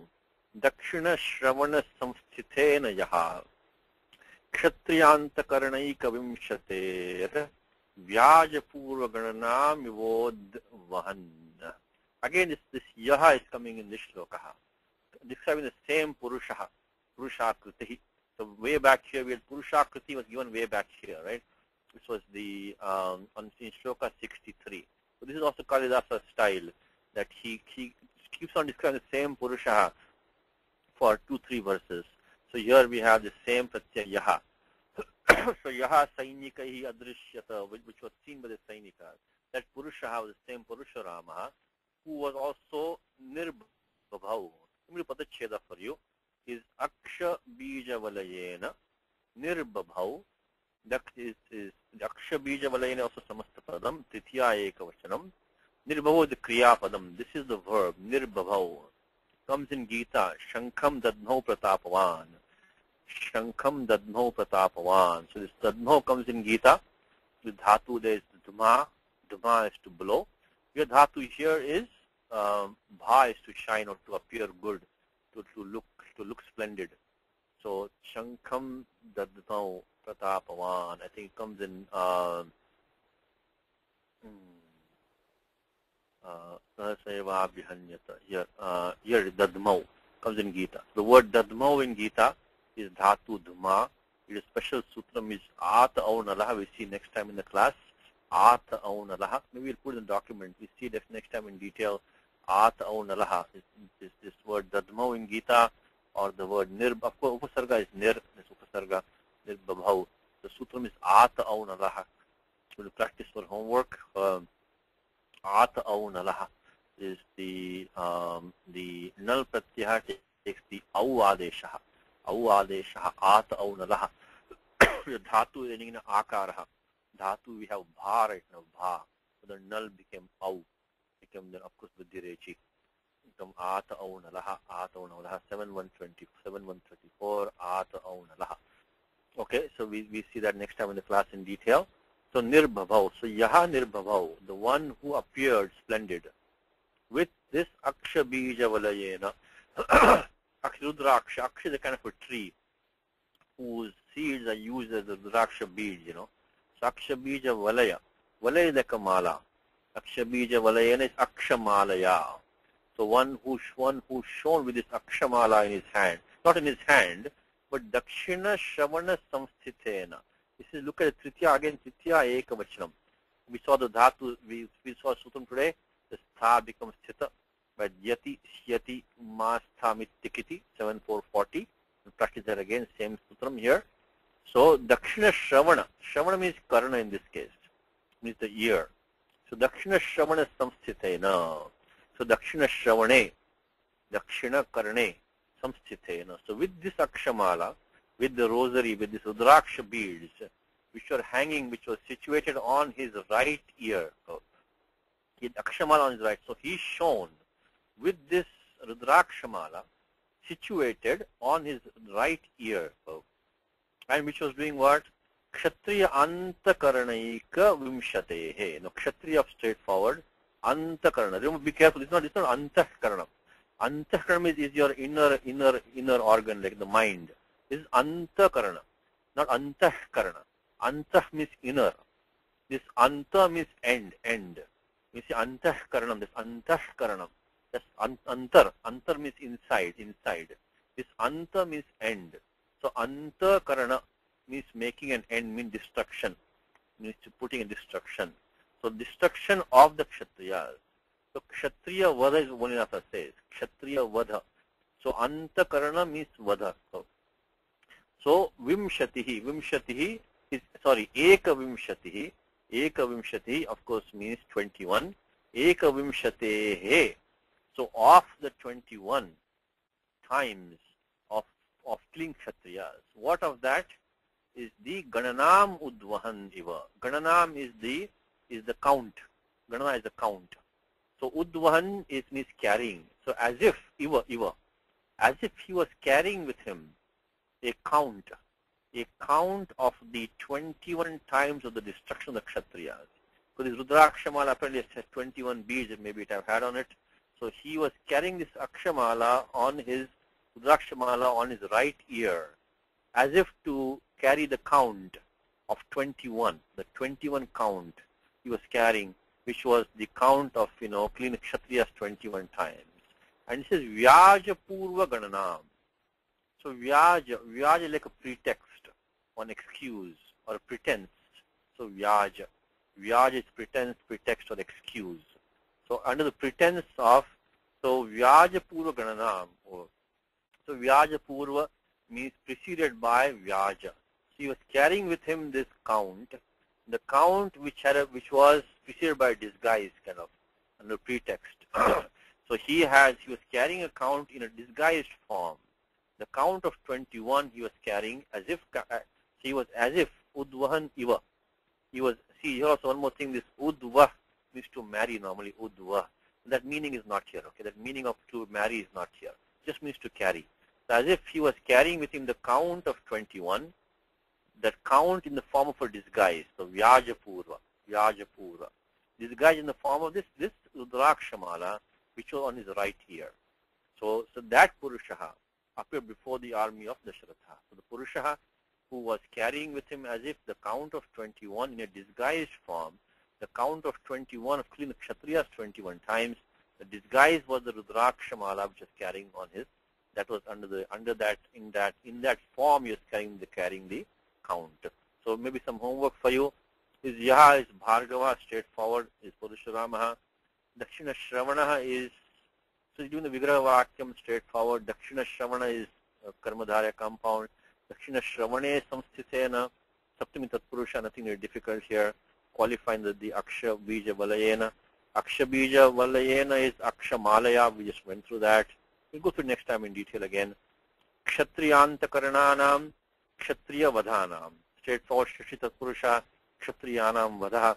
Dakshina Shravana Samsthitena Yaha. Kshatriyanta Karanaika Vimshater. Vyajapurva Gananamivodvahan. Again, this Yaha is coming in this shloka. Describing the same Purusha. Purushakriti. So way back here, we had Purushakriti was given way back here, right? This was the on in Shloka 63. So this is also Kalidasa's style, that he keeps on describing the same Purusha for 2-3 verses. So here we have the same Pratyaya Yaha. So Yaha Sainikahi Adrishyata, which was seen by the Sainikas. That Purusha was the same Purusharama, who was also Nirbabhau. Let me put the Cheda for you. Is Aksha Bija Valayena Nirbabhau. That is Aksha Bija Valayena also Samastapadam, Titya Ekavachanam. Nirbabhau is the Kriya Padam. This is the verb, Nirbabhau. Comes in Gita, Shankham Dadnho Pratapavan. Shankham Dadnho Pratapavan. So this Dadnho comes in Gita. With Dhatu there is Dhamma. Dhamma is to blow. Your Dhatu here is Bha is to shine or to appear good, to look splendid. So Shankham Dadnau Pratapavan. I think it comes in here Dadmau comes in Gita. The word Dadmau in Gita is Dhatu Dhuma. It is special sutram is Ata Aunalaha. We see next time in the class. Ata Aunalaha. Maybe we'll put in the document. We see that next time in detail. Ata Aunalaha is this word Dadmau in Gita, or the word Nirb. Of course, Upasarga is Nir. This Upasarga Nirbabhau. The sutram is Ata Aunalaha. We'll practice for homework. Ata Aunalaha is the null pratyaha takes the au adesha. Au adesha Ata Aunalaha. Dhatu is ending in akaraha. Dhatu we have bha right now, bha. So the null became au. Became then of course Buddhirechi. Become Ata Aunalaha, Ata Aunalaha, 7134, Ata Aunalaha. Okay, so we see that next time in the class in detail. So Nirbabhau. So Yaha Nirbabhau, the one who appeared splendid. With this Aksha Bija Valayena, Rudraksha, Aksha is a kind of a tree whose seeds are used as the Rudraksha beads, So Aksha Bija Valaya. Valaya is like a mala. Aksha Bija Valayena is Aksha Malaya. So one who's shown with this Aksha Mala in his hand, not in his hand, but Dakshina Shravana Samsthitena. This is, look at the Tritya again, Tritya Ekavachanam. We saw the Dhatu, we saw Sutram today, the Stha becomes Sthita, but Yati, Shyati, Masthamittikiti, 7440. We'll practice that again, same Sutram here. So Dakshina Shravana. Shravana means Karna in this case, means the ear. So Dakshina Shravana Samsthitena. So Dakshina Shravane, Dakshina Karne, Samsthitena. So with this Akshamala, with the rosary, with this Rudraksha beads, which are hanging, which was situated on his right ear. So he had Akshamala on his right. So he's shown with this Rudrakshamala situated on his right ear, and which was doing what? Kshatriya Antakaranaika Vimshatehe. No, Kshatriya of straightforward, Antakarana. Remember, be careful, it's not Antahkarana. Antahkarana is your inner organ, like the mind. This is Antakarana, not Antahkarana. Antah means inner. This Anta means end. You see Antahkaranam, this Antahkaranam. That's Antar. Antar means inside. This Anta means end. So Antakarana means making an end, means destruction. Means putting in destruction. So destruction of the Kshatriyas. So Kshatriya Vadha is one Vanilasa says. Kshatriya Vadha. So Antakarana means Vadha. So Vimshatihi is, Eka Vimshatihi of course means 21. Eka Vimshatehe. So of the 21 times of killing Kshatriyas, what of that is the Gananam Udvahan Iva. Gananam is the count. Ganana is the count. So Udvahan means carrying. So as if Iva, as if he was carrying with him a count of the 21 times of the destruction of the Kshatriyas. So this Rudrakshamala apparently has 21 beads, maybe it have had on it. So he was carrying this Akshamala on his Rudrakshamala on his right ear, as if to carry the count of 21, the 21 count he was carrying, which was the count of, clean Kshatriyas 21 times. And it says Vyaja Purva Gananam. So Vyaja is like a pretext, one excuse or pretense. So Vyaja is pretense, pretext or excuse. So under the pretense of, so Vyaja Purva Gananam, so Vyaja Purva means preceded by Vyaja. So he was carrying with him this count, the count which was preceded by disguise, kind of under pretext. So he was carrying a count in a disguised form. The count of 21 he was carrying as if Udvahan Iva. He was, see here also one more thing, this Udva means to marry normally, Udva. That meaning is not here, okay? That meaning of to marry is not here. Just means to carry. So as if he was carrying with him the count of 21, that count in the form of a disguise, so Vyaja Purva. Disguise in the form of this Rudrakshamala, which was on his right ear. So that Purushaha appeared before the army of Dasharatha. So the Purushaha who was carrying with him as if the count of 21 in a disguised form, the count of 21 of clean Kshatriyas 21 times, the disguise was the Rudrakshamala which was carrying on his, that was in that form he was carrying the count. So maybe some homework for you. Is Yaha is Bhargava, straightforward, is Purusharamaha. Dakshina Shravanaha is, so he's doing the Vigraha Vakyam, straightforward. Dakshina Shravana is Karmadharya compound. Dakshina Shravane Samsthitena, Saptami Tatpurusha, nothing very difficult here. Qualifying the Aksha Bija Valayena. Aksha Bija Valayena is Aksha Malaya, we just went through that. We'll go through next time in detail again. Kshatriyanta Karananam, Kshatriya Vadhanam. Straightforward, Shashi Tatpurusha, Kshatriyanam Vadha.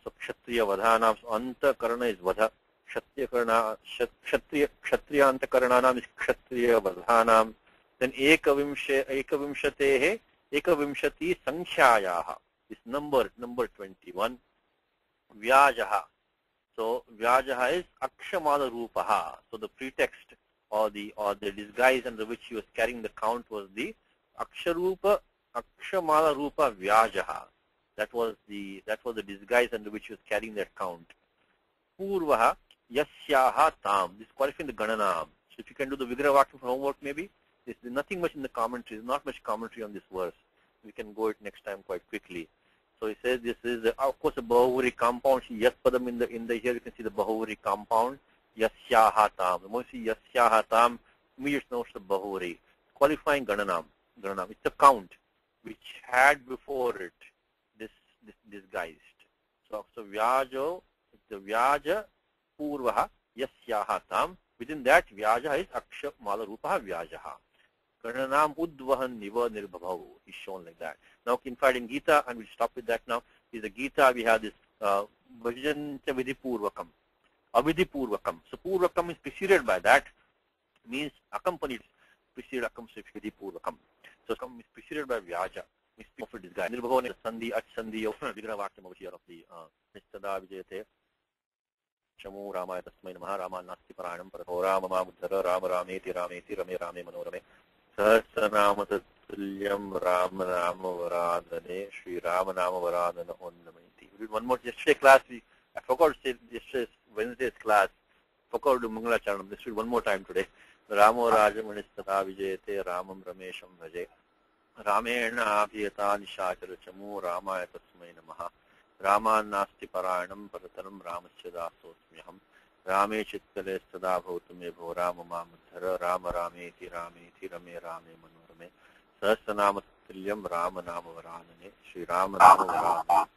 So Kshatriya Vadhanam, so Anta Karana is Vadha. Kshatriyanta Karananam is Kshatriya Vadhanam. Then Ekavimshatehe, Ekavimshati Sankhyayaha. This number 21. Vyajaha. So Vyajaha is Akshamala Rupaha. So the pretext or the disguise under which he was carrying the count was the Akshamala Rupa Vyajaha. That was the disguise under which he was carrying that count. Purvaha Yasyaha Tam. This is qualifying the Gananam. So if you can do the Vigraha Vakyam for homework maybe, there's nothing much in the commentary. There's not much commentary on this verse. We can go it next time quite quickly. So he says this is, of course, a Bahuvuri compound. Yas Padam in the here you can see the Bahuvuri compound. Yasyaha Tam. The moment you see Yasyaha Tam, immediately notes the Bahuvuri. Qualifying Gananam. It's a count which had before it this disguised. So Vyajo, the Vyaja Purvaha Yasyaha Tam. Within that Vyaja is Aksha Malarupaha Vyajaha. Gananam Udvahan Niva Nirbhavahu is shown like that. Now, in fact, in Gita, and we'll stop with that now, in the Gita we have this Vajanta Vidhi Purvakam, Avidhi Purvakam. So Purvakam is preceded by that, means accompanied, preceded accompanied Vidhi Purvakam. So is preceded by Vyaja, means of disguise. Nirbhavane Sandhi, Ach Sandhi, Vigravakyam over here of the Nistada Vijayate. Shamu Ramaya Tasmai Namaha Rama Nasti Paranam Paraho Rama Mamuddhara Rama Rameti Rameti Rame Rame Manorame Sahasranama Tulyam Rama Rama Varadane Sri Rama Nama Varadana Onnamaiti. We did one more yesterday class. I forgot to say yesterday's Wednesday's class. Forgot to do Mangala Charanam. Let's read one more time today. Ramo Rajamanistada Vijayate Ramam Ramesham Bhaje Ramena Abhiyata Nishachara Chamu Ramaya Tasmai Namaha Rama Nasti Paranam Paratanam Ramasya Dasosmyaham Rame Chitkale Sada Bhautame Bho Rama Mamuddhara Rama Rameti Rameti Rame Rame Manorame Sahasranama Tulyam Rama Nama Varanane Sri Rama Nama Varanane